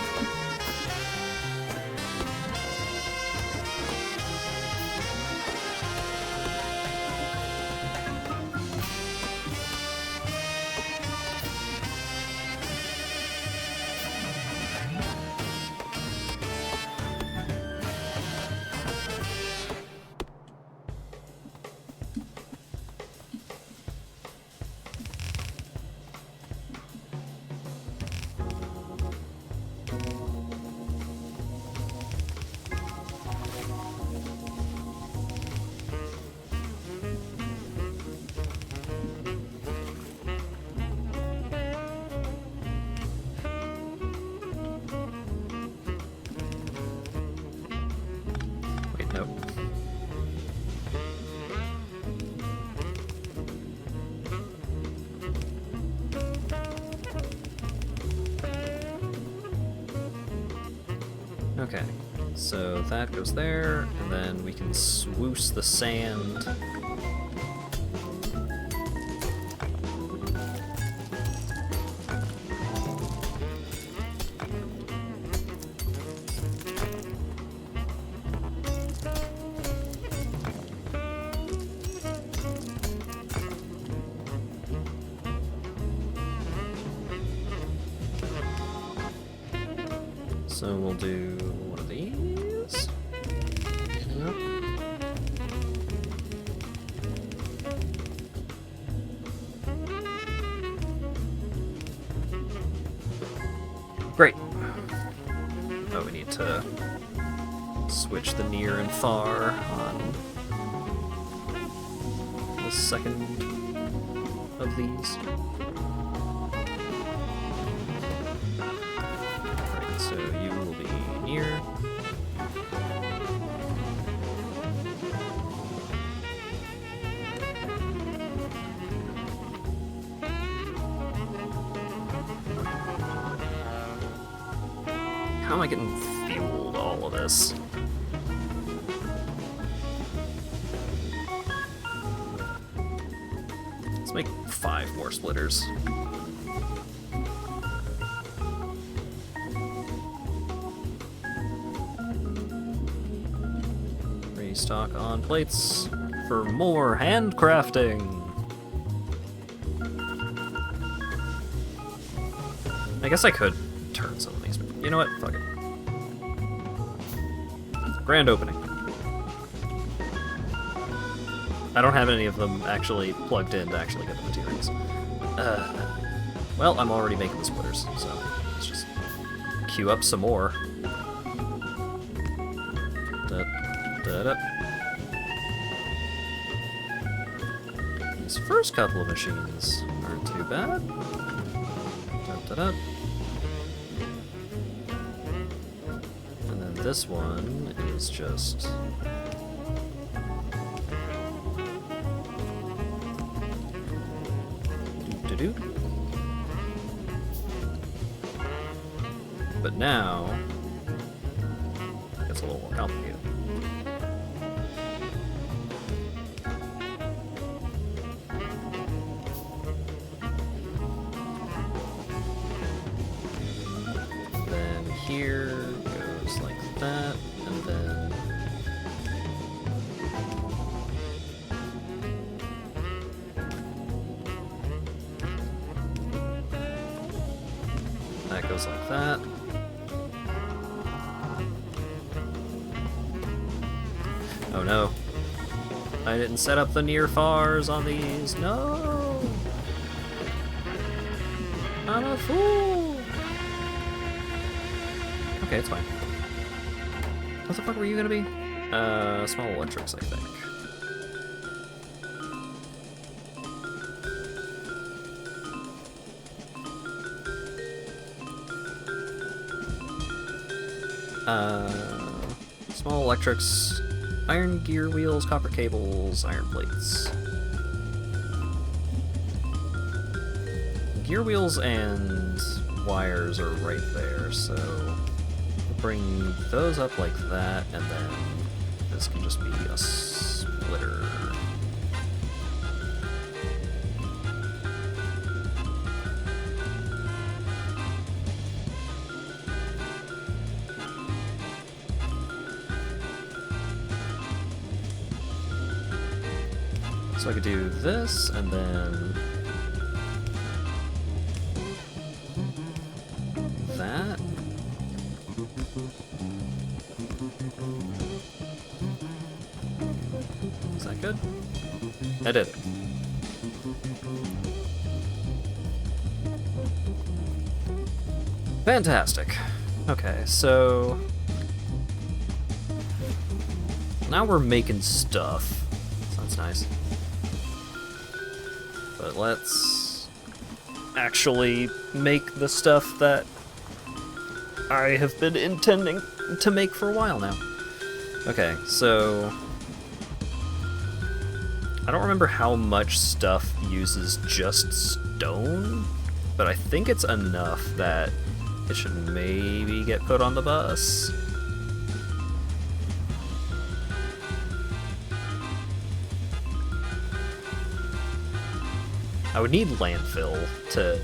Speaker 2: Okay, so that goes there, and then we can swoosh the sand. So we'll do one of these. Yep. Great. Oh, we need to switch the near and far on the second of these. So you will be near. How am I getting fueled all of this? Let's make 5 more splitters. Restock on plates for more handcrafting. I guess I could turn some of these, but you know what? Fuck it. Grand opening. I don't have any of them actually plugged in to actually get the materials. Well, I'm already making the splitters, so let's just queue up some more. These first couple of machines aren't too bad. And then this one is just... doo-doo-doo. But now, it gets a little more complicated. Here goes like that, and then that goes like that. Oh no, I didn't set up the near fars on these. No, I'm a fool. Okay, it's fine. What the fuck were you gonna be? Small electrics, I think. Small electrics, iron gear wheels, copper cables, iron plates. Gear wheels and wires are right there, so we'll bring those up like that, and then this can just be a splitter. So I could do this, and then that. Is that good? I did it. Fantastic. Okay, so now we're making stuff. Sounds nice. But let's actually make the stuff that I have been intending to make for a while now. Okay, so I don't remember how much stuff uses just stone, but I think it's enough that it should maybe get put on the bus. I would need landfill to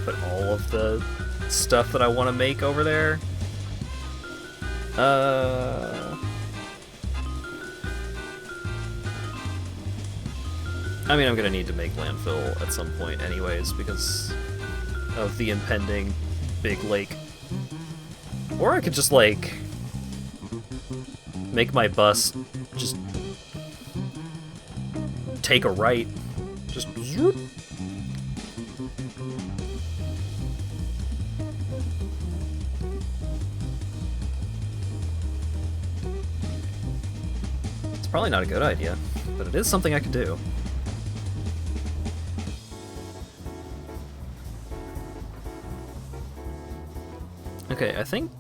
Speaker 2: put all of the stuff that I want to make over there. I mean, I'm gonna need to make landfill at some point anyways because of the impending big lake. Or I could just, like, make my bus just take a right. Just zoop. It's probably not a good idea, but it is something I could do. Okay, I think...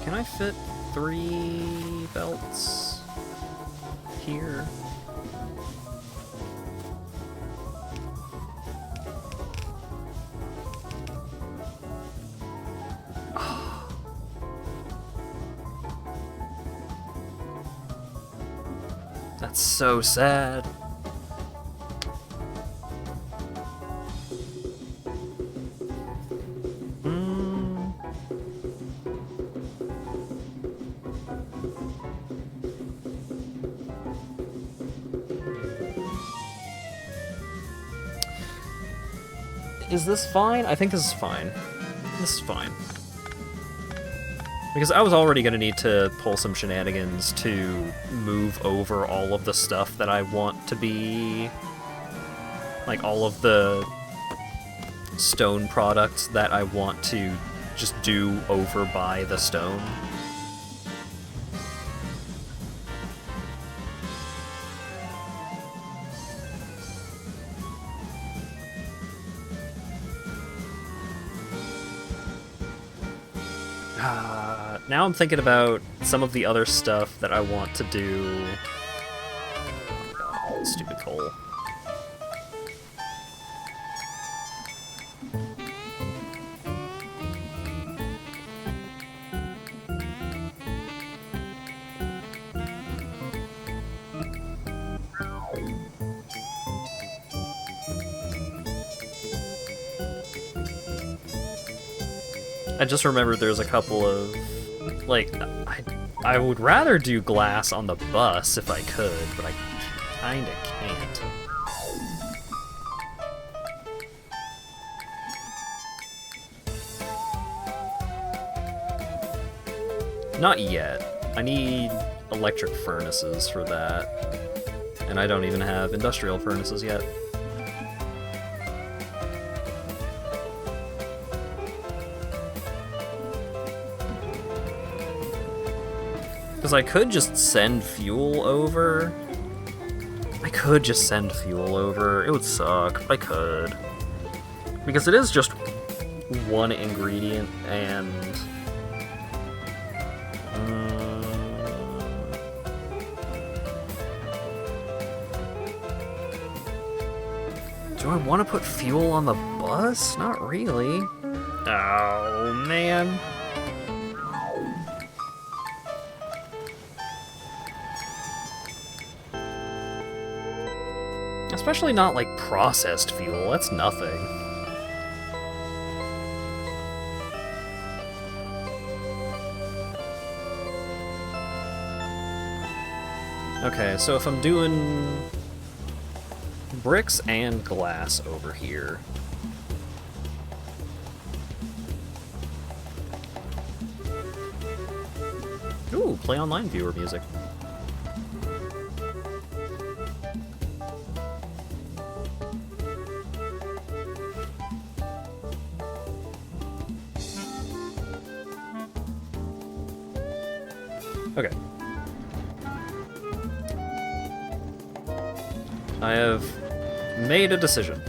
Speaker 2: Can I fit 3 belts here? That's so sad. Is this fine? I think this is fine. This is fine. Because I was already going to need to pull some shenanigans to move over all of the stuff that I want to be... Like, all of the stone products that I want to just do over by the stone. Now I'm thinking about some of the other stuff that I want to do. Oh, stupid coal. I just remembered there's a couple of... Like, I would rather do glass on the bus if I could, but I kinda can't. Not yet. I need electric furnaces for that. And I don't even have industrial furnaces yet. Because I could just send fuel over. It would suck, but I could. Because it is just one ingredient, and... do I want to put fuel on the bus? Not really. Oh, man. Especially not, like, processed fuel. That's nothing. Okay, so if I'm doing bricks and glass over here... Ooh, play online viewer music. Okay. I have made a decision.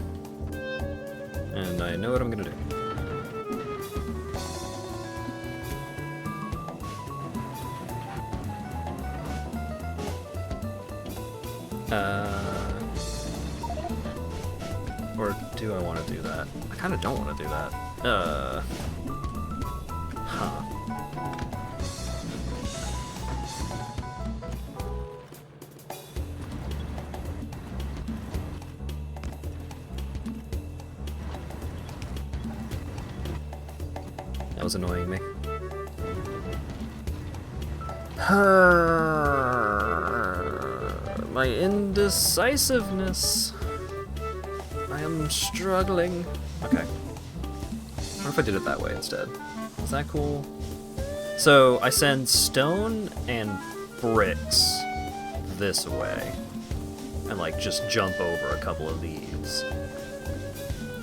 Speaker 2: And I know what I'm gonna do. Or do I want to do that? I kind of don't want to do that. Huh. That was annoying me. My indecisiveness. I am struggling. Okay. What if I did it that way instead? Is that cool? So I send stone and bricks this way. And like just jump over a couple of these.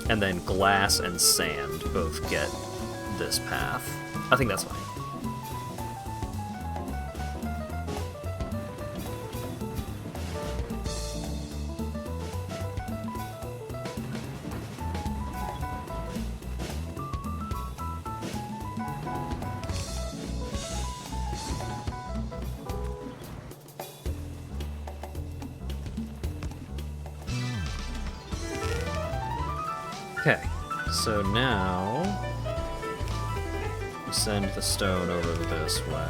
Speaker 2: And then glass and sand both get this path. I think that's fine. Okay, so now we send the stone over this way.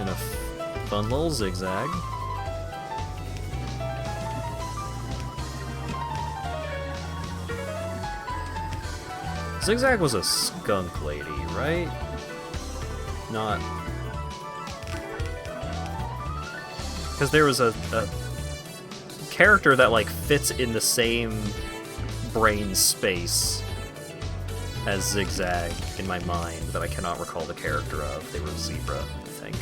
Speaker 2: In a fun little zigzag. Zigzag was a skunk lady, right? Not... because there was a character that like fits in the same brain space as Zigzag in my mind that I cannot recall the character of. They were a zebra, I think.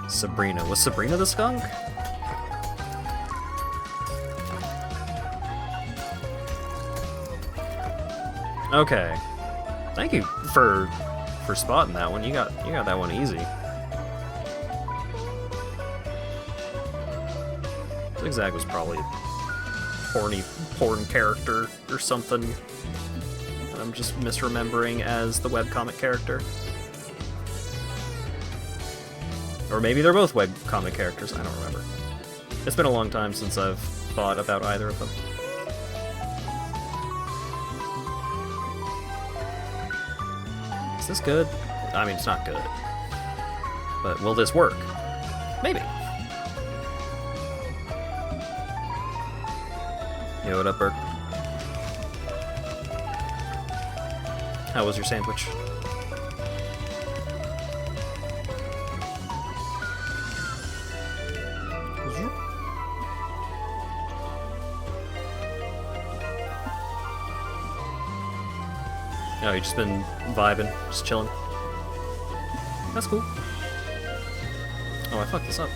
Speaker 2: Sabrina. Was Sabrina the skunk? Okay. Thank you for spotting that one. You got that one easy. Zigzag was probably a porn character or something that I'm just misremembering as the webcomic character. Or maybe they're both webcomic characters, I don't remember. It's been a long time since I've thought about either of them. Is this good? I mean, it's not good. But will this work? Maybe. Yo, what up, Bert? How was your sandwich? Oh, you just been vibing, just chilling. That's cool. Oh, I fucked this up.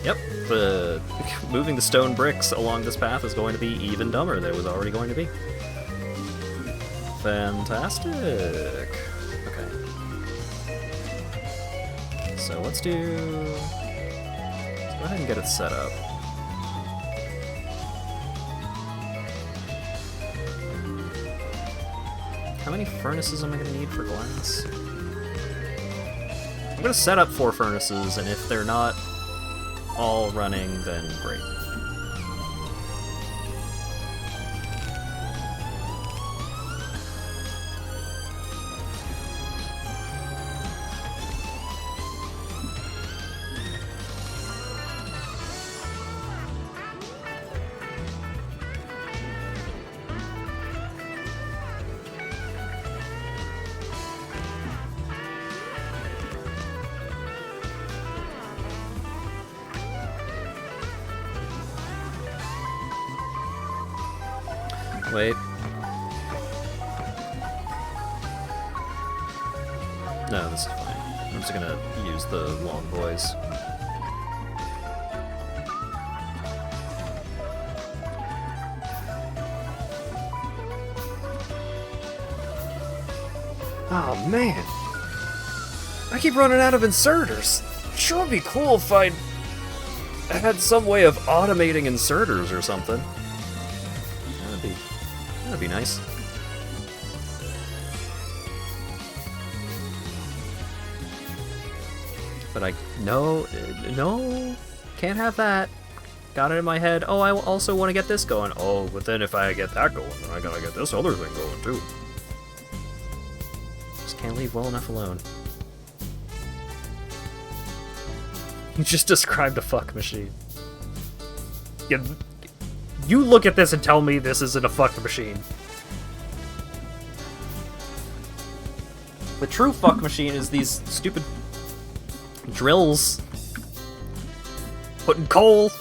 Speaker 2: Yep, moving the stone bricks along this path is going to be even dumber than it was already going to be. Fantastic. Okay. So let's go ahead and get it set up. How many furnaces am I going to need for glass? I'm going to set up 4 furnaces, and if they're not all running, then great. Wait. No, this is fine. I'm just gonna use the long boys. Oh man! I keep running out of inserters! Sure would be cool if I had some way of automating inserters or something. That'd be nice. But no, can't have that. Got it in my head. Oh, I also want to get this going. Oh, but then if I get that going, then I gotta get this other thing going too. Just can't leave well enough alone. You just described a fuck machine. You look at this and tell me this isn't a fuck machine. The true fuck machine is these stupid drills putting coal.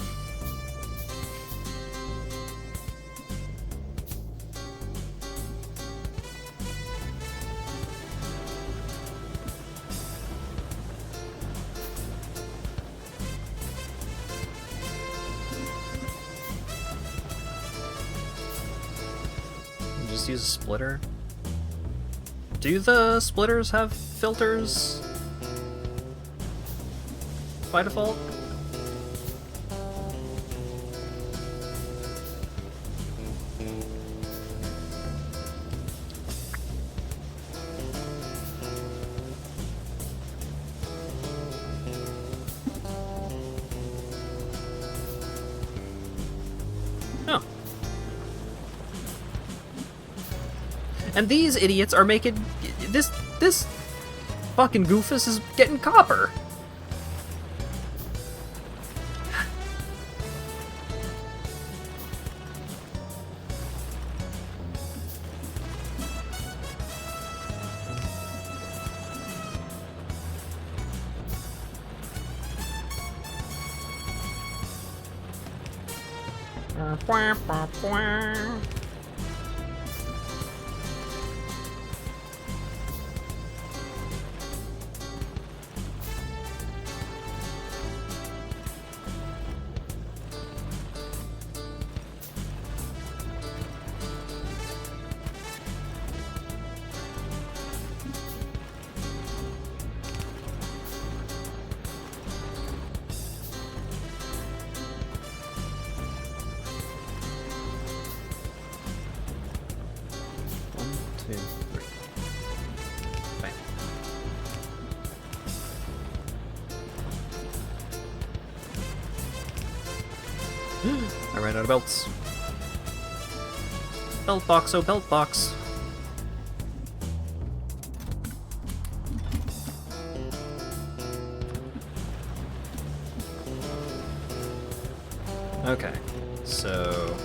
Speaker 2: Just use a splitter. Do the splitters have filters by default? Oh. And these idiots are making this fucking goofus is getting copper. I ran out of belts. Belt box, oh belt box. Okay, so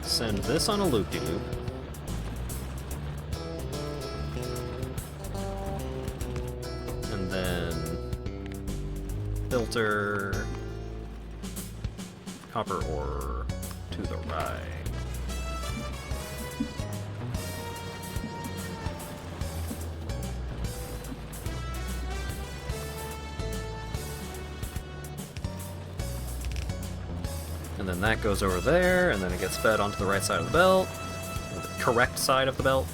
Speaker 2: send this on a loop-de-loop. And then filter copper ore to the right. then that goes over there, and then it gets fed onto the right side of the belt, or the correct side of the belt.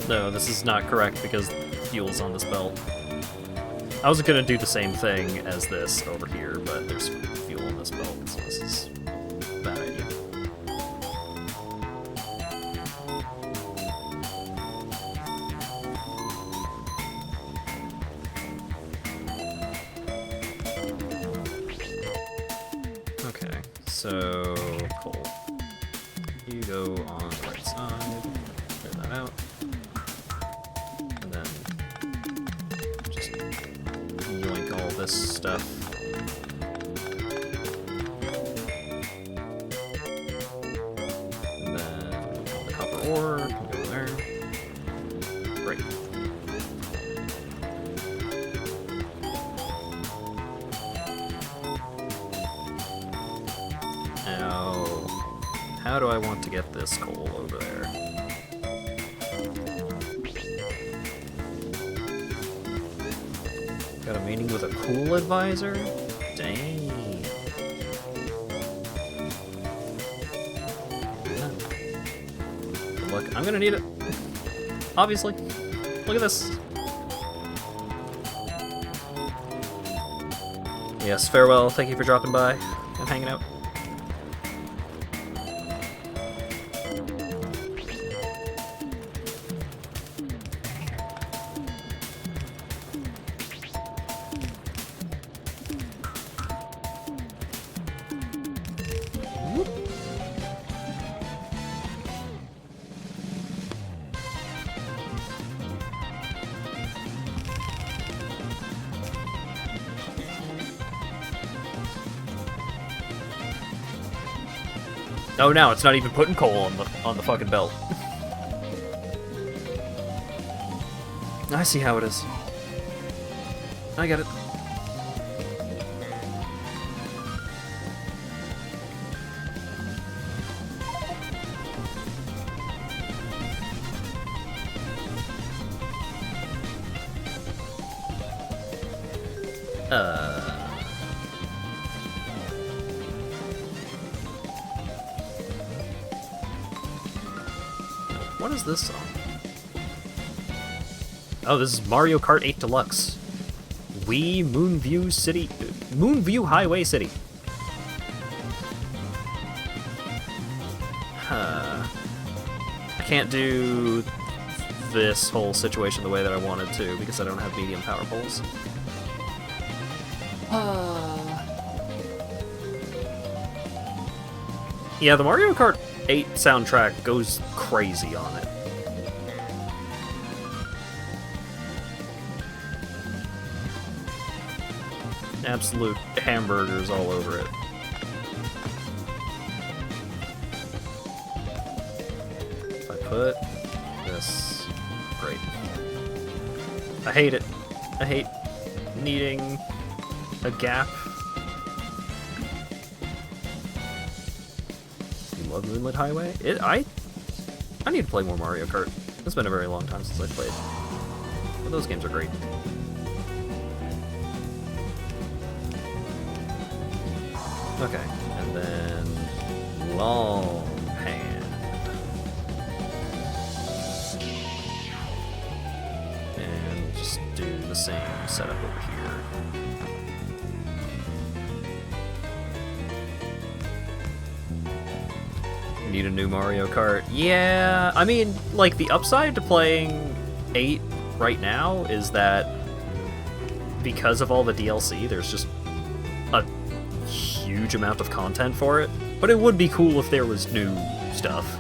Speaker 2: No, this is not correct because fuel's on this belt. I was gonna do the same thing as this over here, but there's fuel on this belt, so this is a bad idea. Okay, so Cole, you go on the right side, clear that out. This stuff. And then the copper ore can go there. Great. Now, how do I want to get this coal over there? Got a meeting with a cool advisor? Dang. Yeah. Good luck. I'm gonna need it. Obviously. Look at this. Yes, farewell. Thank you for dropping by and hanging out. Oh, now it's not even putting coal on the fucking belt. I see how it is. I get it. What is this song? Oh, this is Mario Kart 8 Deluxe. Wii Moonview City... Moonview Highway City. Huh. I can't do this whole situation the way that I wanted to because I don't have medium power poles. Yeah, the Mario Kart 8 soundtrack goes crazy on it. Absolute hamburgers all over it. If I put this... Great. I hate it. I hate needing a gap. You love Moonlit Highway? I need to play more Mario Kart. It's been a very long time since I played. But those games are great. Okay, and then long hand. And just do the same setup over here. Need a new Mario Kart. Yeah, I mean, like, the upside to playing 8 right now is that because of all the DLC, there's just a huge amount of content for it. But it would be cool if there was new stuff.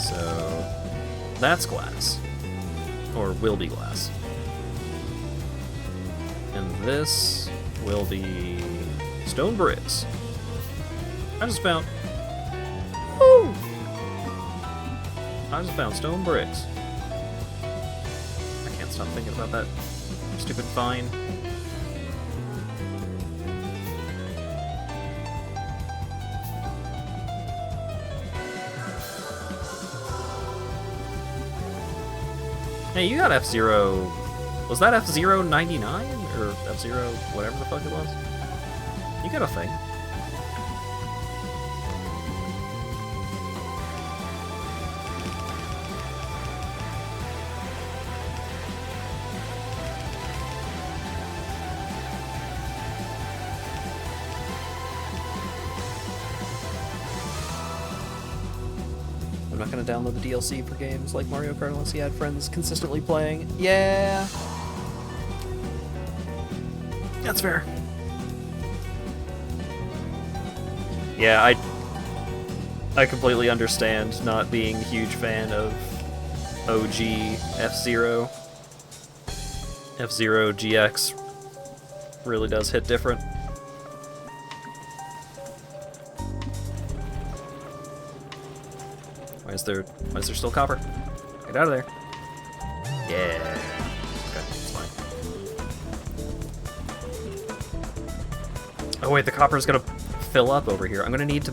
Speaker 2: So that's glass. Or will be glass. And this will be stone bricks. I just found... Woo! I just found stone bricks. I can't stop thinking about that stupid vine. Hey, you got F-Zero... Was that F-Zero 99? Or F-Zero whatever the fuck it was? You got a thing. I'm not gonna download the DLC for games like Mario Kart unless he had friends consistently playing. Yeah. That's fair. Yeah, I completely understand not being a huge fan of OG F-Zero. F-Zero GX really does hit different. Why is there still copper? Get out of there. Yeah. Okay, it's fine. Oh wait, the copper is gonna fill up over here. I'm gonna need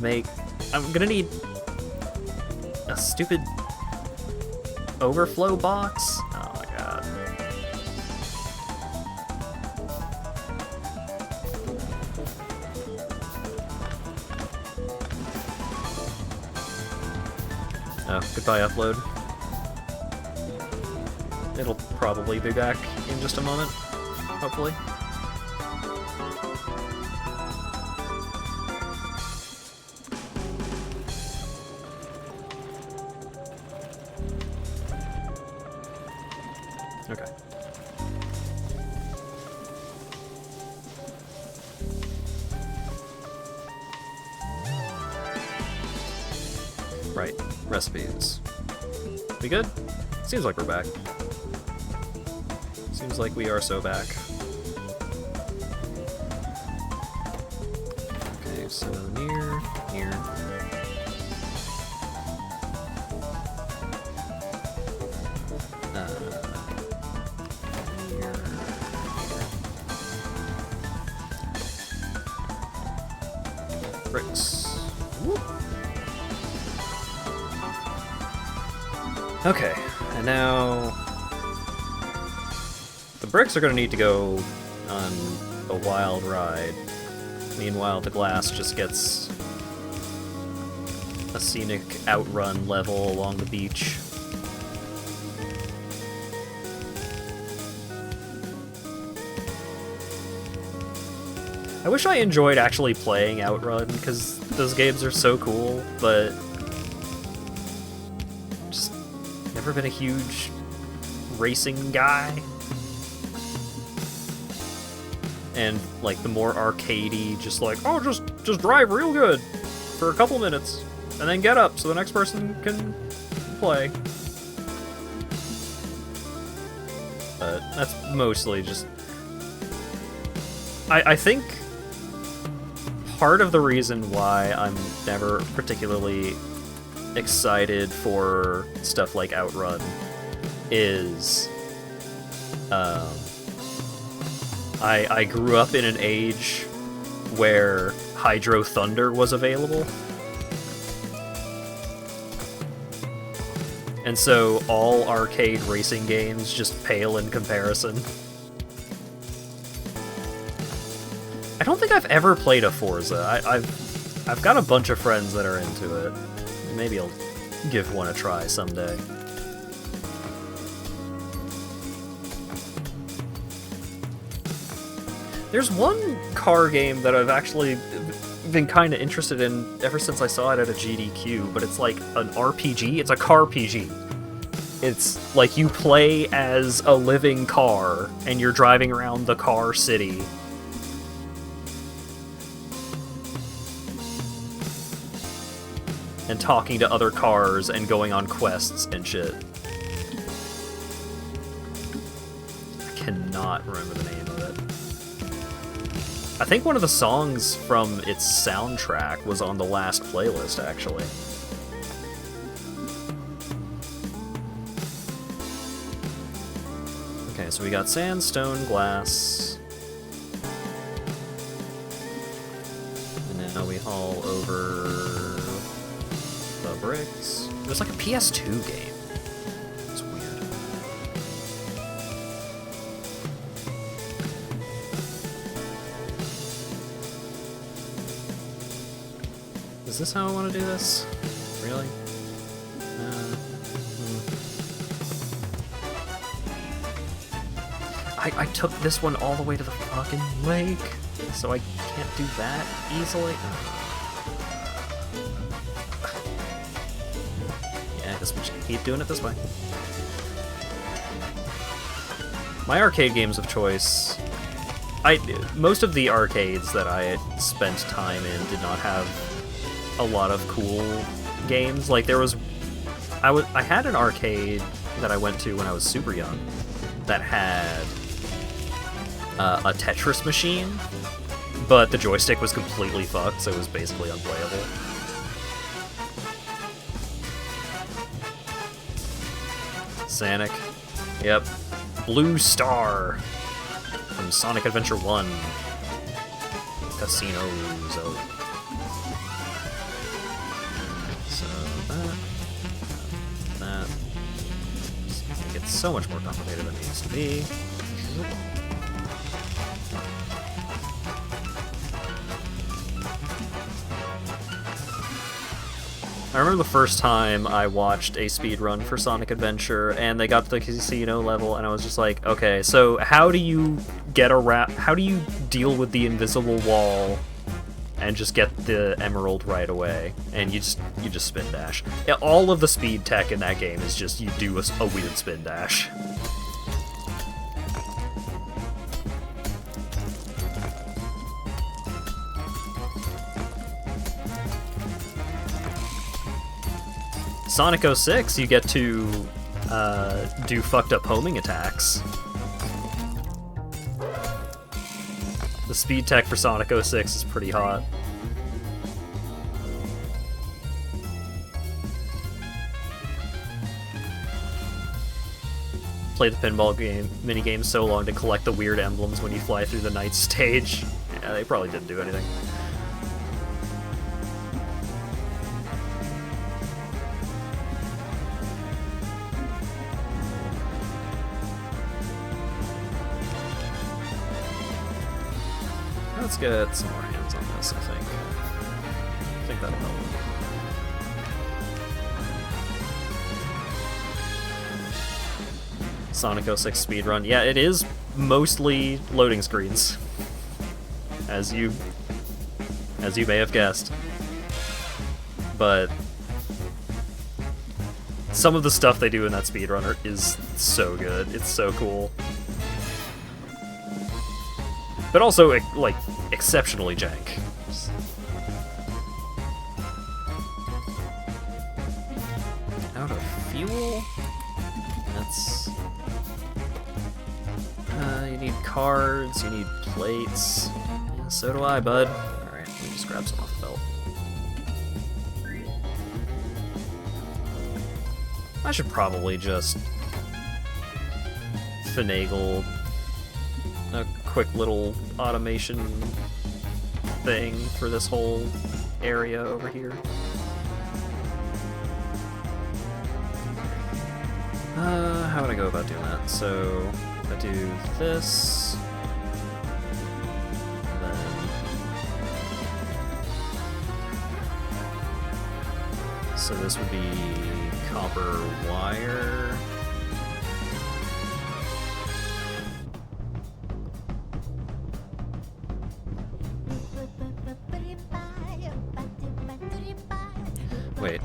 Speaker 2: a stupid overflow box. Oh my god. Oh, goodbye upload. It'll probably be back in just a moment, hopefully. Okay. Right, recipes. We good? Seems like we're back. Seems like we are so back. Okay, so near, here. Here, here. Bricks. Whoop. Okay, and now the bricks are going to need to go on a wild ride. Meanwhile, the glass just gets a scenic outrun level along the beach. I wish I enjoyed actually playing Outrun, because those games are so cool, but just never been a huge racing guy. And like the more arcadey, just like, oh, just drive real good for a couple minutes, and then get up so the next person can play. But that's mostly just... I think part of the reason why I'm never particularly excited for stuff like Outrun is I grew up in an age where Hydro Thunder was available. And so all arcade racing games just pale in comparison. I don't think I've ever played a Forza. I've got a bunch of friends that are into it. Maybe I'll give one a try someday. There's one car game that I've actually been kind of interested in ever since I saw it at a GDQ, but it's like an RPG. It's a car PG. It's like you play as a living car, and you're driving around the car city. and talking to other cars and going on quests and shit. I cannot remember the name of it. I think one of the songs from its soundtrack was on the last playlist, actually. Okay, so we got sandstone, glass. And now we haul over the bricks. There's like a PS2 game. It's weird. Is this how I want to do this? Really? I took this one all the way to the fucking lake, so I can't do that easily. Yeah, I guess we just keep doing it this way. My arcade games of choice... most of the arcades that I spent time in did not have a lot of cool games. Like, there was... I had an arcade that I went to when I was super young that had... a Tetris machine, but the joystick was completely fucked, so it was basically unplayable. Sonic. Yep. Blue Star from Sonic Adventure 1. Casinos. Oh. So that just gets so much more complicated than it needs to be. I remember the first time I watched a speedrun for Sonic Adventure, and they got to the casino level, and I was just like, okay, so how do you get how do you deal with the invisible wall and just get the emerald right away? And you just spin dash. Yeah, all of the speed tech in that game is just you do a weird spin dash. Sonic 06, you get to do fucked up homing attacks. The speed tech for Sonic 06 is pretty hot. Play the pinball game minigame so long to collect the weird emblems when you fly through the night stage. Yeah, they probably didn't do anything. Let's get some more hands on this, I think. I think that'll help. Sonic 06 speedrun. Yeah, it is mostly loading screens. As you may have guessed. But some of the stuff they do in that speedrunner is so good. It's so cool. But also, like, exceptionally jank. Out of fuel? That's... you need cards, you need plates. Yeah, so do I, bud. Alright, let me just grab some off the belt. I should probably just finagle a quick little automation thing for this whole area over here. How would I go about doing that? So, if I do this, then... So this would be copper wire. Wait,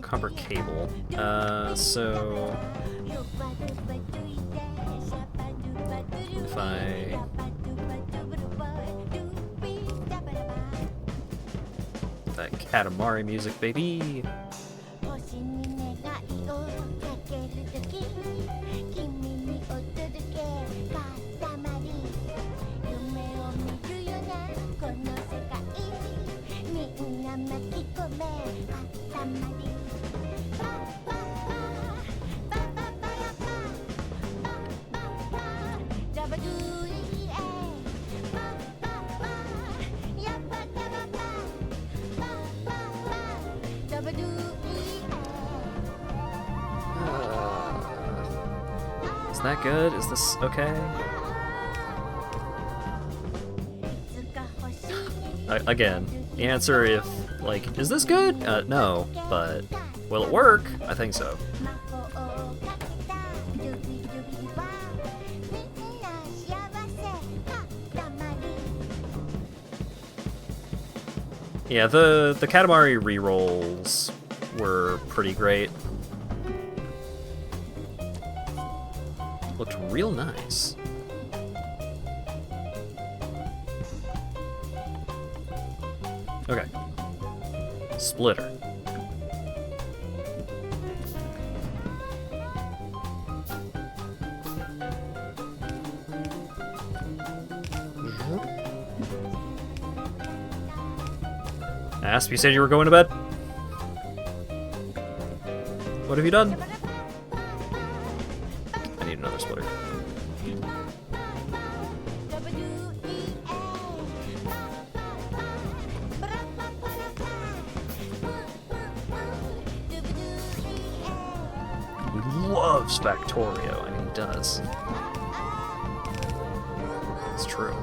Speaker 2: copper cable. So... If by... that Katamari music, baby! Is that good? Is this okay? Again, the answer if, like, is this good? No, but will it work? I think so. Yeah, the Katamari rerolls were pretty great. Looked real nice. Okay. Splitter. Asp, you said you were going to bed? What have you done? I need another splitter. He loves Factorio. I mean, he does. It's true.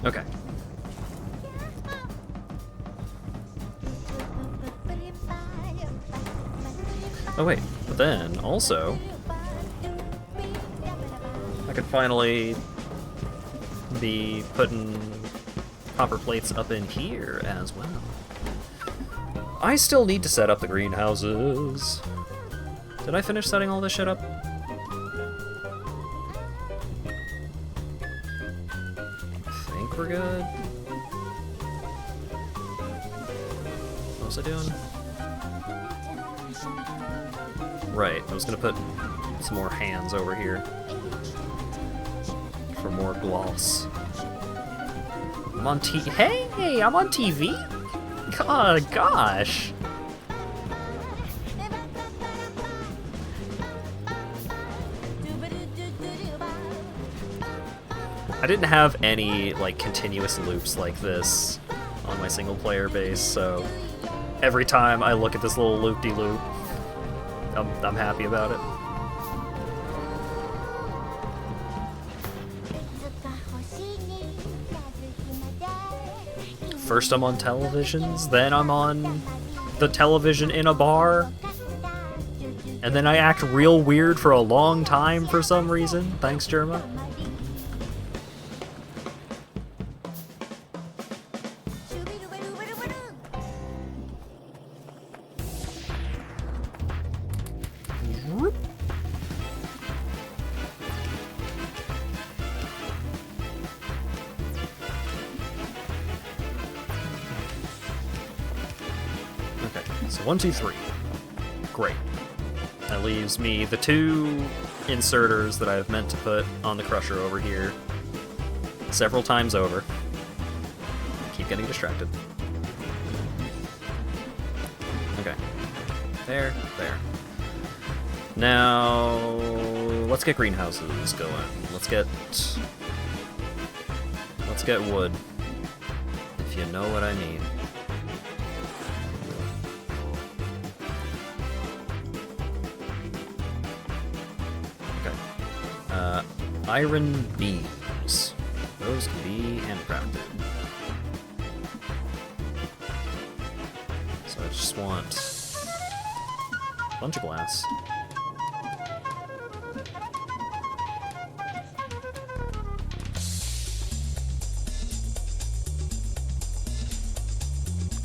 Speaker 2: Okay. Oh wait, but then also I could finally be putting copper plates up in here as well. I still need to set up the greenhouses. Did I finish setting all this shit up? I think we're good. What was I doing? Right, I was gonna put some more hands over here for more gloss. I'm on Hey, I'm on TV? God, gosh. I didn't have any, like, continuous loops like this on my single-player base, so every time I look at this little loop-de-loop, I'm happy about it. First I'm on televisions, then I'm on the television in a bar, and then I act real weird for a long time for some reason. Thanks, Jerma. So 1, 2, 3. Great. That leaves me the 2 inserters that I've meant to put on the crusher over here several times over. Keep getting distracted. Okay. There, there. Now, let's get greenhouses going. Let's get wood, if you know what I mean. Iron beams. Those can be handcrafted. So I just want Bunch of glass.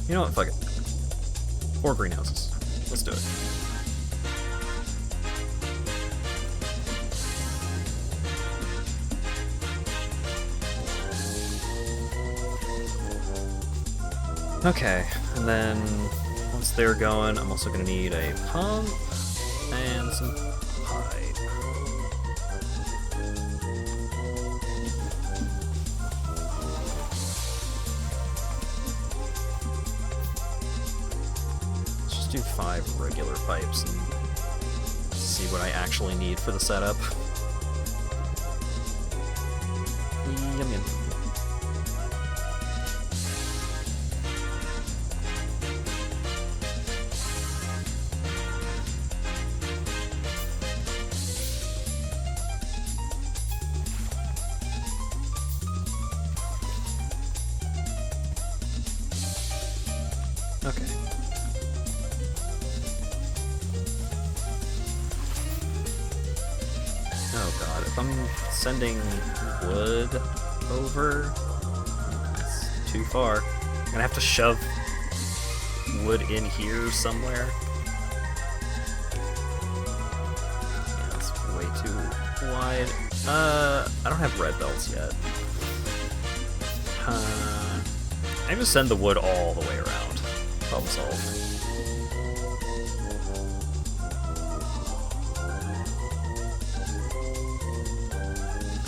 Speaker 2: You know what? Fuck it. 4 greenhouses. Let's do it. Okay, and then once they're going, I'm also going to need a pump and some pipe. Let's just do 5 regular pipes and see what I actually need for the setup. Yum yum. Okay. Oh god, if I'm sending wood over, it's too far. I'm gonna have to shove wood in here somewhere. Yeah, it's way too wide. I don't have red belts yet. I just send the wood all the way around. Problem solved.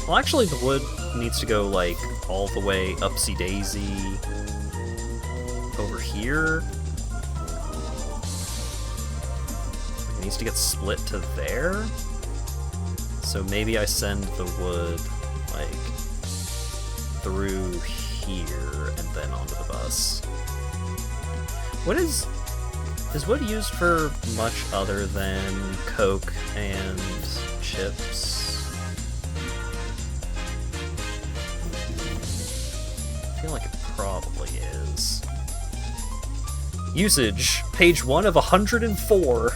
Speaker 2: Well, actually, the wood needs to go, like, all the way upsy-daisy over here. It needs to get split to there. So maybe I send the wood, like, through here and then onto the bus. What is wood used for much other than coke and chips? I feel like it probably is. Usage, page 1 of 104.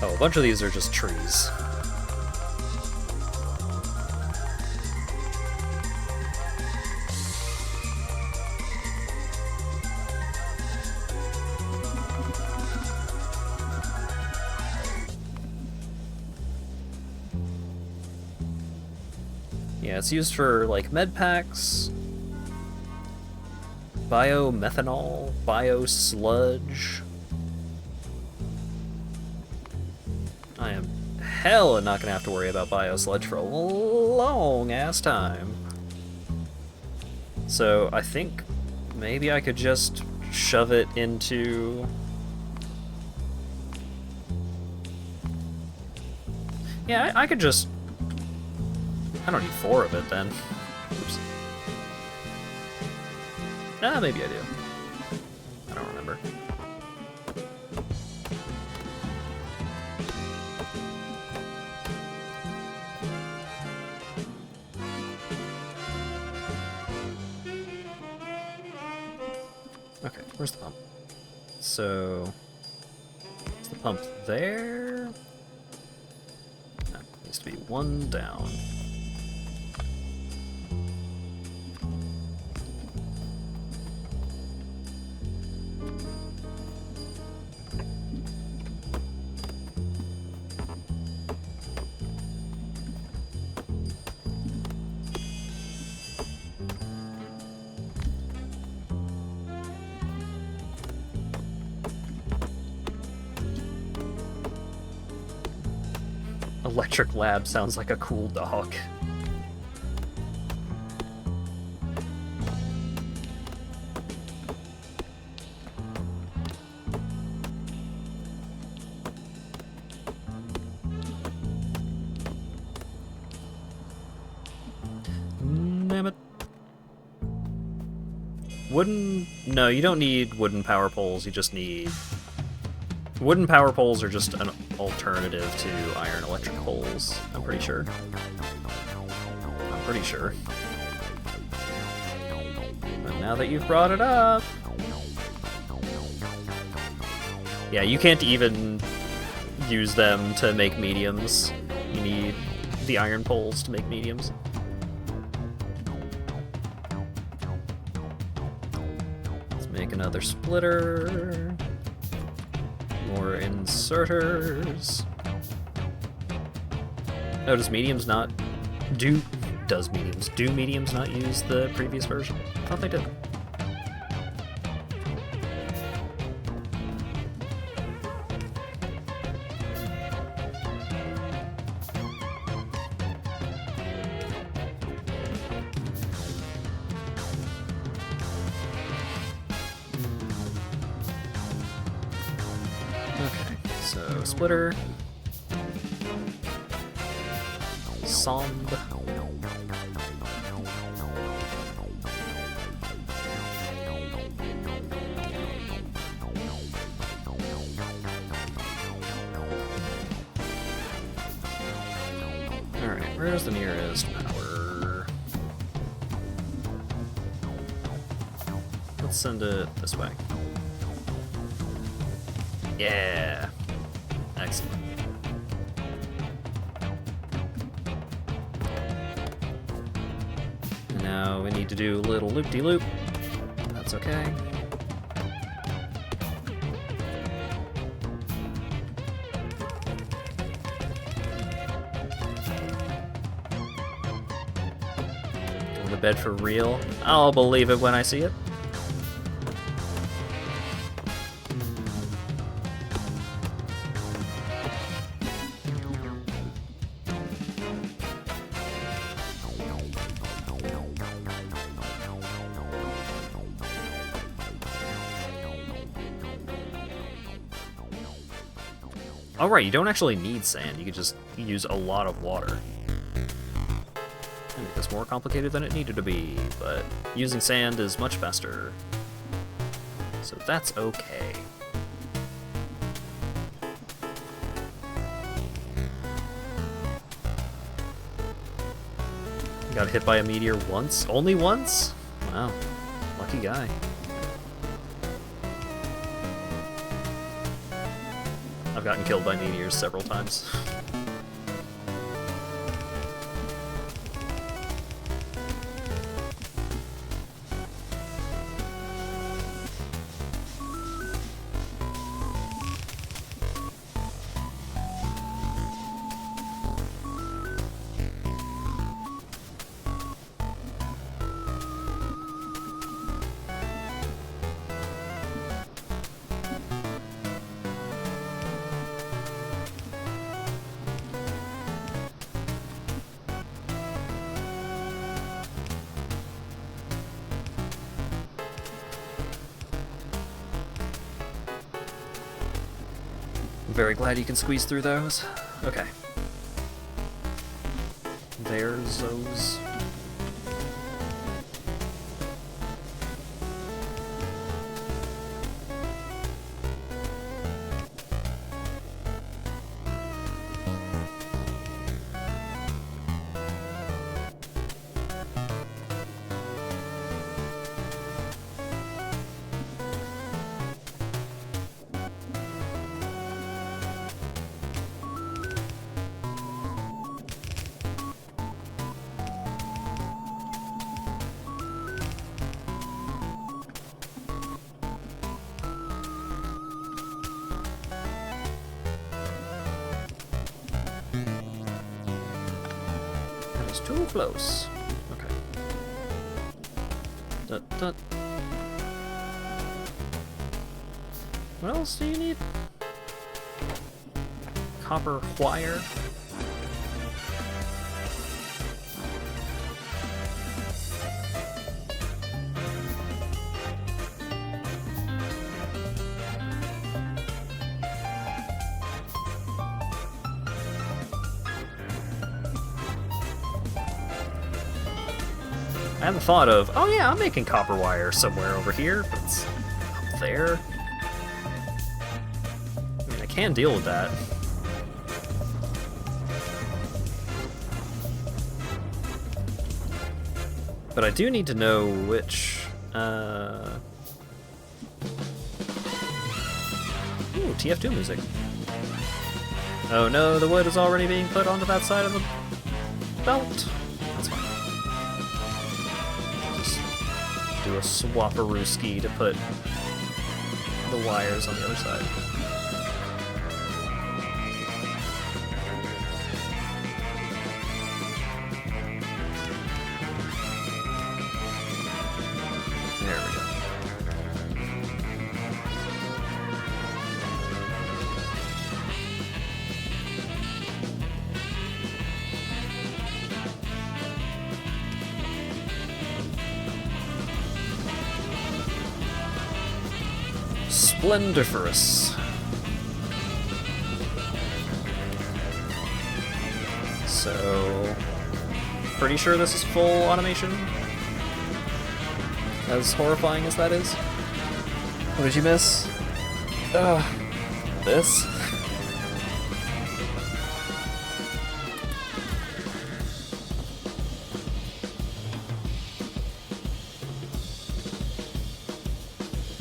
Speaker 2: Oh, a bunch of these are just trees. Yeah, it's used for, like, med packs, biomethanol, biosludge. I am hella not gonna have to worry about biosludge for a long-ass time. So I think maybe I could just shove it into... Yeah, I could just... I don't need 4 of it, then. Oops. Ah, maybe I do. I don't remember. Okay, where's the pump? So... is the pump there? No, needs to be 1 down. Electric Lab sounds like a cool dog. Damn it. Wooden... No, you don't need wooden power poles, you just need... Wooden power poles are just an alternative to iron electric poles, I'm pretty sure. now that you've brought it up. Yeah, you can't even use them to make mediums. You need the iron poles to make mediums. Let's make another splitter. More inserters. Oh, does mediums not do mediums not use the previous version? I thought they did. Okay, so splitter. Somb. Alright, where's the nearest power? Let's send it this way. Yeah! Excellent. And now we need to do a little loop-de-loop. That's okay. The bed for real? I'll believe it when I see it. Oh right, you don't actually need sand, you could just use a lot of water. Make this more complicated than it needed to be, but using sand is much faster. So that's okay. Got hit by a meteor once? Only once? Wow, lucky guy. I've gotten killed by meteors several times. Very glad you can squeeze through those. Okay. There's those. Too close. Okay. What else do you need? Copper wire. I hadn't thought of, oh yeah, I'm making copper wire somewhere over here, but it's up there. I mean, I can deal with that. But I do need to know which Ooh, TF2 music. Oh no, the wood is already being put onto that side of the belt. That's fine. Just do a swapperooski to put the wires on the other side. There we go. Splendiferous. So, pretty sure this is full automation. As horrifying as that is. What did you miss? This?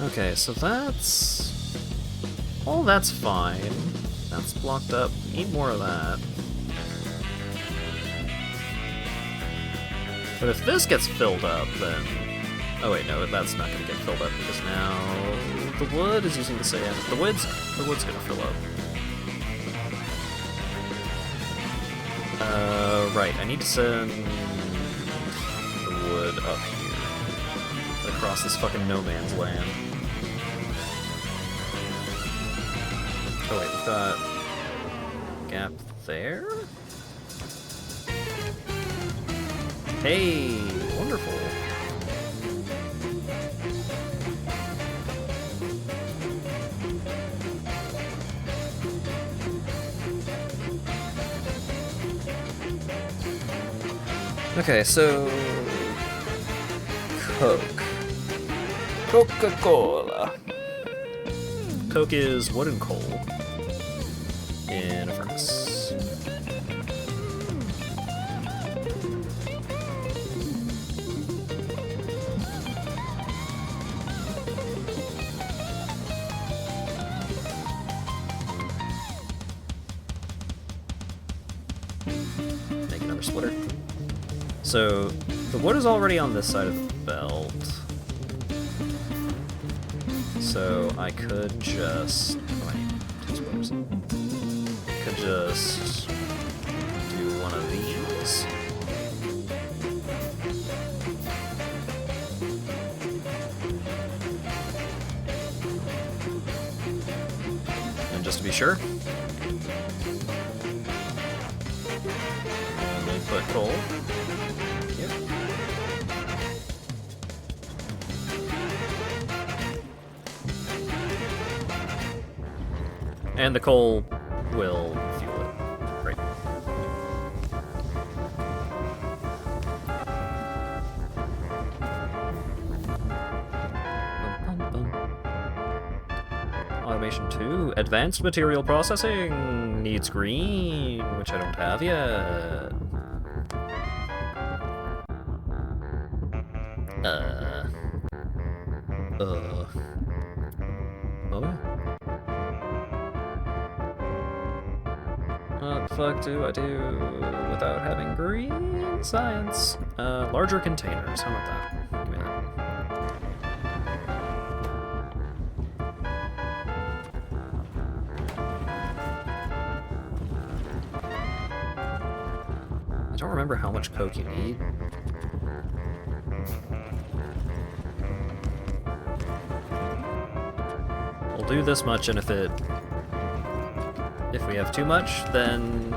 Speaker 2: Okay, so that's... all that's fine. That's blocked up. Need more of that. But if this gets filled up, then... oh wait, no, that's not gonna get filled up because now the wood is using the sand. The wood's gonna fill up. Right, I need to send the wood up here. Across this fucking no man's land. Oh wait, we've got a gap there? Hey, wonderful. Okay, so Coke. Coca-Cola. Coke is wood and coal in a furnace. Make another splitter. So, the wood is already on this side of the belt. So, I could just... oh, I need two splitters. Could just do one of these. And just to be sure, only put coal. Yep. And the coal will fuel it. Great. Automation 2. Advanced material processing needs green, which I don't have yet. Oh. What the fuck do I do without having green science? Larger containers. How about that? Give me that. I don't remember how much coke you need. We'll do this much, and if we have too much, then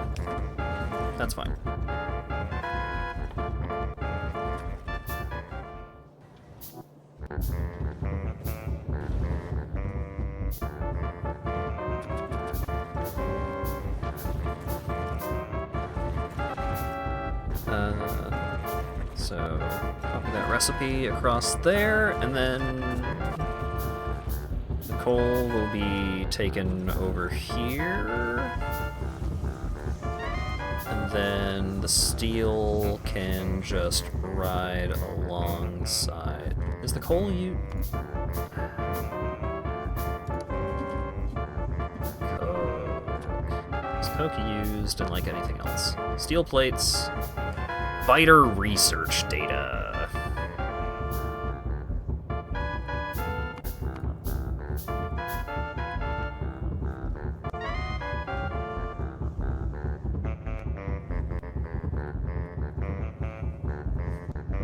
Speaker 2: that's fine. So copy that recipe across there, and then the coal will be taken over here. And then the steel can just ride alongside Is the coal you? Is coke used and like anything else? Steel plates. Biter research data.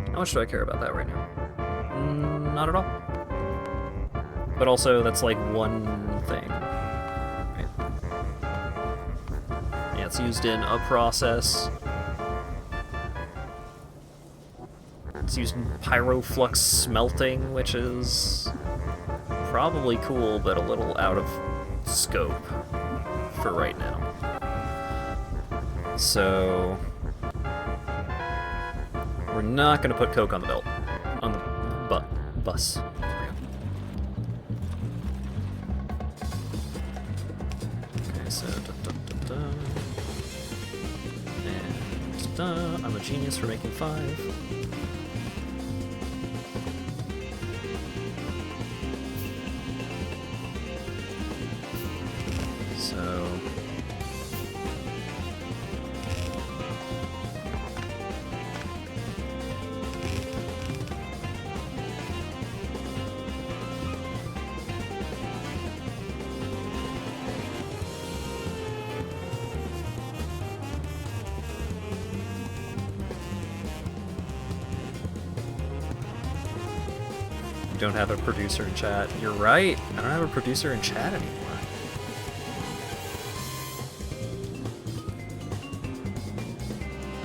Speaker 2: How much do I care about that right now? Not at all. But also, that's like one thing. Right? Yeah, it's used in a process. It's used in pyroflux smelting, which is probably cool, but a little out of scope for right now. So we're not going to put coke on the belt, on the bus. Okay, so and I'm a genius for making 5. So you don't have a producer in chat. You're right. I don't have a producer in chat anymore.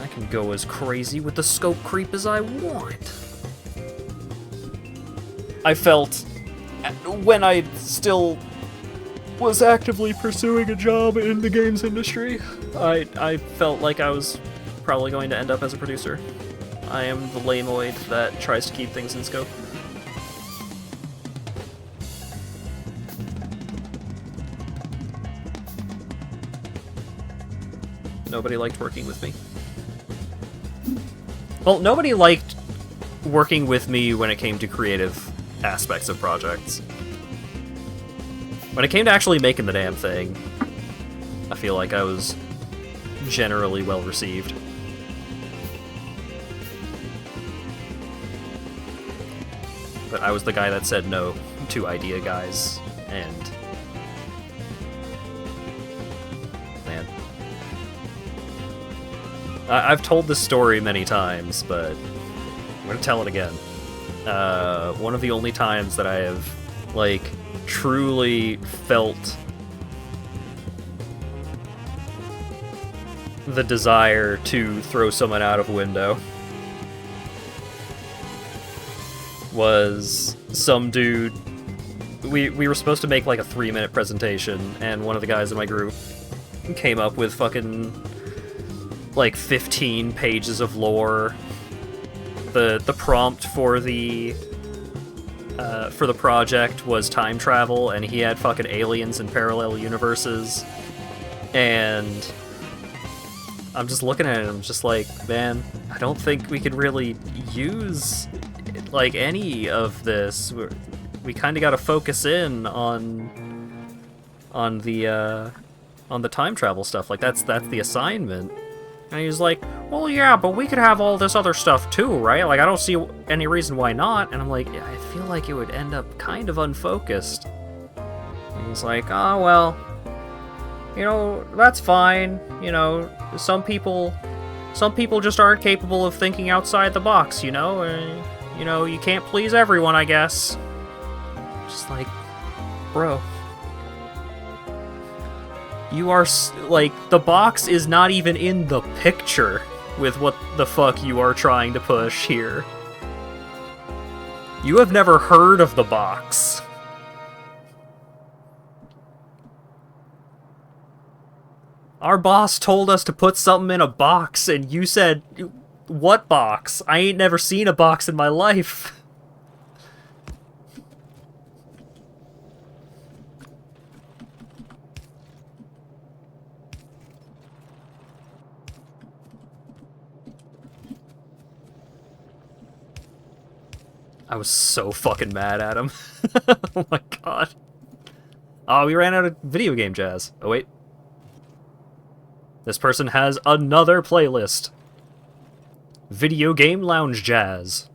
Speaker 2: I can go as crazy with the scope creep as I want. I felt, when I still was actively pursuing a job in the games industry, I felt like I was probably going to end up as a producer. I am the lameoid that tries to keep things in scope. Nobody liked working with me. Well, nobody liked working with me when it came to creative aspects of projects. When it came to actually making the damn thing, I feel like I was generally well received. But I was the guy that said no to idea guys, and man. I've told this story many times, but I'm gonna tell it again. One of the only times that I have, like, truly felt the desire to throw someone out of a window was some dude. We were supposed to make like a 3-minute presentation, and one of the guys in my group came up with fucking like 15 pages of lore. The prompt for the project was time travel, and he had fucking aliens and parallel universes, and I'm just looking at it and I'm just like, man, I don't think we could really use like any of this. We kind of got to focus in on the time travel stuff. Like that's the assignment. And he was like, well, yeah, but we could have all this other stuff too, right? Like, I don't see any reason why not. And I'm like, yeah, I feel like it would end up kind of unfocused. And he's like, oh, well, you know, that's fine. You know, some people just aren't capable of thinking outside the box, you know? You know, you can't please everyone, I guess. Just like, bro. You are, like, the box is not even in the picture with what the fuck you are trying to push here. You have never heard of the box. Our boss told us to put something in a box, and you said, what box? I ain't never seen a box in my life. I was so fucking mad at him. Oh my god. Oh, we ran out of video game jazz. Oh, wait. This person has another playlist. Video game lounge jazz.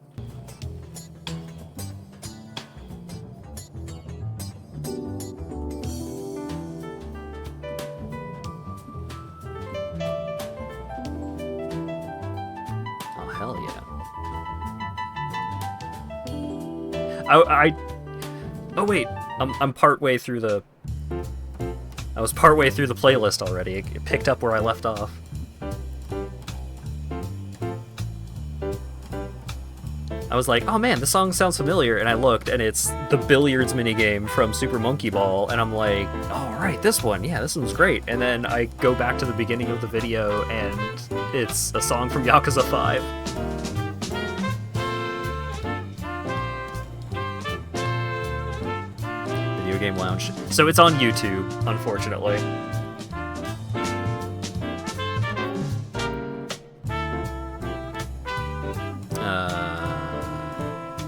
Speaker 2: Oh, hell yeah. Oh wait, I'm partway through the... I was partway through the playlist already. It picked up where I left off. I was like, oh man, this song sounds familiar, and I looked, and it's the billiards minigame from Super Monkey Ball, and I'm like, oh right, this one, yeah, this one's great. And then I go back to the beginning of the video, and it's a song from Yakuza 5. Video Game Lounge. So it's on YouTube, unfortunately.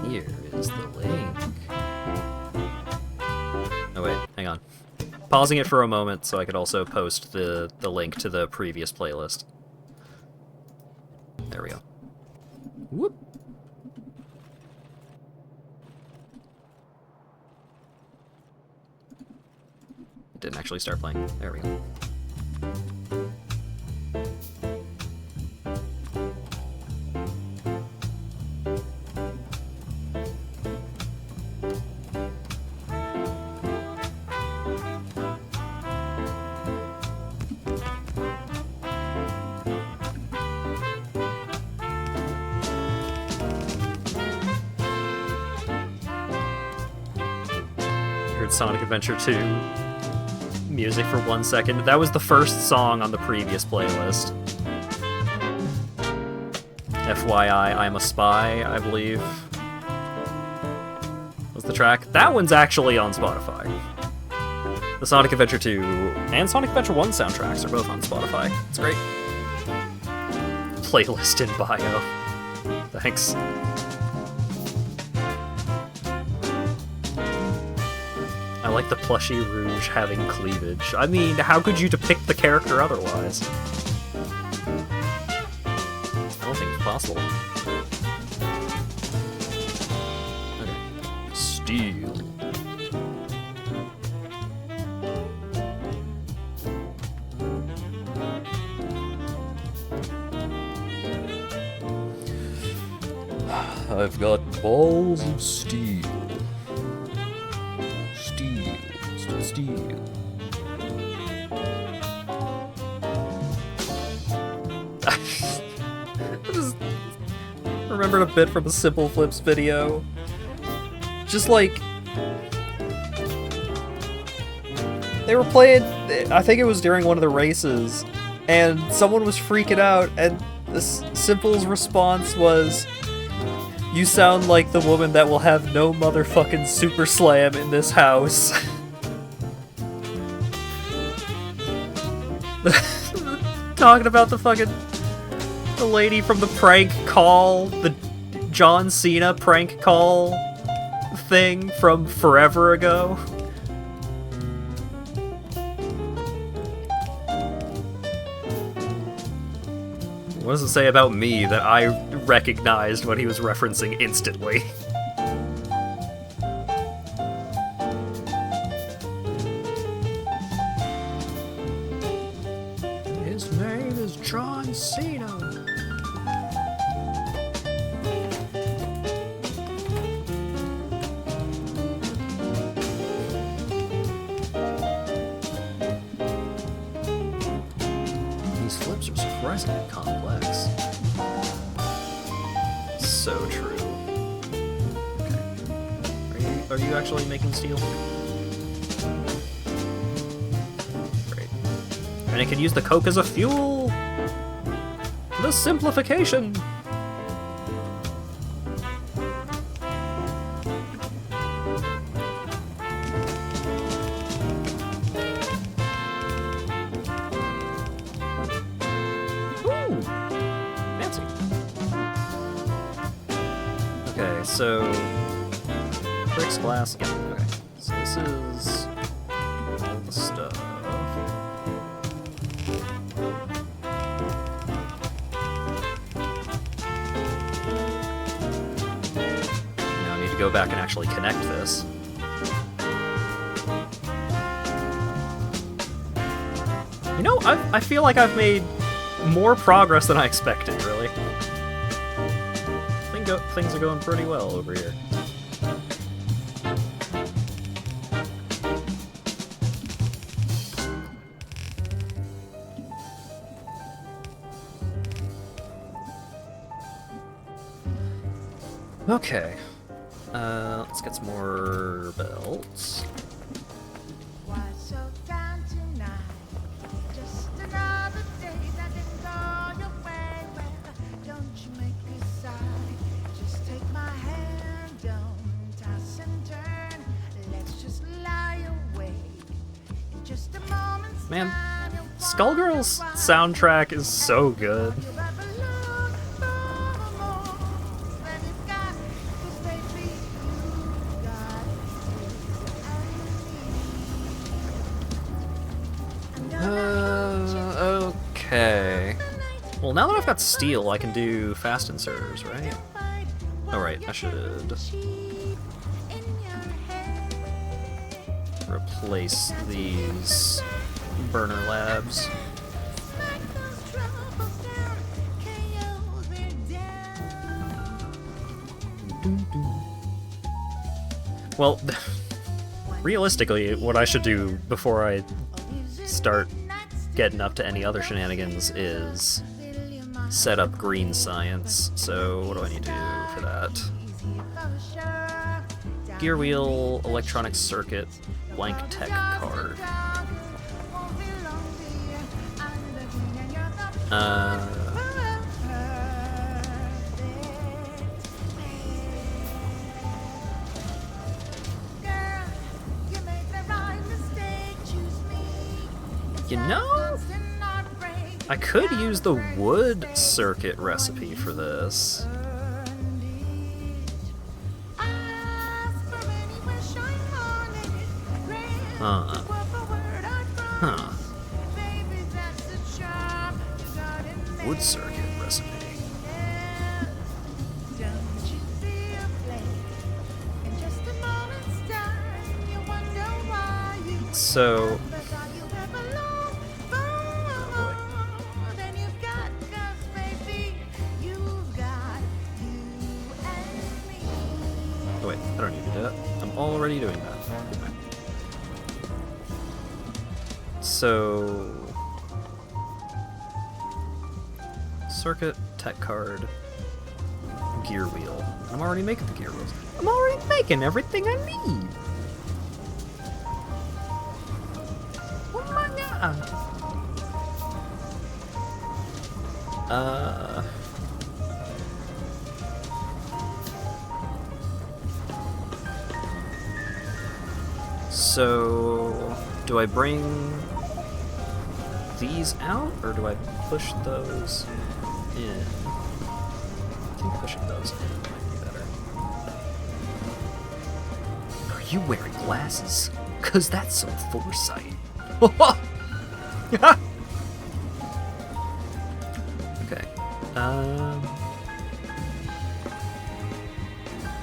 Speaker 2: Here is the link. Oh wait, hang on. Pausing it for a moment so I could also post the link to the previous playlist. There we go. Whoop. It didn't actually start playing. There we go. Heard Sonic Adventure 2 music for 1 second. That was the first song on the previous playlist. FYI, I'm a Spy, I believe, was the track. That one's actually on Spotify. The Sonic Adventure 2 and Sonic Adventure 1 soundtracks are both on Spotify. It's great. Playlist in bio. Thanks. I like the plushie Rouge having cleavage. I mean, how could you depict the character otherwise? I don't think it's possible. Okay. Steel. I've got balls of steel. Steel. I just remembered a bit from a Simple Flips video. Just like... they were playing... I think it was during one of the races, and someone was freaking out, and this Simple's response was... "You sound like the woman that will have no motherfucking Super Slam in this house." Talking about the lady from the prank call, the John Cena prank call thing from forever ago. What does it say about me that I recognized what he was referencing instantly? His name is John Cena. These flips are surprisingly complex. So true. Okay. Are you actually making steel? Great. And it can use the coke as a fuel! The simplification! So Bricks, glass. Yeah, okay. So this is all the stuff. Now I need to go back and actually connect this. You know, I feel like I've made more progress than I expected, really. Things are going pretty well over here. Okay. Let's get some more belts. Man, Skullgirl's soundtrack is so good. Okay. Well, now that I've got steel, I can do fast inserters, right? Oh, right, I should replace these burner labs. Well, realistically, what I should do before I start getting up to any other shenanigans is set up green science. So what do I need to do for that? Gear wheel, electronic circuit, blank tech card. You know, I could use the wood circuit recipe for this. Huh. Wood circuit recipe. So... Oh wait, I don't need to do that. I'm already doing that. So... circuit, tech card, gear wheel. I'm already making the gear wheels. I'm already making everything I need! Oh my god! So... do I bring these out, or do I push those in? I think pushing those in might be better. Are you wearing glasses? 'Cause that's some foresight. Okay.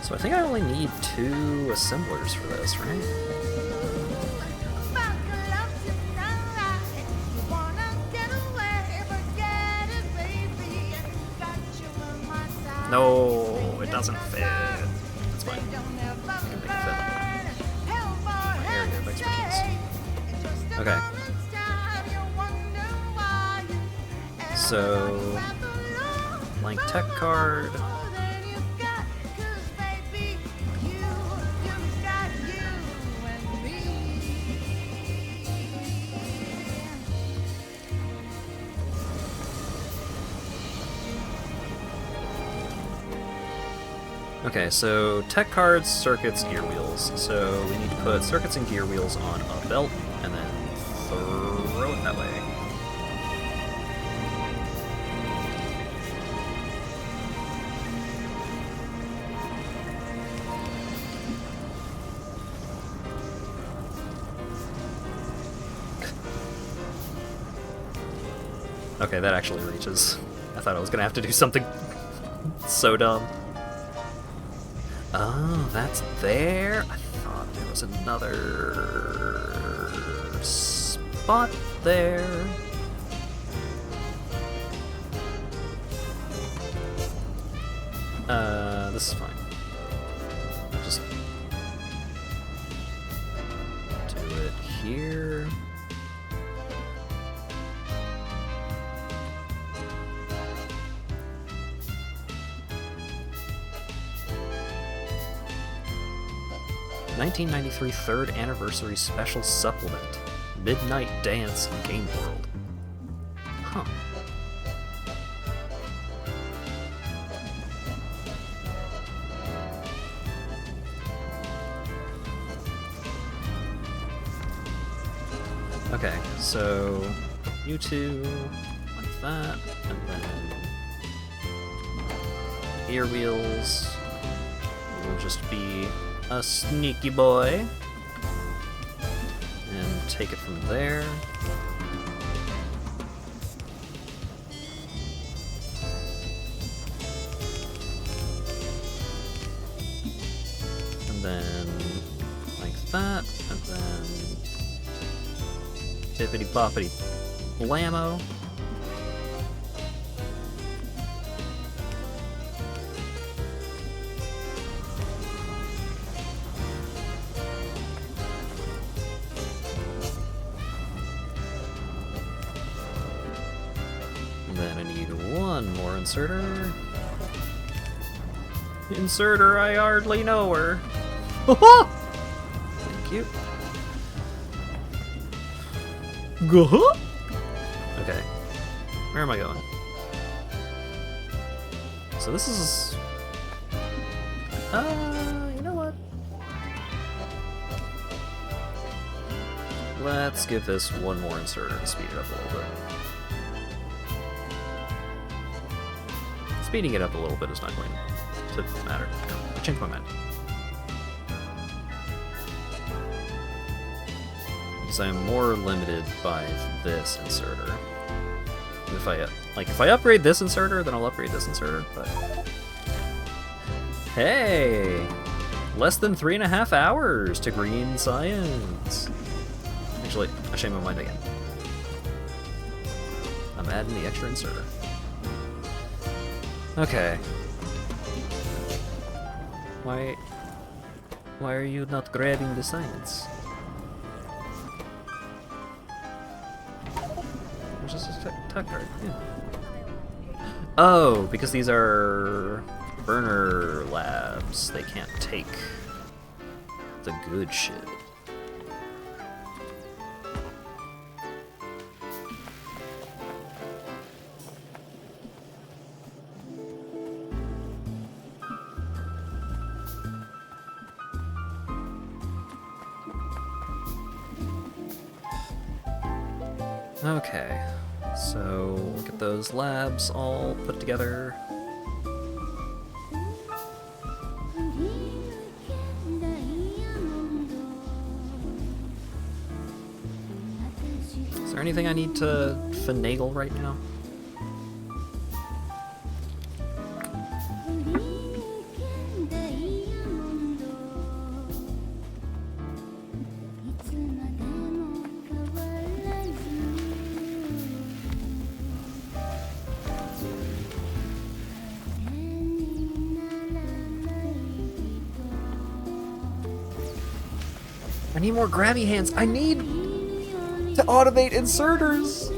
Speaker 2: So I think I only need 2 assemblers for this, right? No, it doesn't fit. That's fine. I can make it fit. There you go, extra keys. Okay. So, blank tech card. Okay, so tech cards, circuits, gear wheels. So we need to put circuits and gear wheels on a belt and then throw it that way. Okay, that actually reaches. I thought I was gonna have to do something so dumb. Oh, that's there? I thought there was another spot there. This is fine. Just do it here. (1993) 3rd Anniversary Special Supplement. Midnight Dance in Game World. Huh. Okay, so you two like that, and then ear wheels will just be a sneaky boy, and take it from there. And then like that, and then tippity boppity blammo. And then I need one more inserter. Inserter, I hardly know her. Thank you. Okay. Where am I going? So this is... you know what? Let's give this one more inserter to speed it up a little bit. Speeding it up a little bit is not going to matter. I changed my mind. Because I'm more limited by this inserter. If I upgrade this inserter, then I'll upgrade this inserter, but... Hey! Less than 3.5 hours to green science! Actually, I changed my mind again. I'm adding the extra inserter. Okay. Why are you not grabbing the science? There's just a tech card, yeah. Oh, because these are burner labs. They can't take the good shit. Okay, so we'll get those labs all put together. Is there anything I need to finagle right now? I need more grabby hands. I need to automate inserters.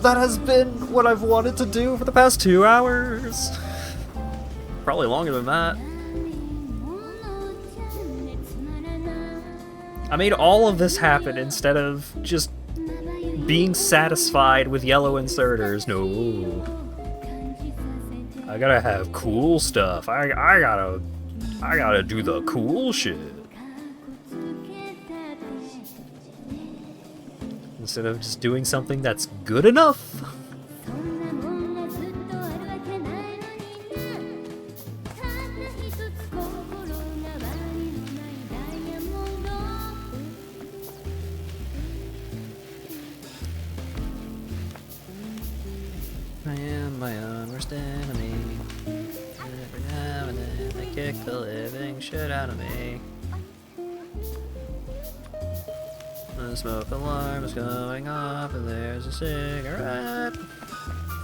Speaker 2: That has been what I've wanted to do for the past 2 hours. Probably longer than that. I made all of this happen instead of just being satisfied with yellow inserters. No. I gotta have cool stuff. I gotta do the cool shit. Instead of just doing something that's good enough. They kick the living shit out of me. The smoke alarm is going off, and there's a cigarette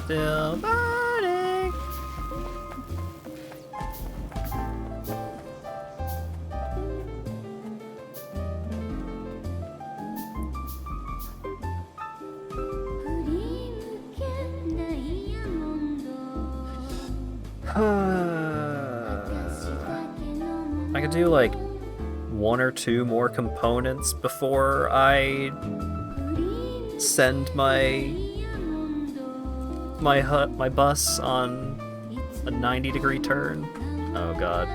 Speaker 2: still burning. I could do like one or two more components before I send my bus on a 90-degree turn. Oh god.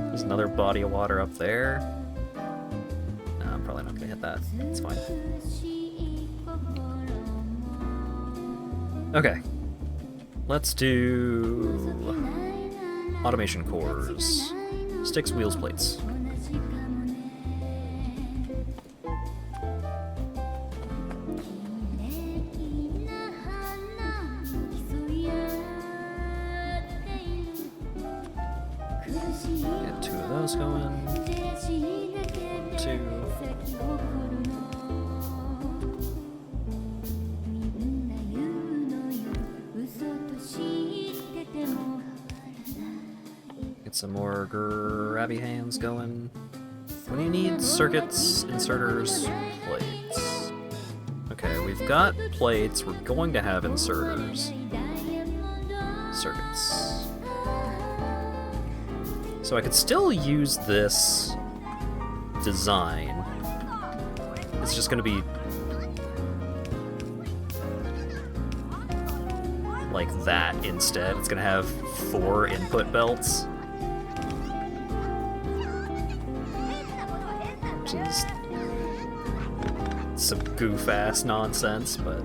Speaker 2: There's another body of water up there. No, I'm probably not gonna hit that. It's fine. Okay. Let's do automation cores. Sticks, wheels, plates. Get two of those going. Two. Get some more grabby hands going. What do you need? Circuits, inserters, plates. Okay, we've got plates. We're going to have inserters. Circuits. So I could still use this design. It's just going to be like that instead. It's going to have 4 input belts. Which is some goof-ass nonsense, but...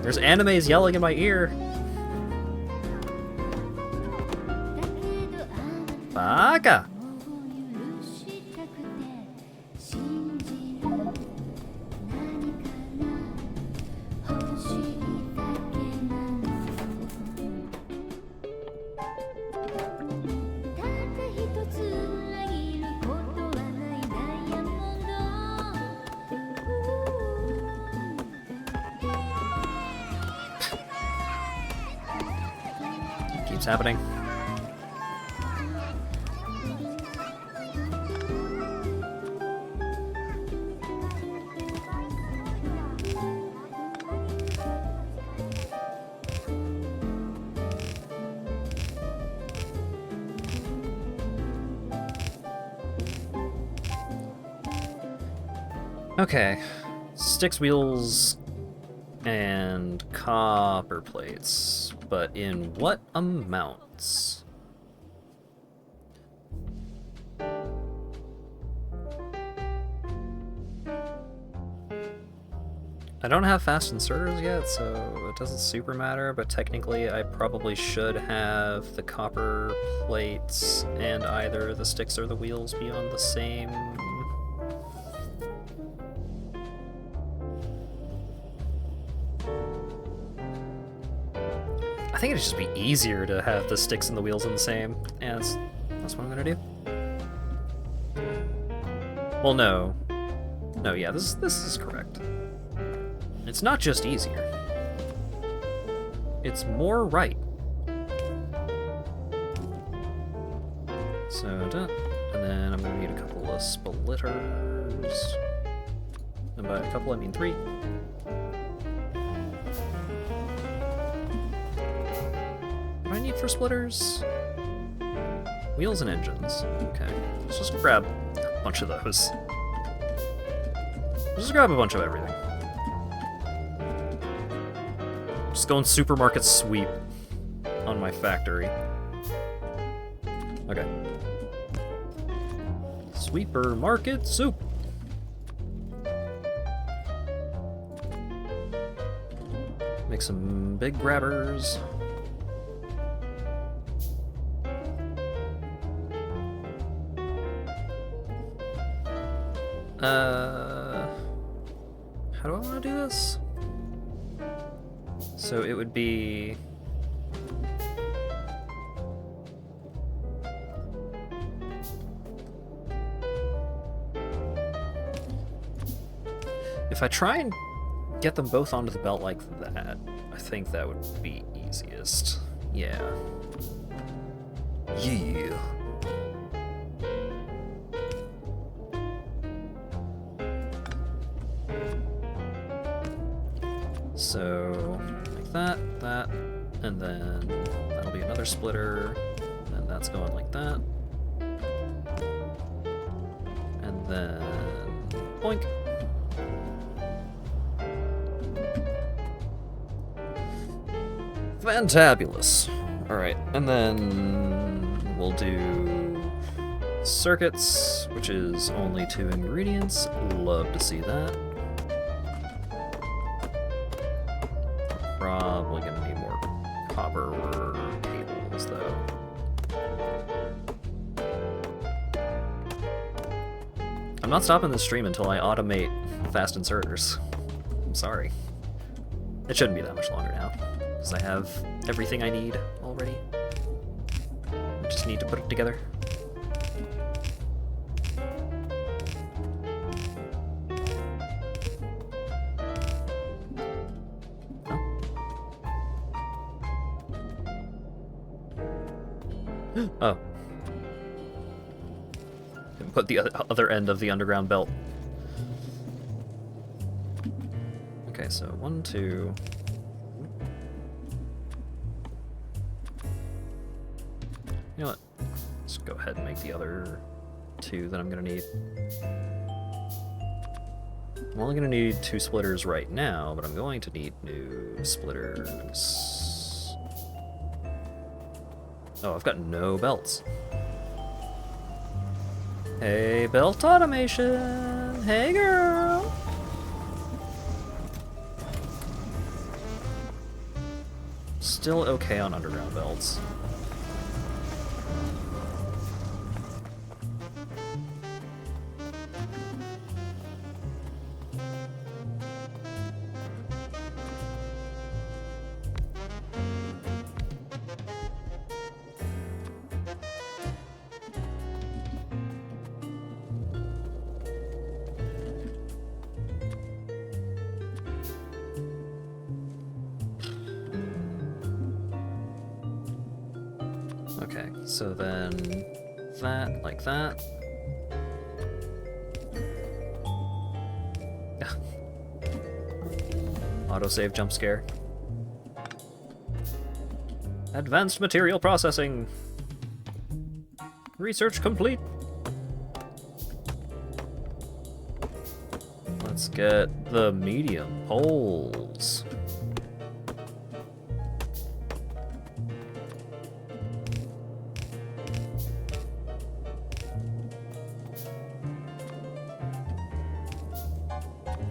Speaker 2: There's animes yelling in my ear! Baka! Keeps happening. Okay, sticks, wheels, and copper plates, but in what amounts? I don't have fast inserters yet, so it doesn't super matter, but technically I probably should have the copper plates and either the sticks or the wheels be on the same... I think it'd just be easier to have the sticks and the wheels in the same, and that's what I'm gonna do. Well, no. No, yeah, this is correct. It's not just easier. It's more right. So, and then I'm gonna need a couple of splitters. And by a couple, I mean 3. What do I need for splitters? Wheels and engines. Okay, let's just grab a bunch of those. Let's just grab a bunch of everything. Just going supermarket sweep on my factory. Okay. Sweeper market soup. Make some big grabbers. How do I want to do this? So it would be If I try and get them both onto the belt like that, I think that would be easiest. Yeah. Yeah. So, like that, and then that'll be another splitter, and that's going like that. And then, boink. Fantabulous. Alright, and then we'll do circuits, which is only 2 ingredients. Love to see that. Probably gonna need more copper cables, though. I'm not stopping this stream until I automate fast inserters. I'm sorry. It shouldn't be that much longer now, because I have everything I need already. I just need to put it together. Oh. Can put the other end of the underground belt. Okay, so 1, 2. You know what? Let's go ahead and make the other 2 that I'm gonna need. I'm only gonna need 2 splitters right now, but I'm going to need new splitters. Oh, I've got no belts. Hey, belt automation! Hey, girl! Still okay on underground belts. Okay, so then that, like that. Autosave jump scare. Advanced material processing. Research complete. Let's get the medium poles.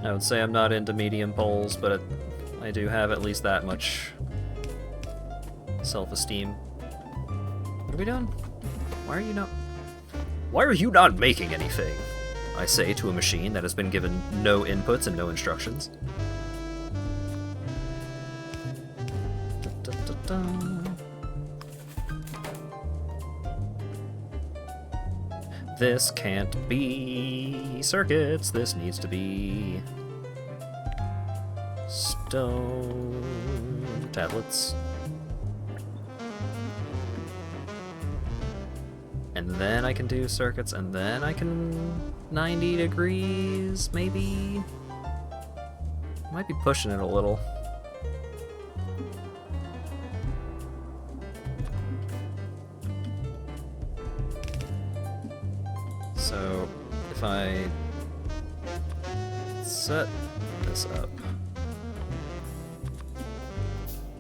Speaker 2: I would say I'm not into medium poles, but I do have at least that much self-esteem. What are we doing? Why are you not making anything? I say to a machine that has been given no inputs and no instructions. Da, da, da, da. This can't be circuits, this needs to be stone tablets. And then I can do circuits, and then I can 90 degrees, maybe? Might be pushing it a little. So, if I set this up,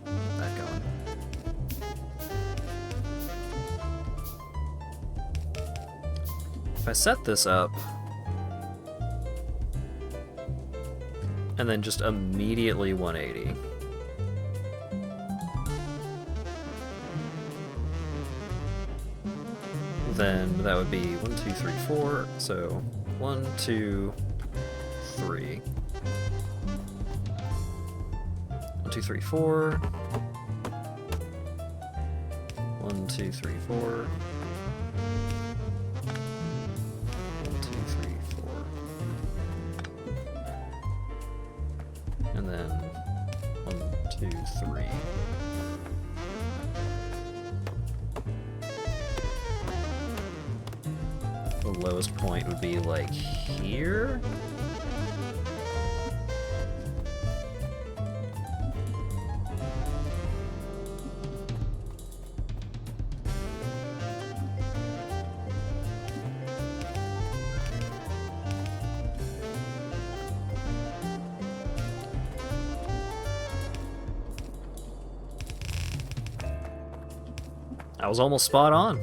Speaker 2: get that going. If I set this up, and then just immediately 180, then that would be 1, 2, 3, 4. So 1, 2, 3. 1, 2, 3, 4. 1, 2, 3, 4. 1, 2, 3, 4. 3. The lowest point would be like here? I was almost spot on.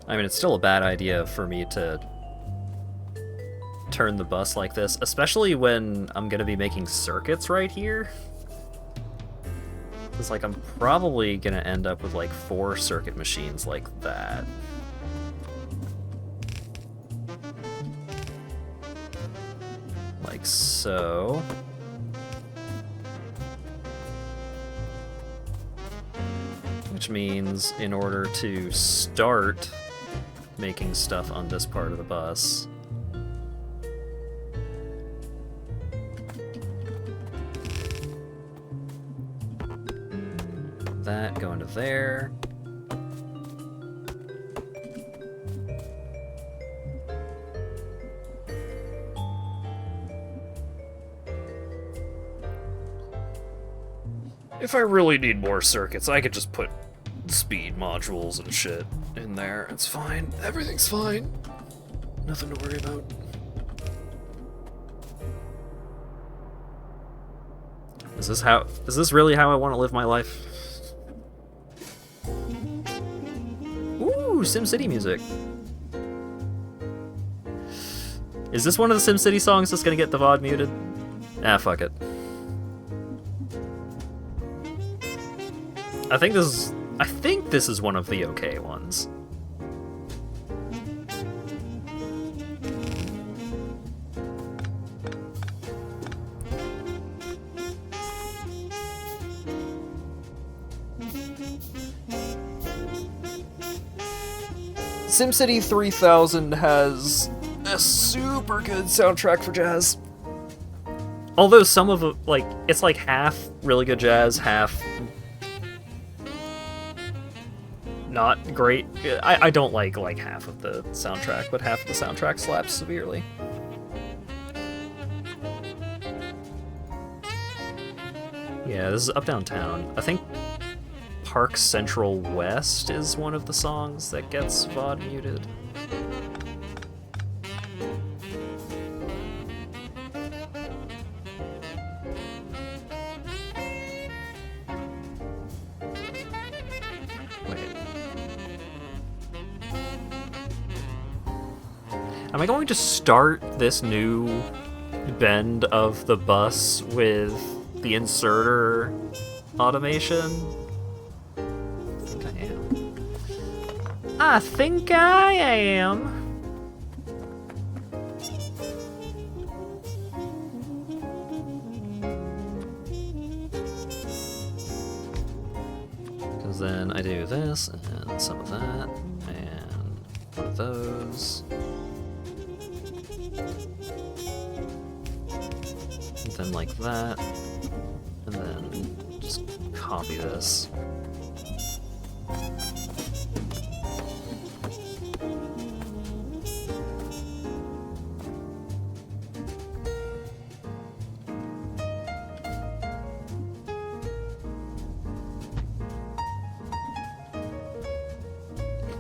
Speaker 2: I mean, it's still a bad idea for me to turn the bus like this, especially when I'm gonna be making circuits right here. It's like I'm probably gonna end up with like 4 circuit machines like that. Like so. Which means in order to start making stuff on this part of the bus, that go into there. If I really need more circuits, I could just put speed modules and shit in there. It's fine. Everything's fine. Nothing to worry about. Is this really how I want to live my life? Ooh, SimCity music. Is this one of the SimCity songs that's gonna get the VOD muted? Ah, fuck it. I think this is one of the okay ones. SimCity 3000 has a super good soundtrack for jazz. Although some of it, like, it's like half really good jazz, half not great. I don't like half of the soundtrack, but half of the soundtrack slaps severely. Yeah, this is Up Downtown. I think Park Central West is one of the songs that gets VOD muted. Am I going to start this new bend of the bus with the inserter automation? I think I am. Because then I do this, and some of that, and one of those. And then like that, and then just copy this.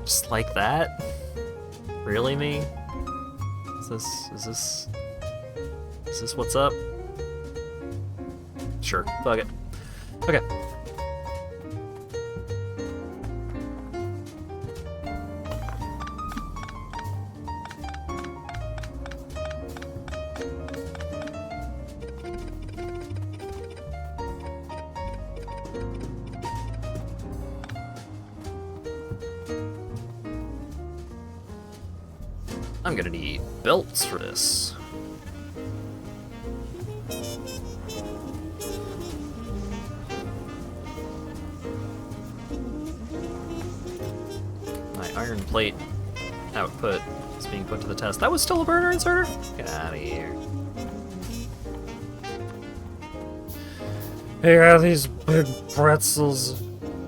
Speaker 2: Just like that? Really, me? Is this what's up? Sure, fuck it. Okay. I'm gonna need belts for this. My iron plate output is being put to the test. That was still a burner inserter? Get out of here. Here are these big pretzels.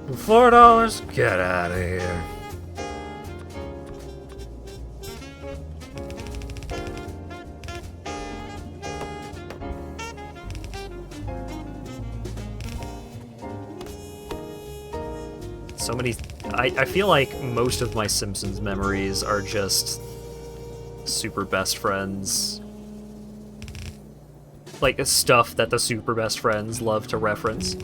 Speaker 2: $4? Get out of here. So many... I feel like most of my Simpsons memories are just super best friends. Like, stuff that the super best friends love to reference.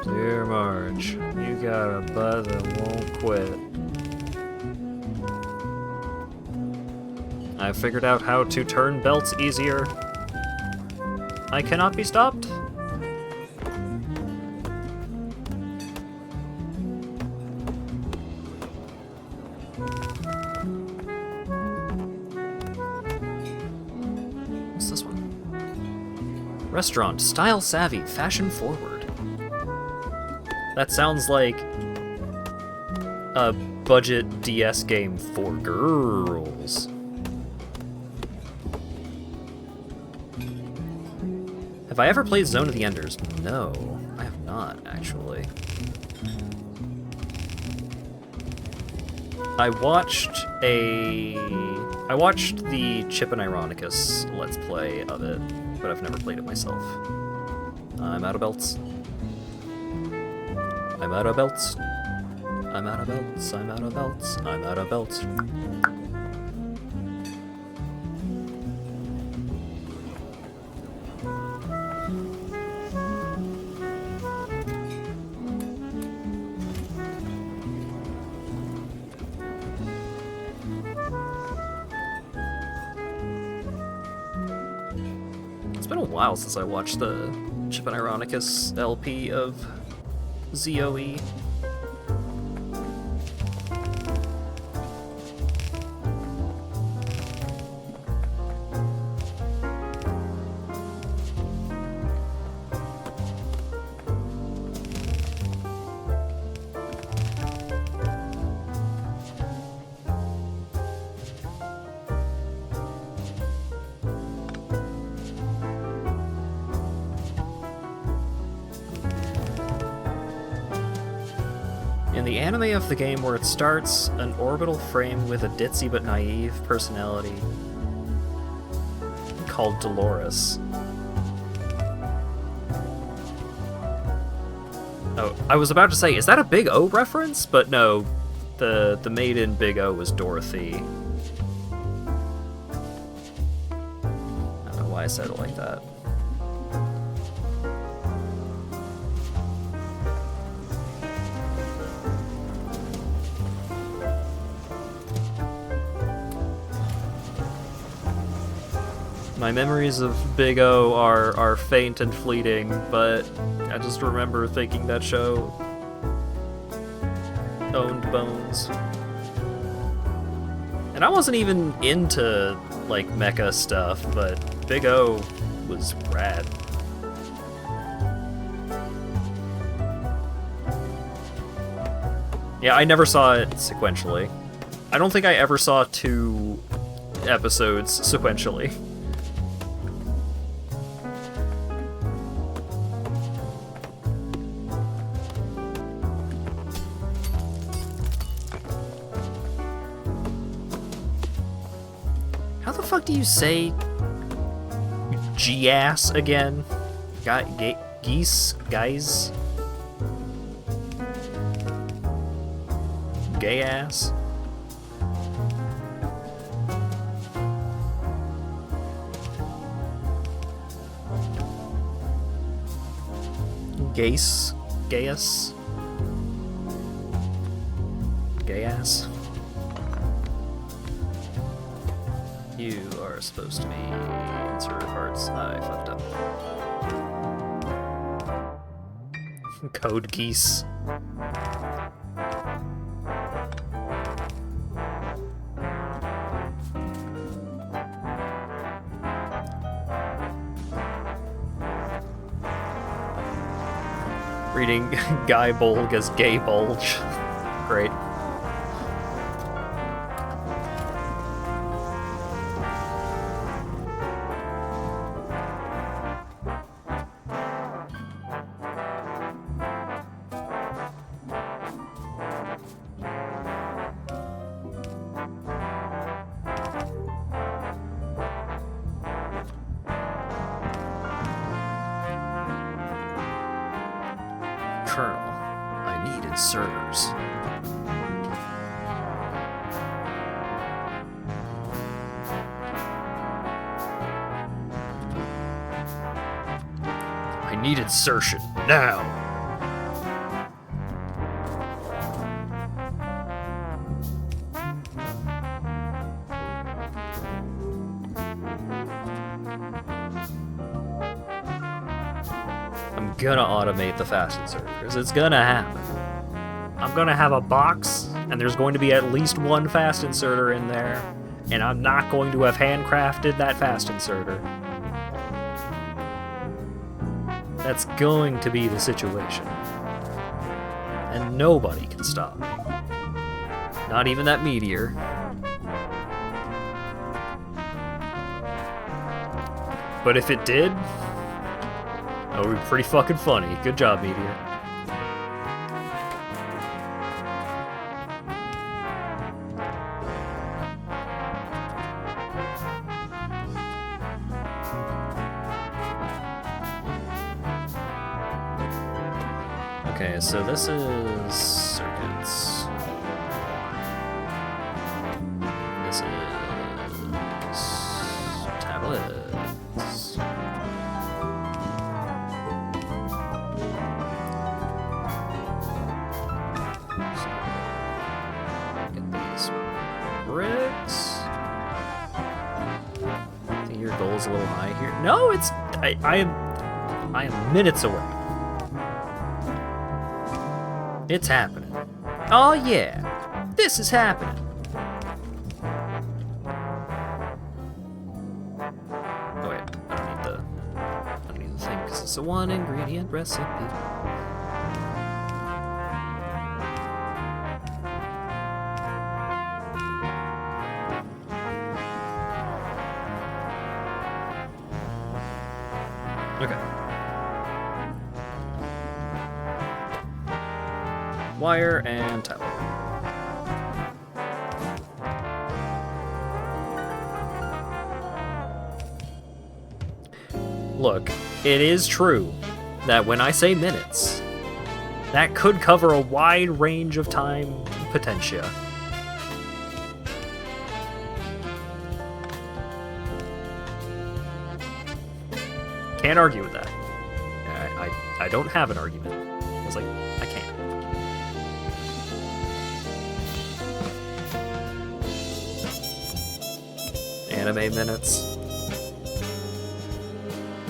Speaker 2: Dear Marge, you got a butt that won't quit. I figured out how to turn belts easier. I cannot be stopped. What's this one? Restaurant, style savvy, fashion forward. That sounds like a budget DS game for girls. Have I ever played Zone of the Enders? No, I have not, actually. I watched the Chip and Ironicus Let's Play of it, but I've never played it myself. I'm out of belts. I'm out of belts. I'm out of belts. I'm out of belts. I'm out of belts. It's been a while since I watched the Chip and Ironicus LP of ZOE. In the anime of the game where it starts, an orbital frame with a ditzy but naive personality called Dolores. Oh, I was about to say, is that a Big O reference? But no, the maid in Big O was Dorothy. I don't know why I said it like that. My memories of Big O are faint and fleeting, but I just remember thinking that show owned bones. And I wasn't even into, like, mecha stuff, but Big O was rad. Yeah, I never saw it sequentially. I don't think I ever saw 2 episodes sequentially. How the fuck do you say G-ass again? Geese? Guys? Gay ass? Gace? Gaius? Gay ass? You are supposed to be insert parts. I fucked up. Code geese. Reading Guy Bulg as Gay Bulge. Great. Colonel, I need inserters. I need insertion now. I'm gonna automate the fast inserters. It's gonna happen. I'm gonna have a box, and there's going to be at least one fast inserter in there, and I'm not going to have handcrafted that fast inserter. That's going to be the situation. And nobody can stop me. Not even that meteor. But if it did, that would be pretty fucking funny. Good job, meteor. Okay, so this is circuits. This is tablets. Get these bricks. I think your goal's a little high here. No, it's I am minutes away. It's happening. Oh yeah, this is happening. Oh wait, I don't need the thing because it's a one ingredient recipe. Okay. Wire and tablet. Look, it is true that when I say minutes, that could cover a wide range of time potentia. Can't argue with that. I don't have an argument. I was like, I can't. Anime minutes.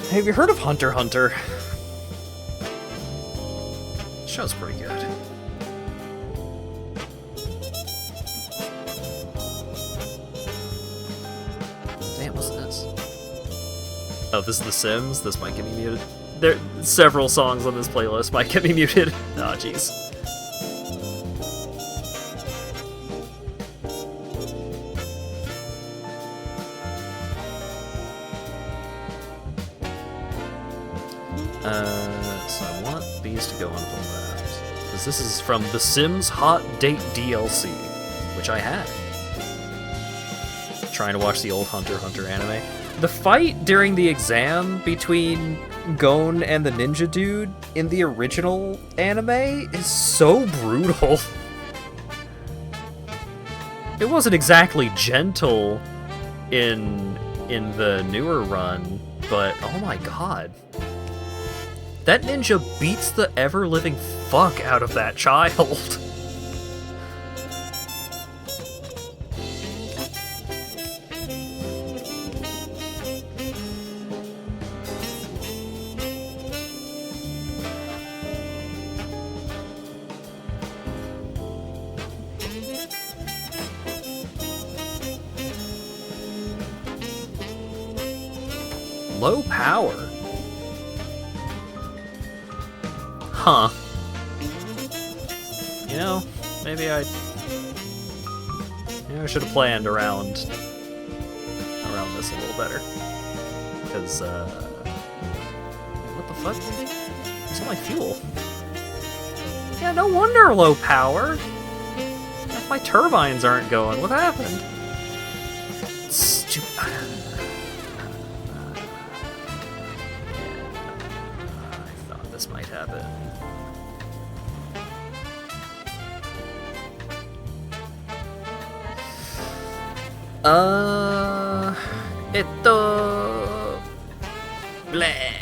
Speaker 2: Hey, have you heard of Hunter x Hunter? The show's pretty good. Damn, what's this? Oh, this is The Sims? This might get me muted. There several songs on this playlist might get me muted. Oh, jeez. So I want these to go on the left. Because this is from The Sims Hot Date DLC, which I had. Trying to watch the old Hunter x Hunter anime. The fight during the exam between Gon and the ninja dude in the original anime is so brutal. It wasn't exactly gentle in the newer run, but oh my god. That ninja beats the ever-living fuck out of that child. Low power. Huh. You know, maybe I should have planned around this a little better. Because, what the fuck? Where's all my fuel? Yeah, no wonder low power. If my turbines aren't going, what happened? Stupid. I thought this might happen. Bleh.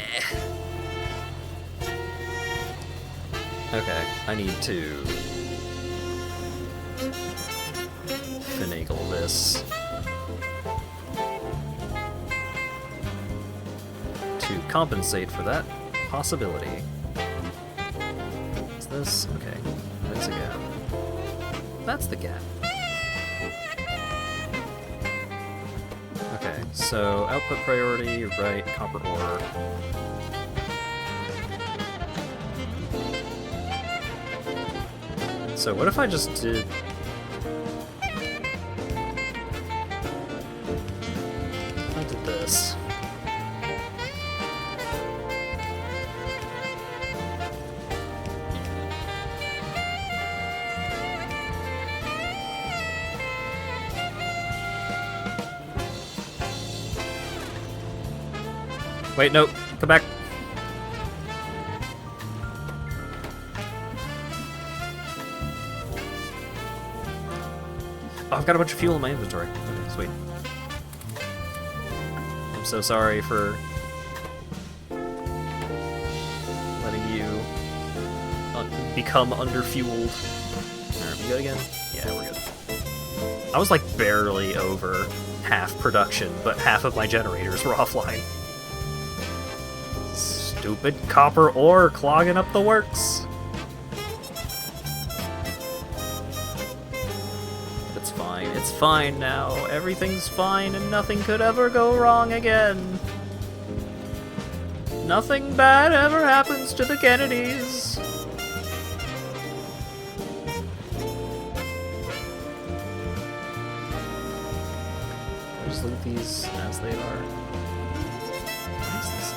Speaker 2: Okay, I need to finagle this to compensate for that possibility. Is this? Okay, there's a gap. That's the gap. Okay, so output priority, right, copper ore. So what if I just did... I did this. Wait, no, come back. Oh, I've got a bunch of fuel in my inventory. Okay, sweet. I'm so sorry for letting you become underfueled. Alright, we good again? Yeah, we're good. I was like barely over half production, but half of my generators were offline. Stupid copper ore clogging up the works. It's fine. It's fine now. Everything's fine and nothing could ever go wrong again. Nothing bad ever happens to the Kennedys. I'll just leave these as they are. What is this?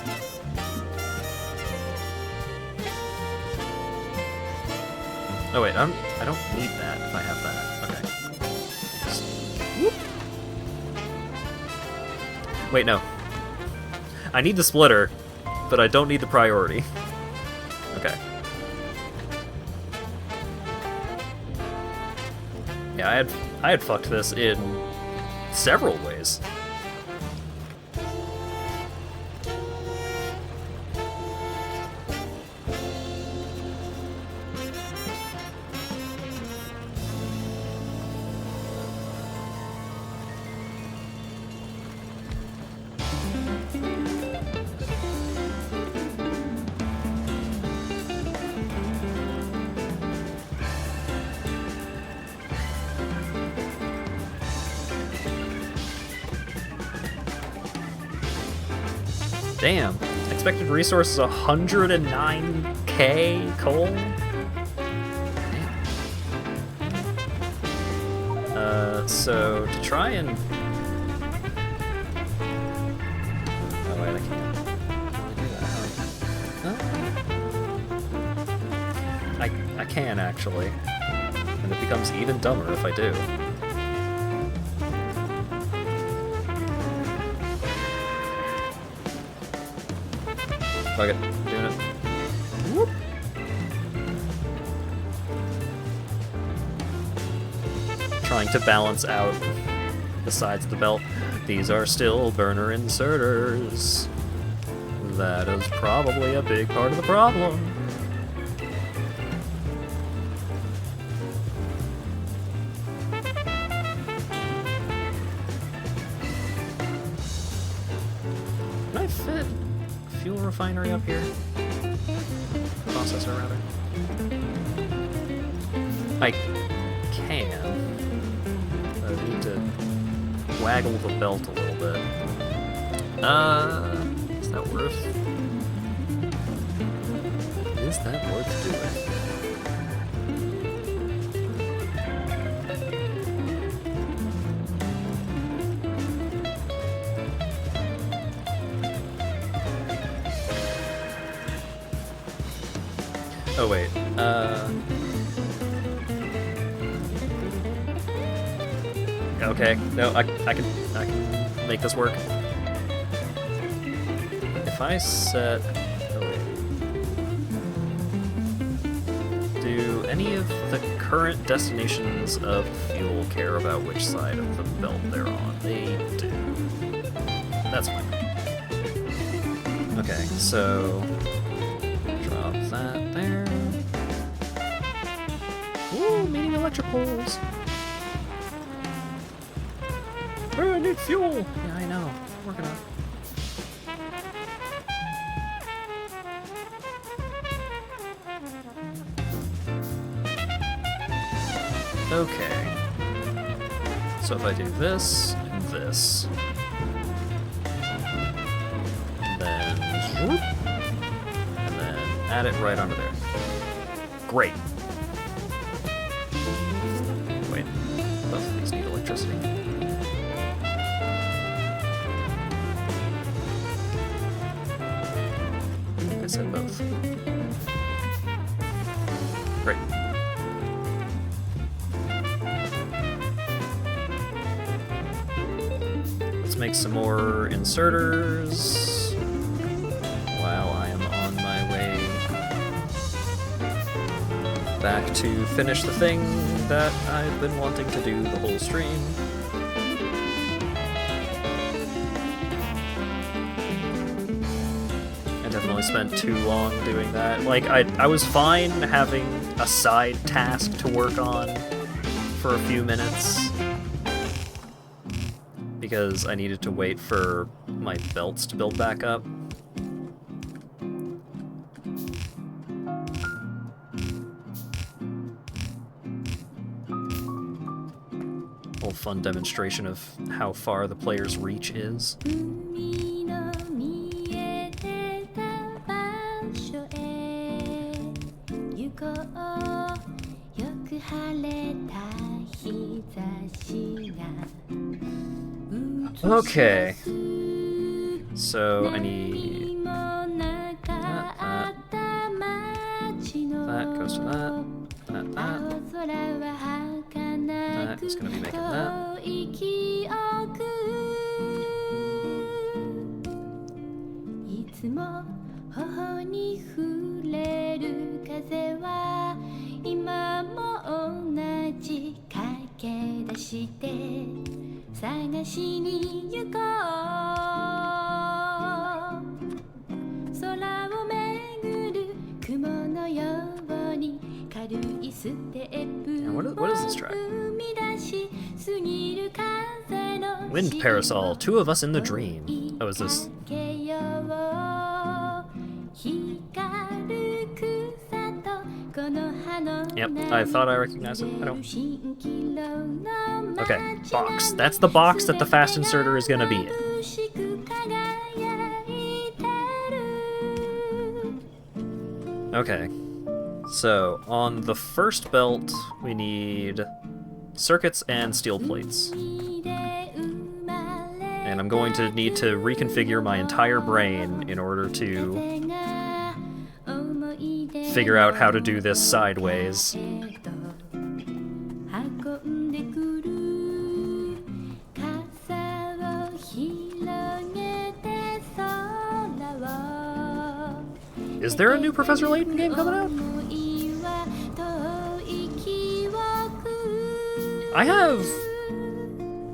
Speaker 2: Oh wait, I don't need that if I have that. Okay. Just, whoop. Wait, no. I need the splitter, but I don't need the priority. Okay. Yeah, I had fucked this in several ways. Damn. Expected resource is 109k coal? Damn. So to try and... Oh wait, I can't. Huh? I can actually. And it becomes even dumber if I do. Fuck it, I'm doing it. Whoop. Trying to balance out the sides of the belt. These are still burner inserters. That is probably a big part of the problem. Can I fit fuel refinery up here? Processor, rather. I can. I need to waggle the belt a little bit. Is that worth? Is Is that worth doing? Oh wait, okay, no, I can make this work. If I set... Oh wait. Do any of the current destinations of fuel care about which side of the belt they're on? They do. That's fine. Okay, so... drop that there. Ooh, meeting electric poles! Oh, I need fuel! Yeah, I know. Working on it. Okay. So if I do this, and this, and then whoop, and then add it right onto there. Great. Wait, both of these need electricity. I said both. Great. Let's make some more inserters while I am on my way back to finish the thing that I've been wanting to do the whole stream. I definitely spent too long doing that. Like, I was fine having a side task to work on for a few minutes, because I needed to wait for my belts to build back up. Whole fun demonstration of how far the player's reach is. Okay, so I need that goes to that is going to be making that. What is this track? Wind Parasol, Two of Us in the Dream. Oh, is this? Yep, I thought I recognized it. I don't. Okay, box. That's the box that the fast inserter is gonna be in. Okay, so on the first belt, we need circuits and steel plates. And I'm going to need to reconfigure my entire brain in order to figure out how to do this sideways. Is there a new Professor Layton game coming out? I have...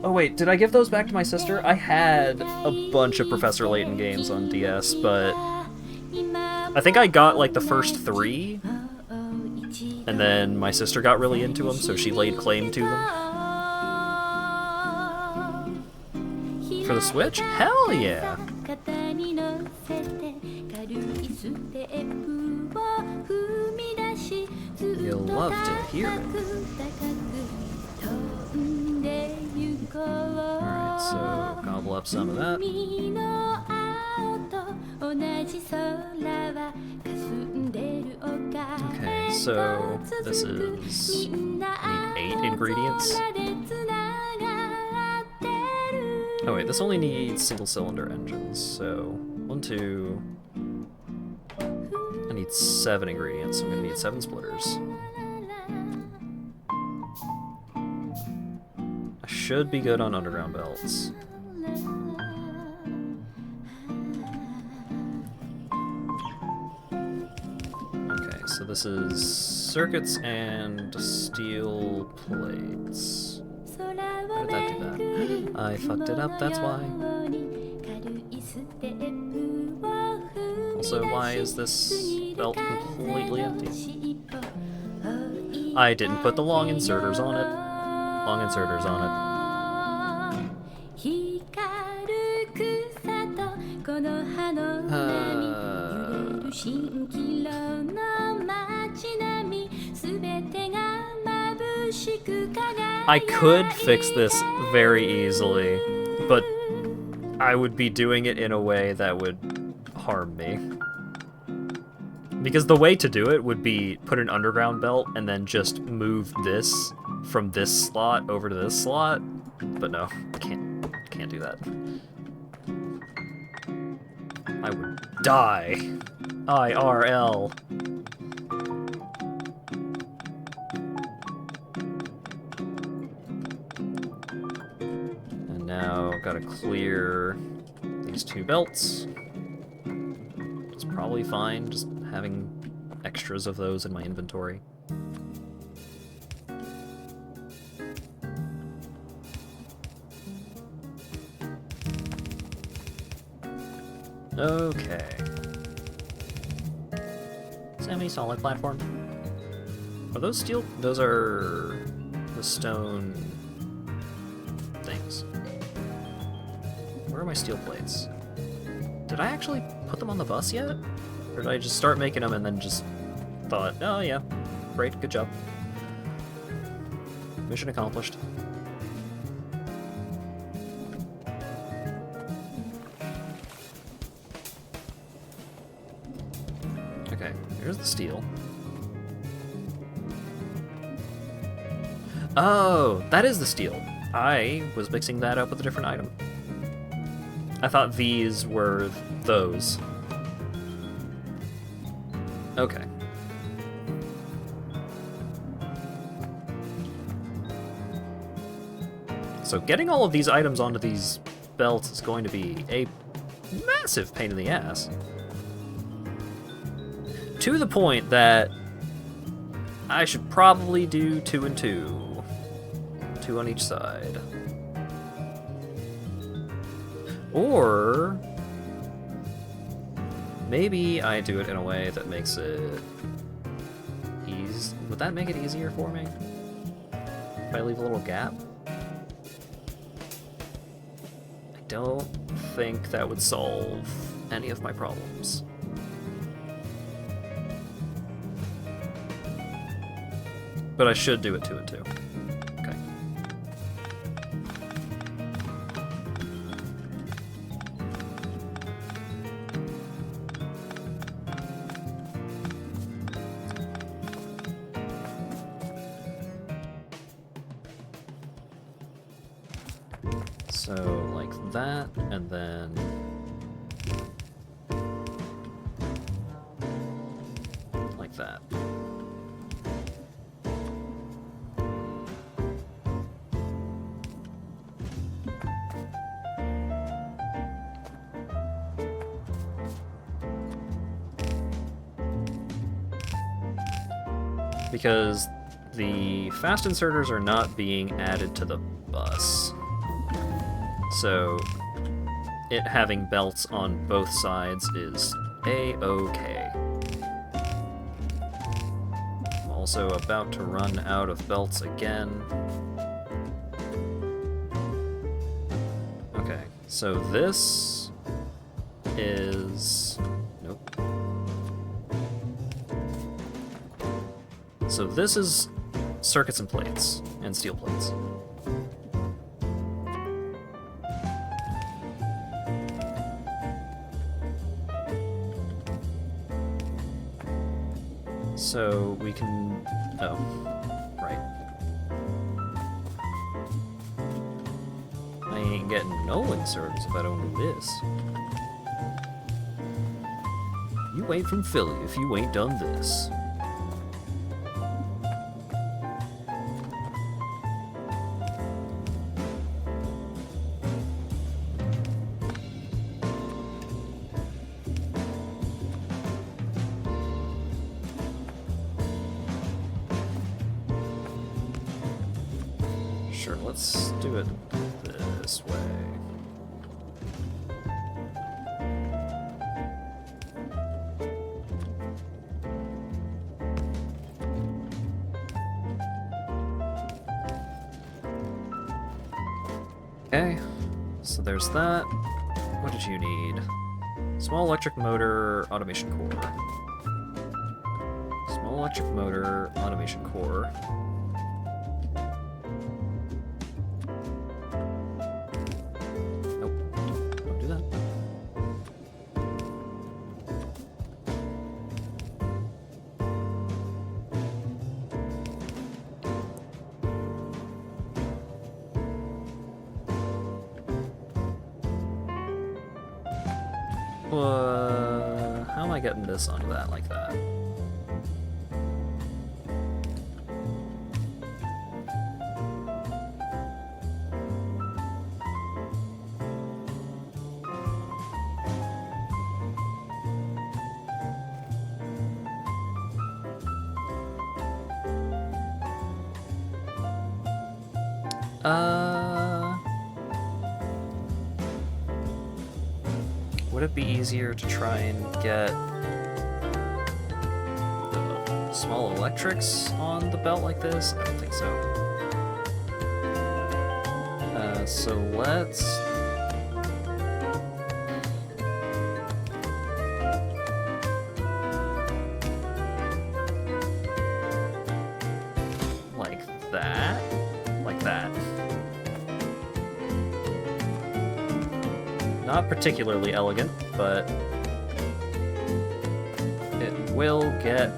Speaker 2: Oh wait, did I give those back to my sister? I had a bunch of Professor Layton games on DS, but I think I got like the first 3, and then my sister got really into them, so she laid claim to them. For the Switch? Hell yeah! You'll love to hear it. Alright, so gobble up some of that. So this is, I need 8 ingredients. Oh wait, this only needs single cylinder engines, so 1, 2, I need 7 ingredients, so I'm gonna need 7 splitters. I should be good on underground belts. Okay, so this is circuits and steel plates. Why did that do that? I fucked it up, that's why. Also, why is this belt completely empty? I didn't put the long inserters on it. Long inserters on I could fix this very easily, but I would be doing it in a way that would harm me. Because the way to do it would be put an underground belt and then just move this from this slot over to this slot. But no, can't do that. I would die. IRL. And now gotta clear these 2 belts. It's probably fine just having extras of those in my inventory. Okay. Semi-solid platform. Are those steel? Those are the stone things. Where are my steel plates? Did I actually put them on the bus yet? Or did I just start making them and then just thought, oh yeah, great, good job. Mission accomplished. Okay, here's the steel. Oh, that is the steel. I was mixing that up with a different item. I thought these were those. Okay. So getting all of these items onto these belts is going to be a massive pain in the ass. To the point that I should probably do 2 and 2. 2 on each side. Or maybe I do it in a way that makes it easy. Would that make it easier for me? If I leave a little gap? I don't think that would solve any of my problems. But I should do it 2 and 2. Okay. So, like that, and then... like that. Because the fast inserters are not being added to the bus. So it having belts on both sides is a-okay. I'm also about to run out of belts again. Okay, so this is... nope. So this is circuits and plates, and steel plates. So we can... Oh, right. I ain't getting no inserts if I don't do this. You ain't from Philly if you ain't done this. Sure, let's do it this way. Okay, so there's that. What did you need? Small electric motor, automation core. Small electric motor, automation core. Nope, don't do that. How am I getting this onto that like that? Would it be easier to try and get the small electrics on the belt like this? I don't think so. So let's... like that? Like that. Not particularly elegant, but it will get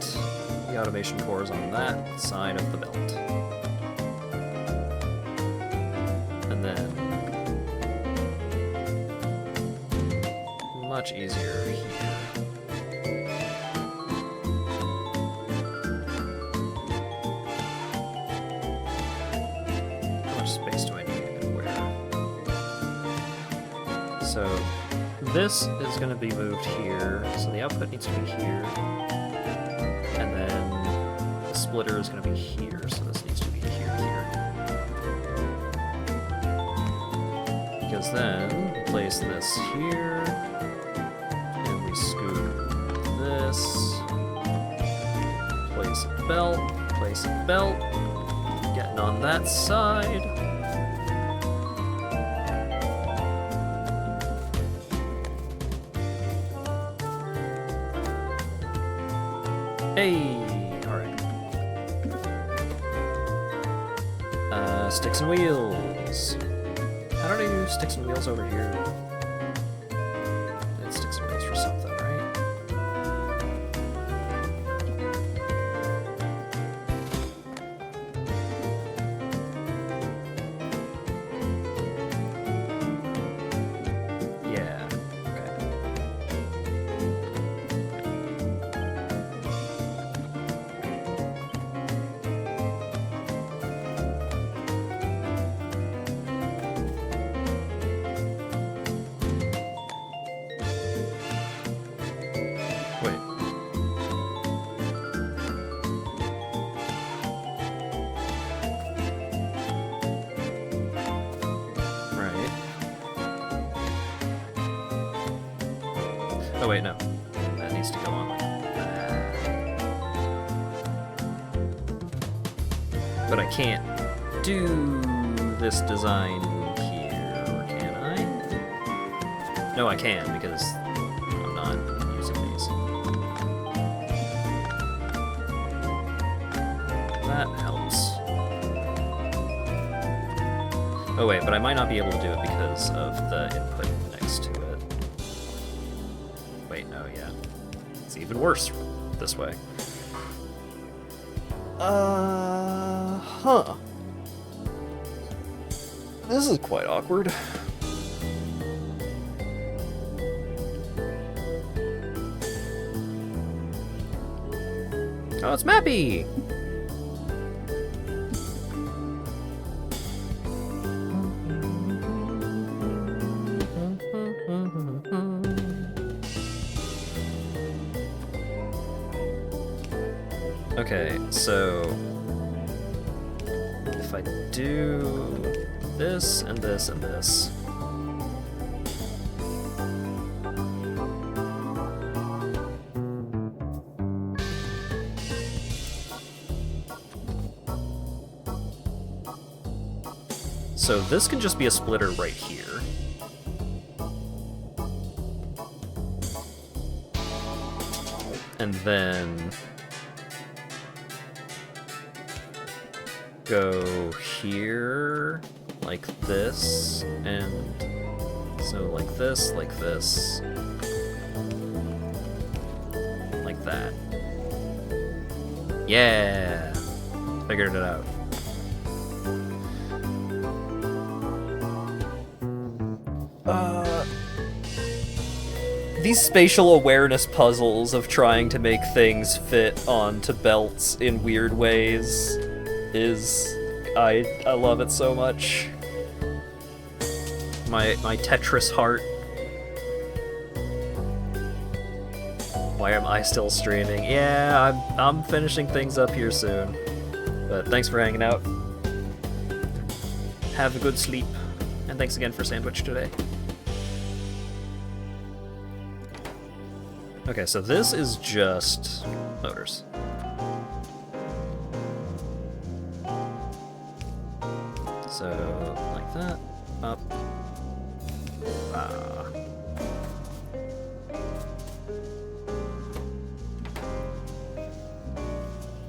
Speaker 2: the automation cores on that side of the belt. And then much easier here. How much space do I need and where? So this is going to be moved here, so the output needs to be here, and then the splitter is going to be here, so this needs to be here. Because then we place this here, and we scoop this, place a belt, getting on that side. Hey, alright. Sticks and wheels. How do I do sticks and wheels over here? It's sticks and wheels for something, right? Yeah, okay. Wait. Right. Oh wait, no. That needs to go on like that. But I can't do this design here, or can I? No, I can, because I'm not using these. That helps. Oh wait, but I might not be able to do it because of the input next to it. Wait, no, yeah. It's even worse this way. Huh. This is quite awkward. Oh, it's Mappy! Okay, so if I do this and this and this. So this can just be a splitter right here. And then go here, like this, and so like this, like that. Yeah! Figured it out. These spatial awareness puzzles of trying to make things fit onto belts in weird ways is... I love it so much. My Tetris heart. Why am I still streaming? Yeah, I'm finishing things up here soon. But thanks for hanging out. Have a good sleep. And thanks again for sandwich today. Okay, so this is just motors. So, like that, up.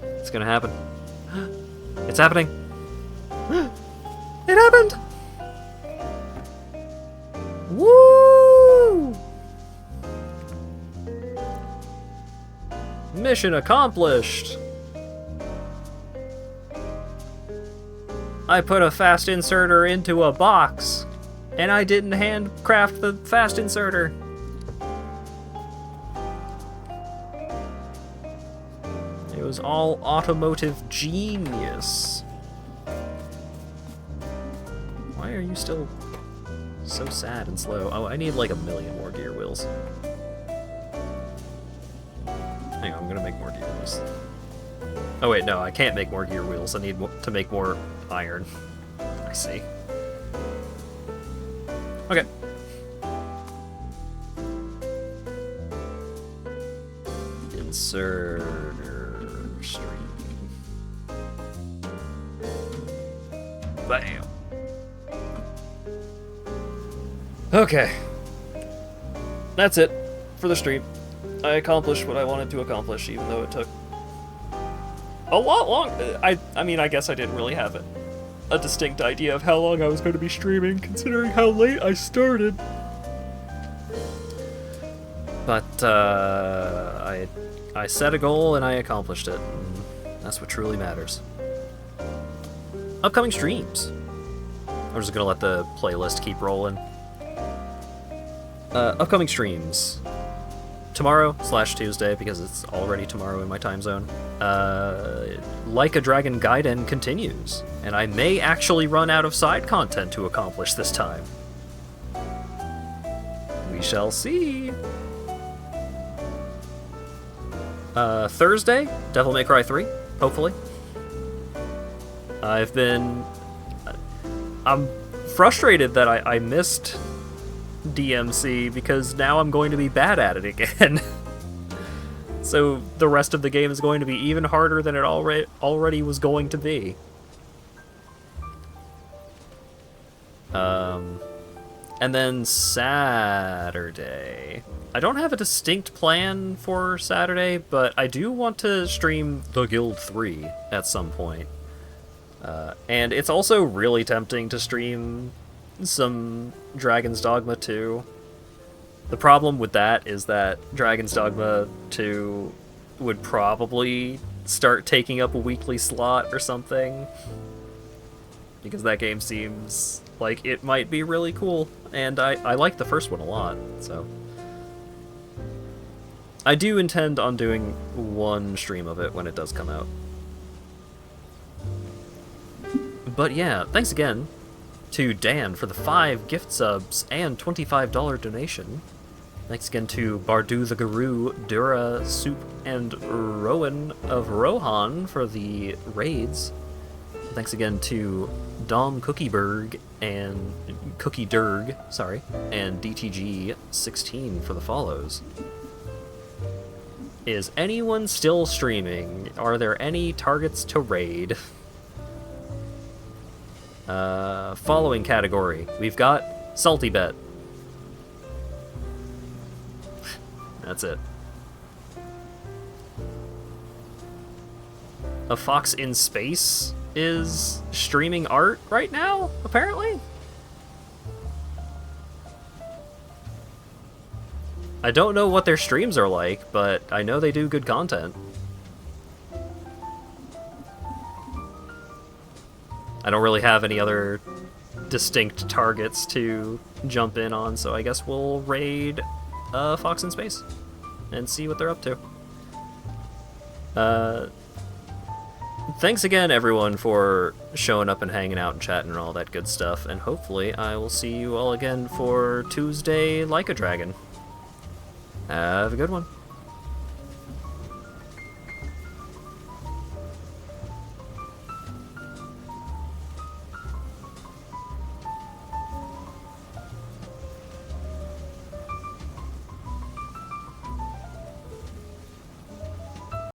Speaker 2: It's gonna happen. It's happening! It happened! Woo! Mission accomplished! I put a fast inserter into a box, and I didn't handcraft the fast inserter. It was all automotive genius. Why are you still so sad and slow? Oh, I need like 1,000,000 more gear wheels. Hang on, I'm gonna make more gear wheels. Oh wait, no, I can't make more gear wheels. I need to make more iron. I see. Okay. Inserter stream. Bam. Okay. That's it for the stream. I accomplished what I wanted to accomplish, even though it took a lot long. I mean, I guess I didn't really have a distinct idea of how long I was going to be streaming, considering how late I started. But I set a goal and I accomplished it. And that's what truly matters. Upcoming streams. I'm just gonna let the playlist keep rolling. Upcoming streams. Tomorrow/Tuesday, because it's already tomorrow in my time zone. Like a Dragon Gaiden continues, and I may actually run out of side content to accomplish this time. We shall see. Thursday, Devil May Cry 3, hopefully. I'm frustrated that I missed DMC, because now I'm going to be bad at it again. So the rest of the game is going to be even harder than it already was going to be. And then Saturday. I don't have a distinct plan for Saturday, but I do want to stream The Guild 3 at some point. And it's also really tempting to stream some Dragon's Dogma 2. The problem with that is that Dragon's Dogma 2 would probably start taking up a weekly slot or something, because that game seems like it might be really cool, and I like the first one a lot, so... I do intend on doing one stream of it when it does come out. But yeah, thanks again to Dan for the 5 gift subs and $25 donation. Thanks again to Bardu the Guru, Dura, Soup, and Rowan of Rohan for the raids. Thanks again to Dom Cookieberg and Cookie Durg, sorry, and DTG16 for the follows. Is anyone still streaming? Are there any targets to raid? Following category. We've got Salty Bet. That's it. A Fox in Space is streaming art right now, apparently? I don't know what their streams are like, but I know they do good content. I don't really have any other distinct targets to jump in on, so I guess we'll raid Fox in Space and see what they're up to. Thanks again, everyone, for showing up and hanging out and chatting and all that good stuff, and hopefully I will see you all again for Tuesday Like a Dragon. Have a good one.